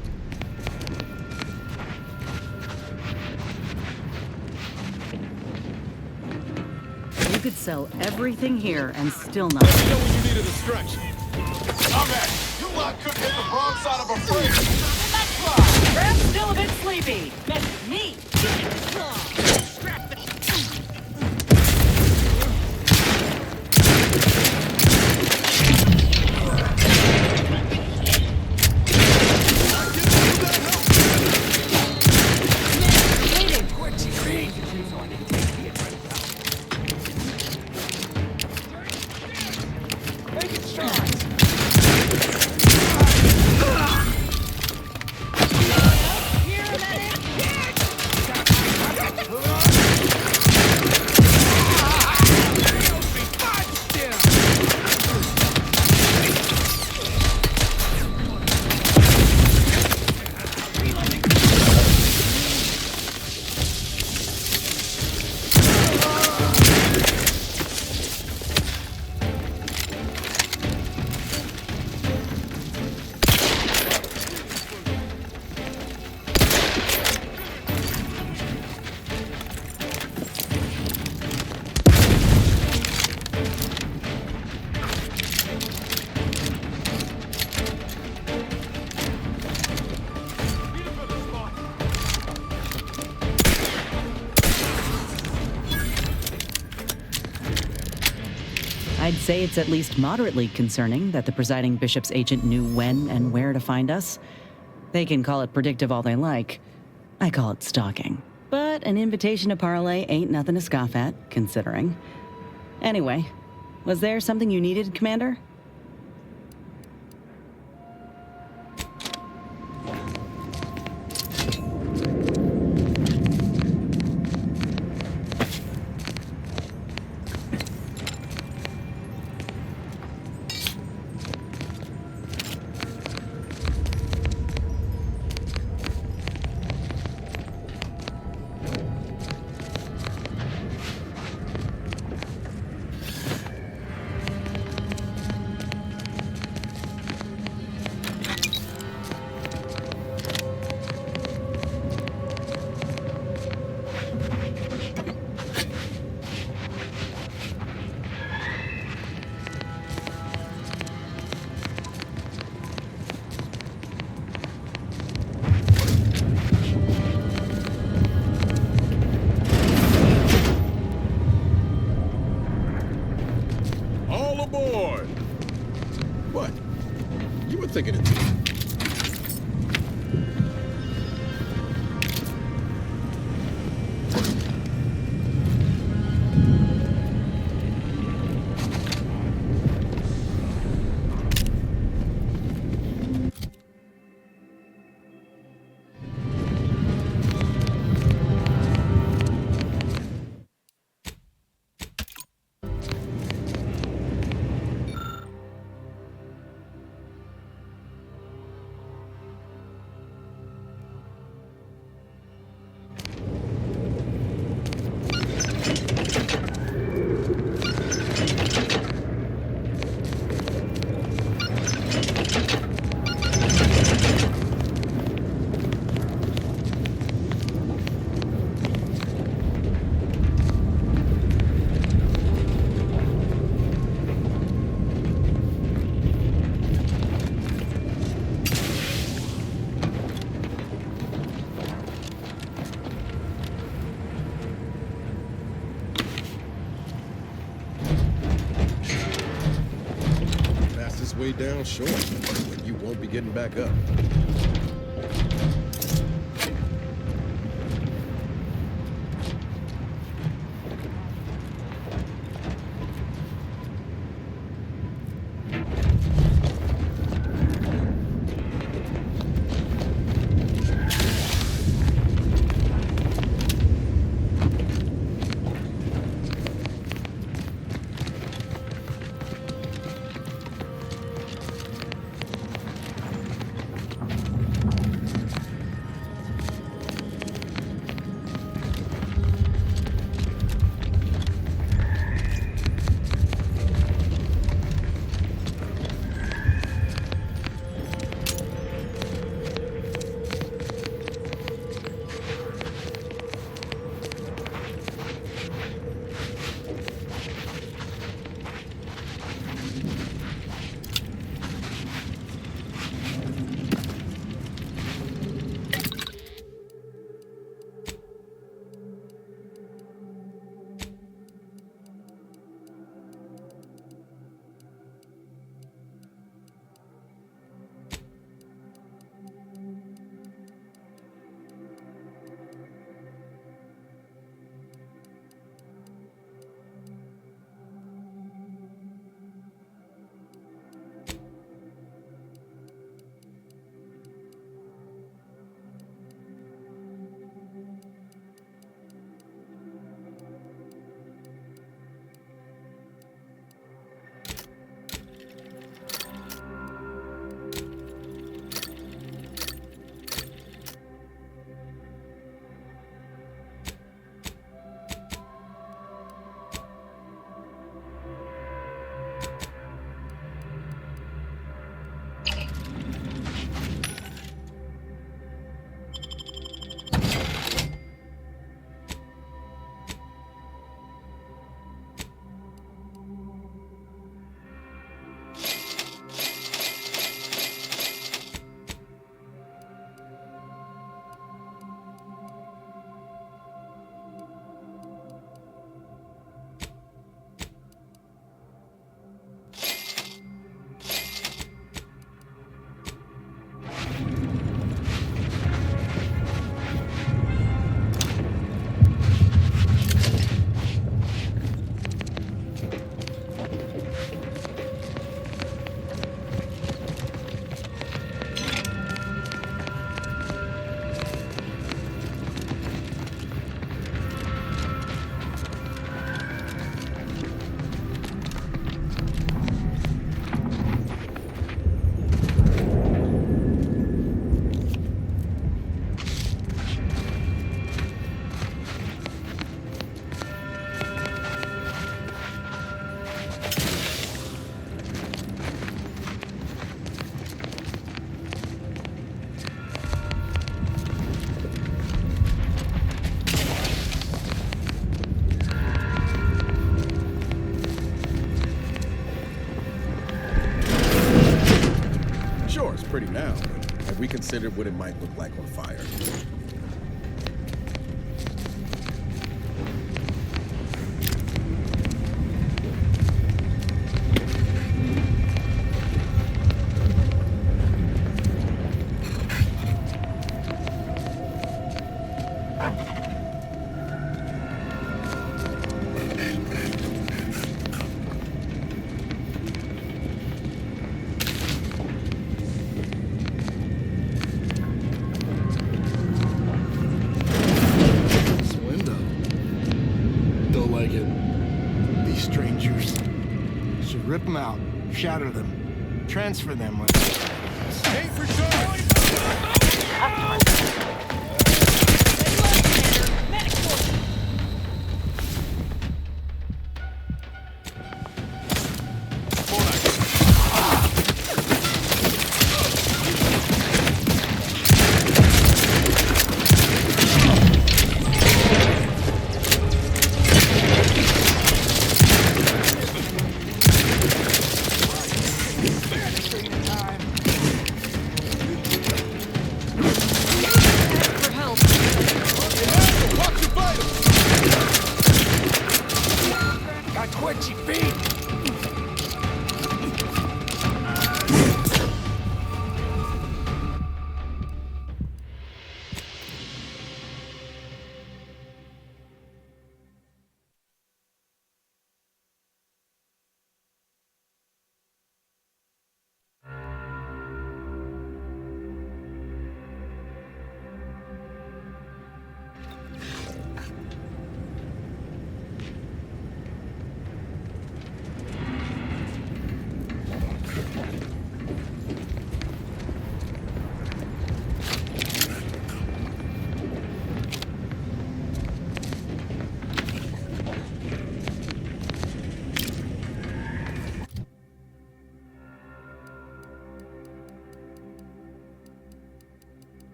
You could sell everything here and still not. Let me know when you need a distraction. Combat! You lot could hit the wrong side of a bridge. Crab's still a bit sleepy. That's me. I'd say it's at least moderately concerning that the presiding bishop's agent knew when and where to find us. They can call it predictive all they like. I call it stalking. But an invitation to parlay ain't nothing to scoff at, considering. Anyway, was there something you needed, Commander? sticking it to you. Way down short, but you won't be getting back up. pretty now, but have we considered what it might look like on fire? Rip them out. Shatter them. Transfer them with... Aim for charge!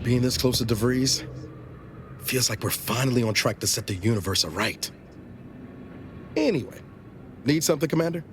Being this close to DeVries feels like we're finally on track to set the universe aright. Anyway, need something, Commander?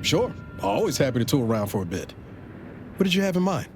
Sure. Always happy to tool around for a bit. What did you have in mind?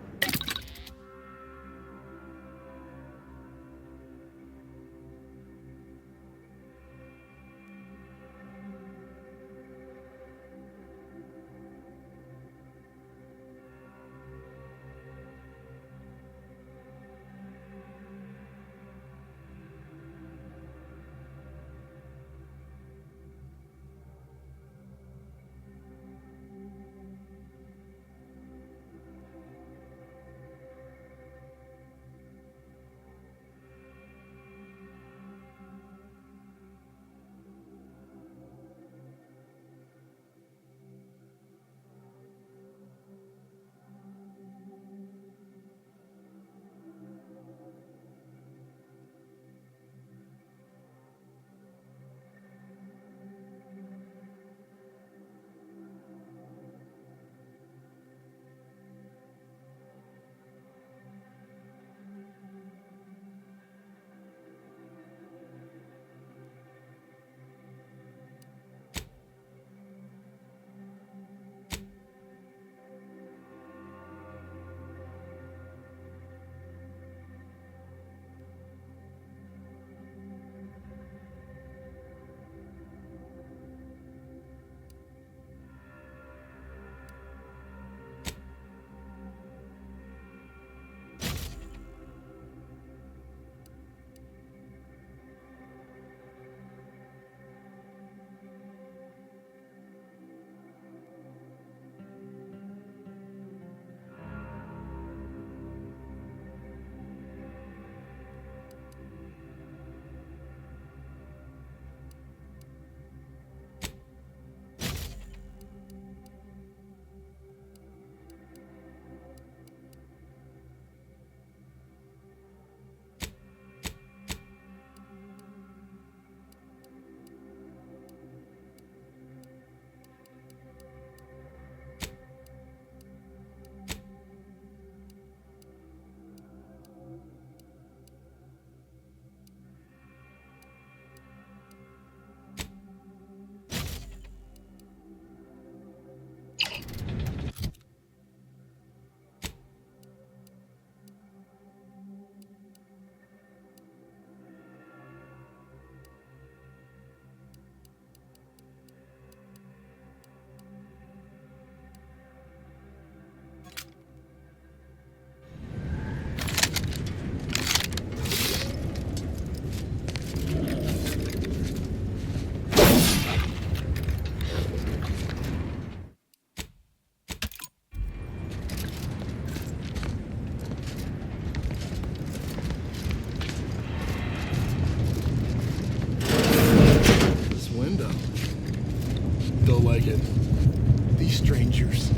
like it. These strangers.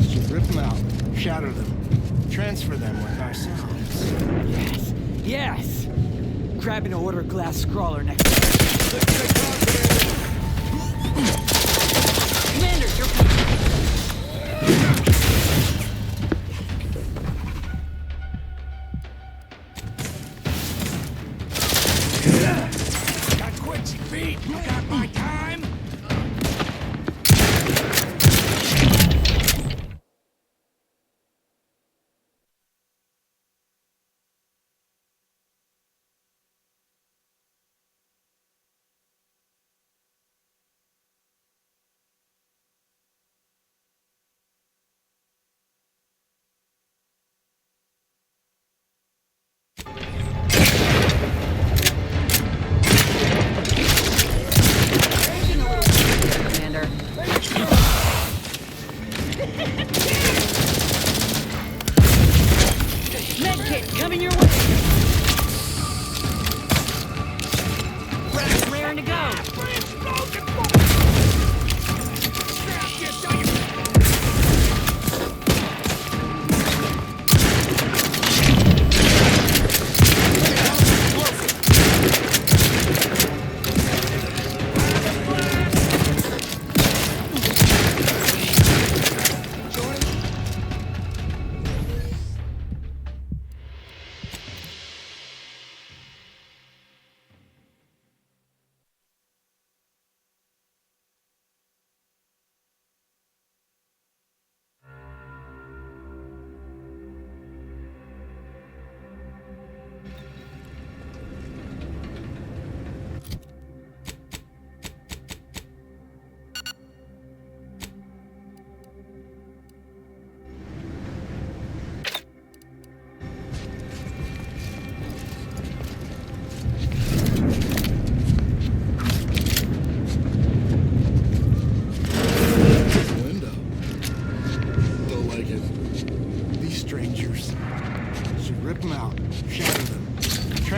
Should rip them out, shatter them, transfer them with ourselves. Yes, yes! Grab an order glass scrawler next. Commander, you're... Got quincy feet. You got my time? Commander. Medkit coming your way. Raring to go.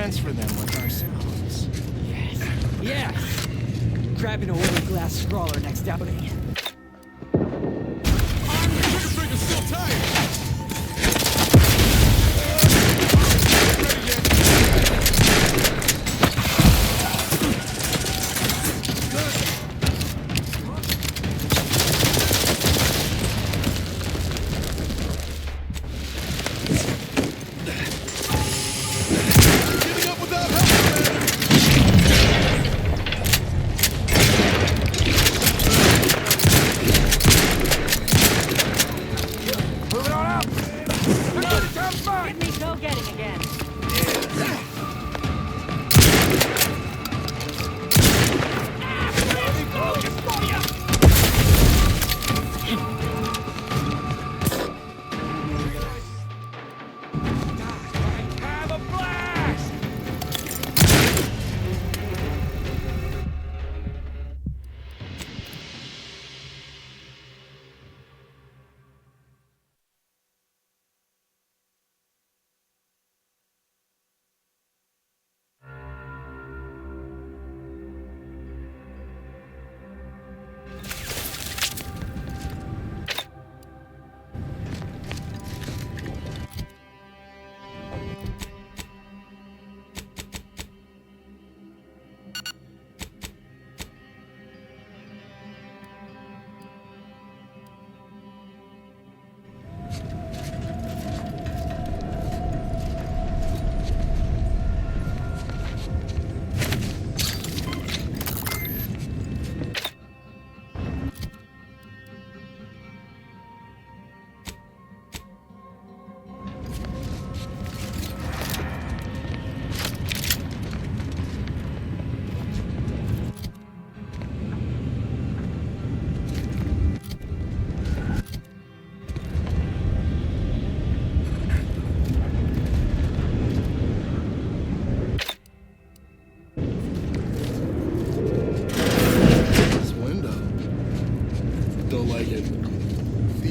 transfer them with ourselves. Yes, yes! Grab an order glass scrawler next outing. Trigger finger's still tight!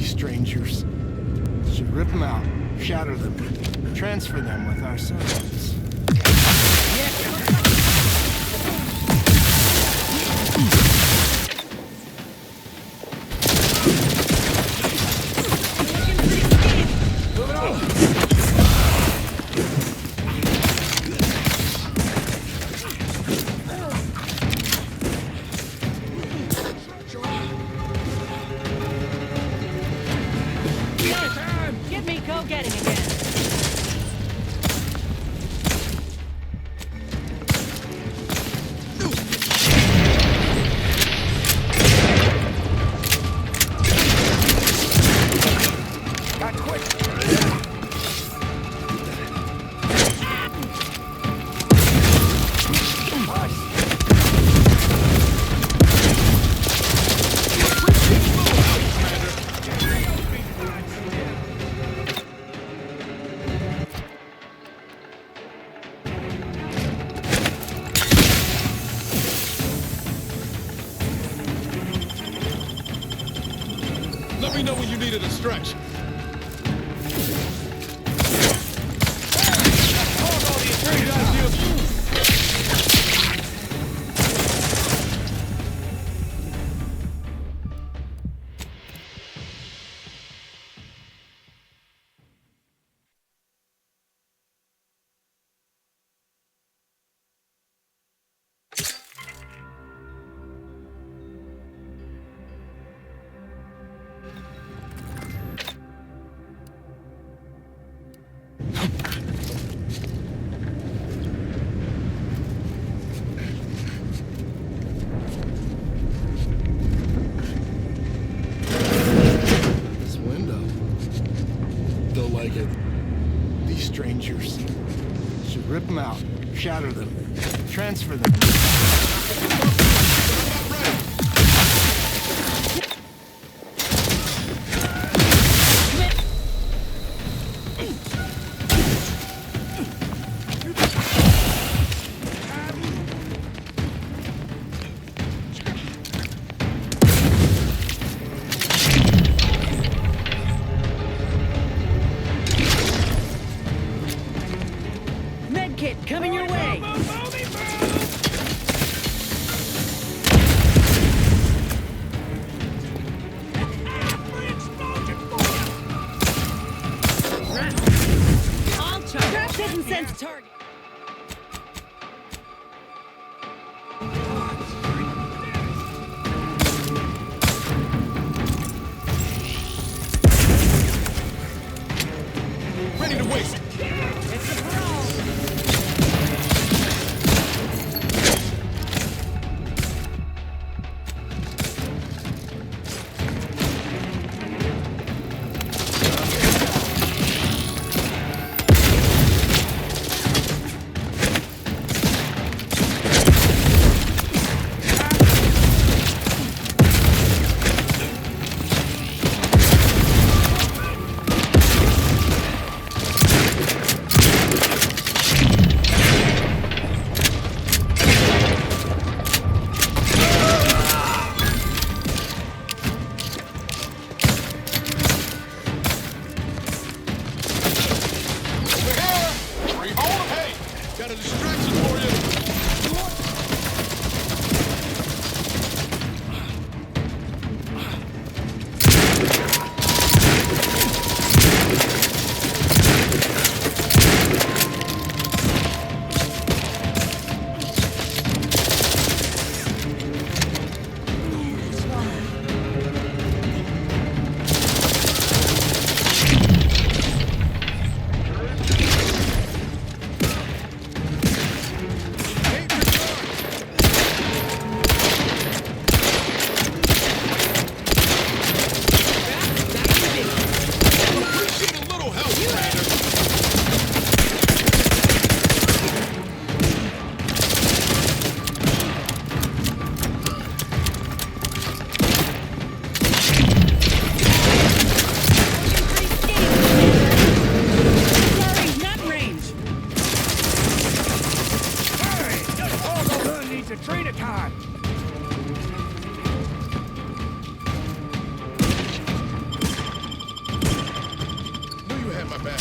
Strangers. Should rip them out, shatter them, transfer them with ourselves. needed a stretch. This window. Don't like it. These strangers. Should rip them out, shatter them, transfer them. Medkit coming your way! I'll charge. Trap doesn't sense target. Ready to waste. It's a brawl. Got a distraction for you. Katrina time! Knew you had my back.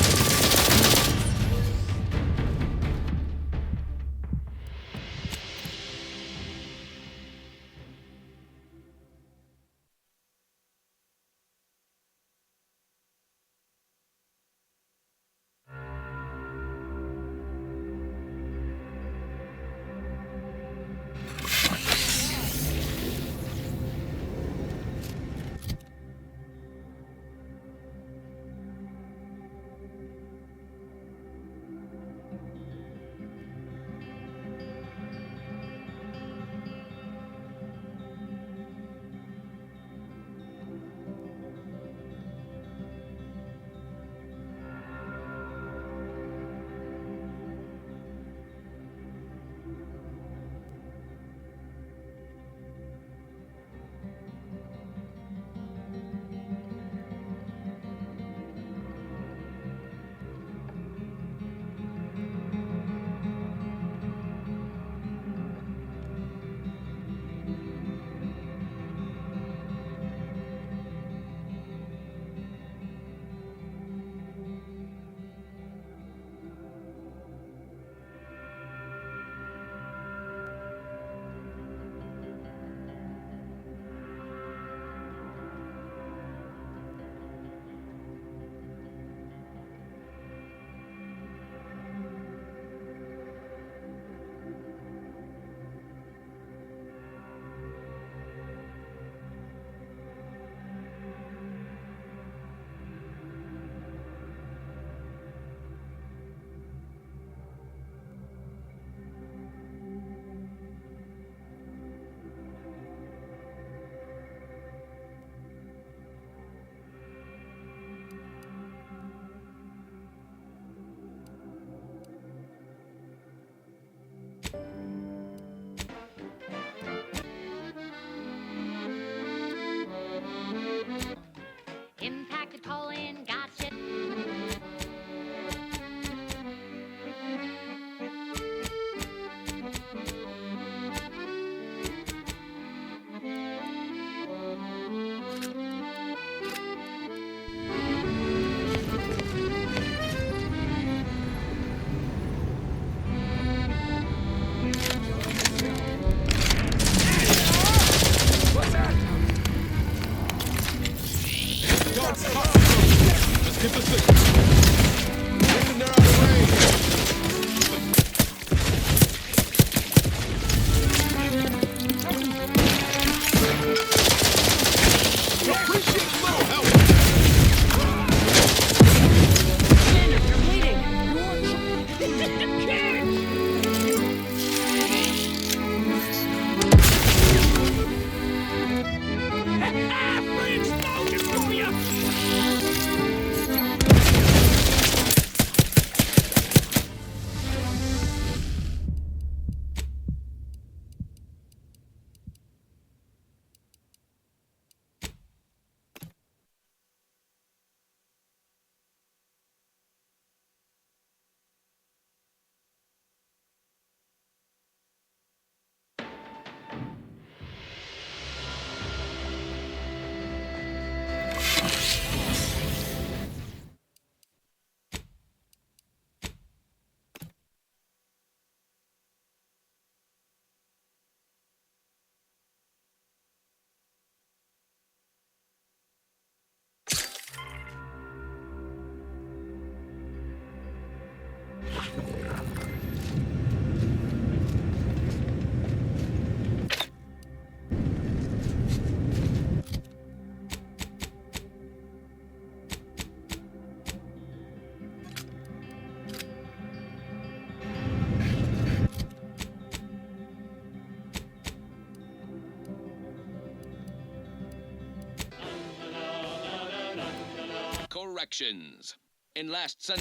corrections. In last Sun...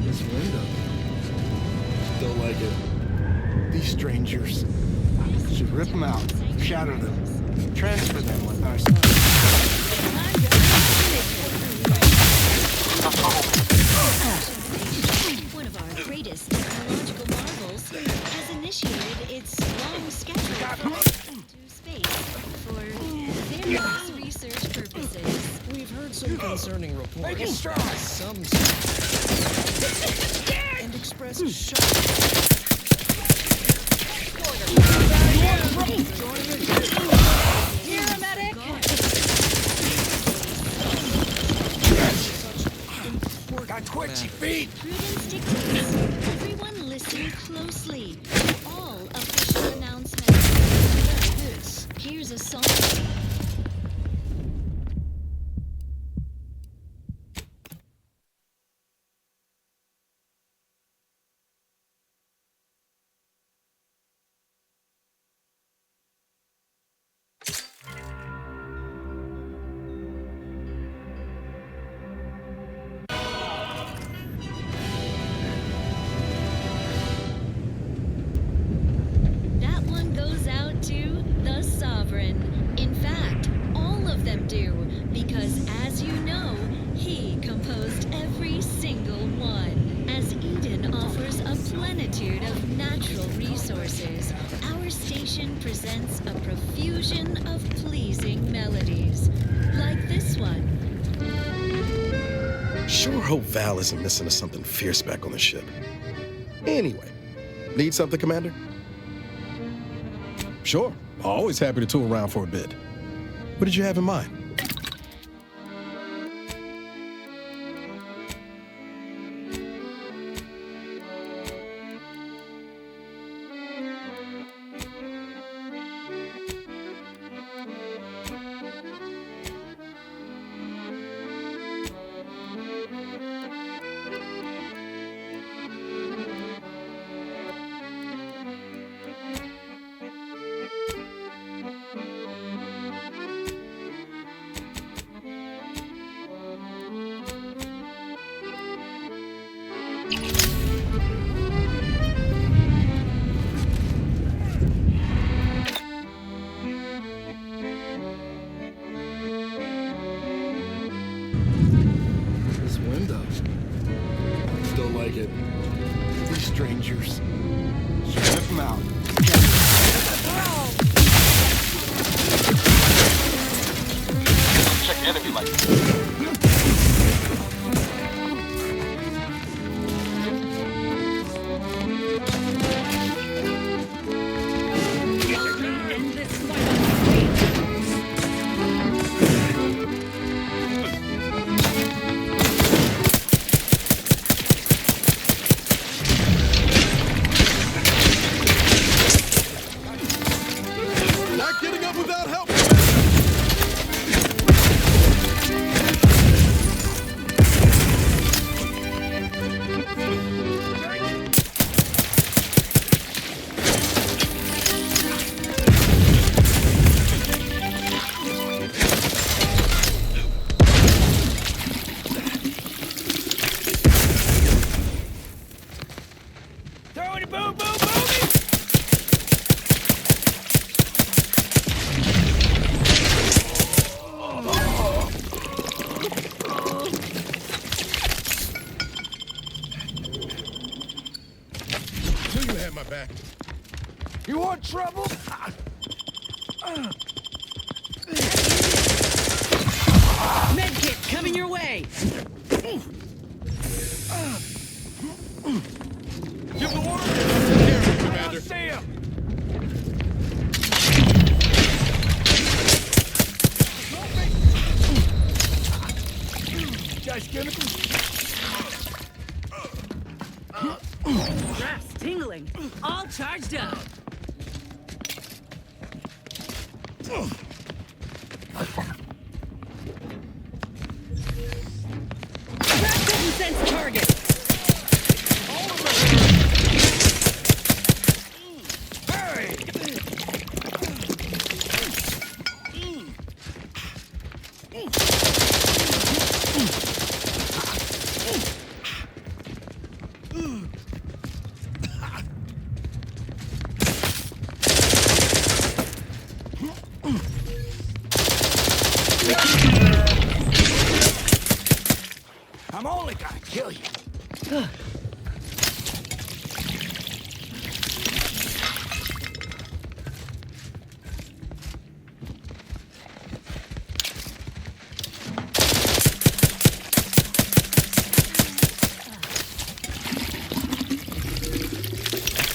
This window. Don't like it. These strangers. Should rip them out, shatter them, transfer them with our One of our greatest technological marvels has initiated its long schedule into space for various research purposes. We've heard some concerning reports. Make it strong. Some and expressed shock. Here, a medic! Got twitchy feet! Prudence dictates. Everyone listen closely. All official announcements. Here's a song. That one goes out to the Sovereign. In fact, all of them do, because as you know, he composed every single one. As Eden offers a plenitude of natural resources, our station presents a profusion of pleasing melodies, like this one. Sure hope Val isn't missing to something fierce back on the ship. Anyway, need something, Commander? Sure. Always happy to tool around for a bit. What did you have in mind? This window. Don't like it. These strangers. Should rip them out. Check enemy light. Not getting up without help! Throwing it, boom, boom, boom! Knew you had my back. You want trouble? Medkit coming your way! Give the order! Commander. See him! Guys, give it. Graphs tingling. All charged up.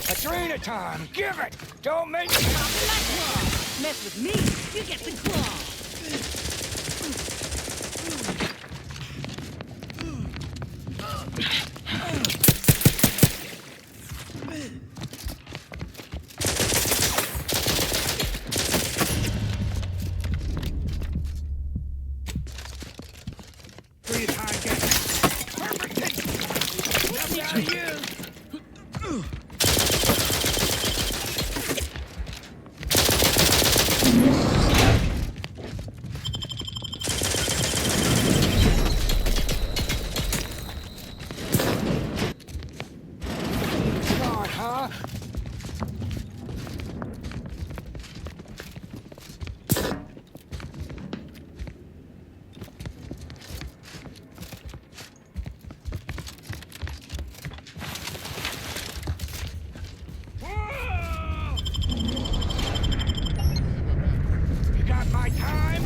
Adrena time! Give it! Don't make me... Mess with me, you get the claw. Free time, get it! Perfect! Nothing out of you! God, huh? You got my time?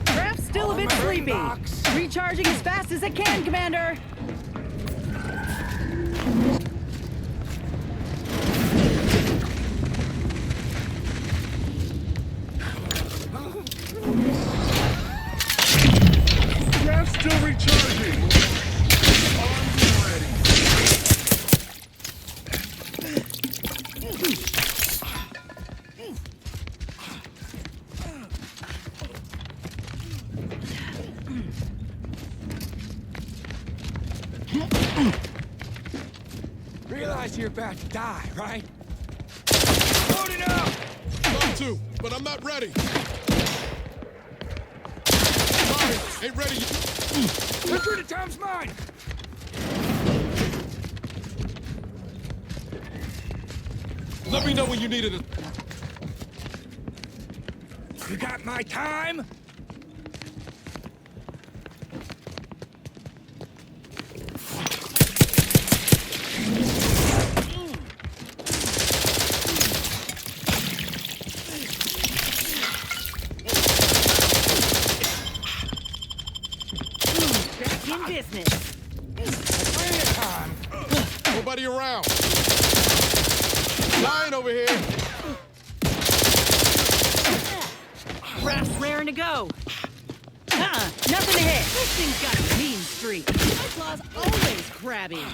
Craft's still a bit sleepy. Recharging as fast as I can, Commander. Craft's still recharging. Arms ready. Realize you're about to die, right? Loading up! About to, but I'm not ready. Sorry, ain't ready. Adrena time's mine! Let me know when you need it. You got my time? Back in business. Adrena time! Nobody around. Lying over here. Craft's raring to go. Nothing to hit. This thing's got a mean streak. My claw's always crabby.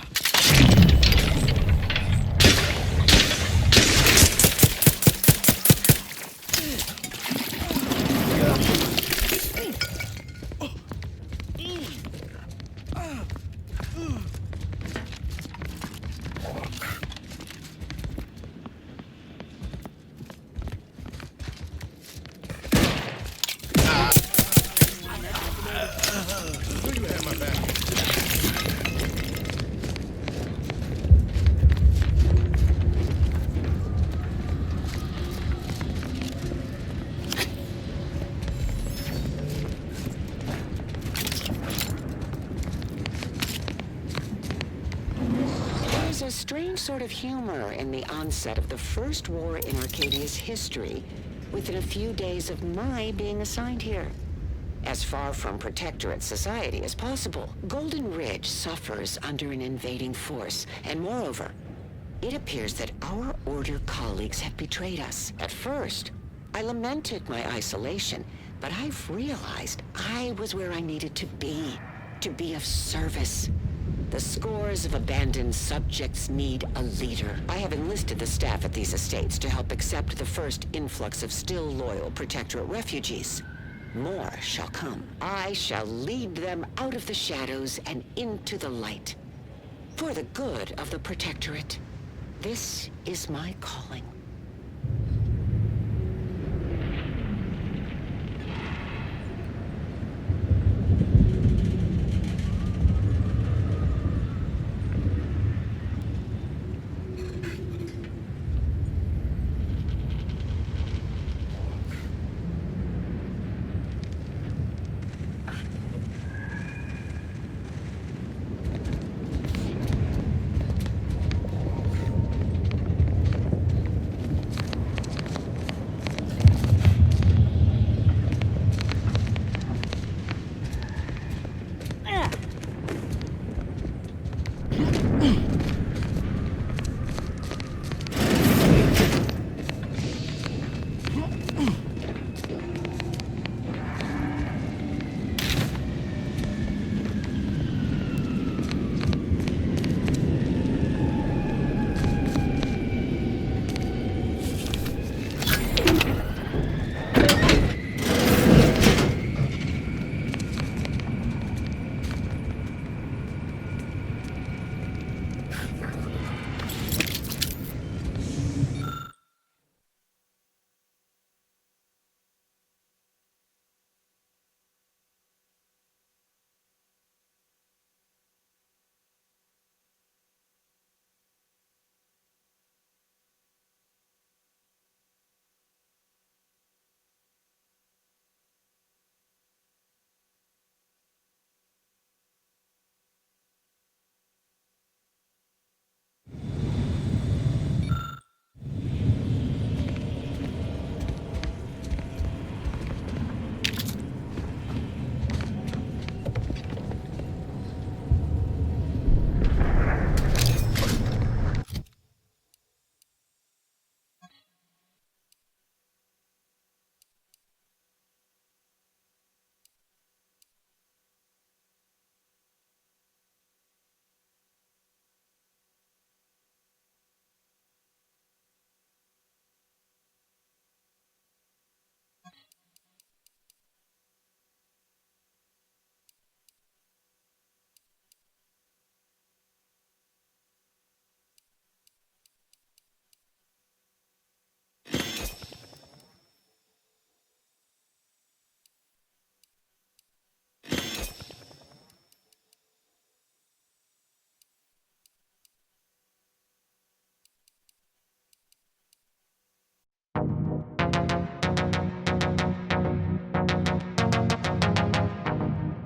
You had my back. There's a strange sort of humor in the onset of the first war in Arcadia's history, within a few days of my being assigned here. As far from Protectorate society as possible, Golden Ridge suffers under an invading force, and moreover, it appears that our Order colleagues have betrayed us. At first, I lamented my isolation, but I've realized I was where I needed to be of service. The scores of abandoned subjects need a leader. I have enlisted the staff at these estates to help accept the first influx of still loyal Protectorate refugees. More shall come. I shall lead them out of the shadows and into the light. For the good of the Protectorate. This is my calling.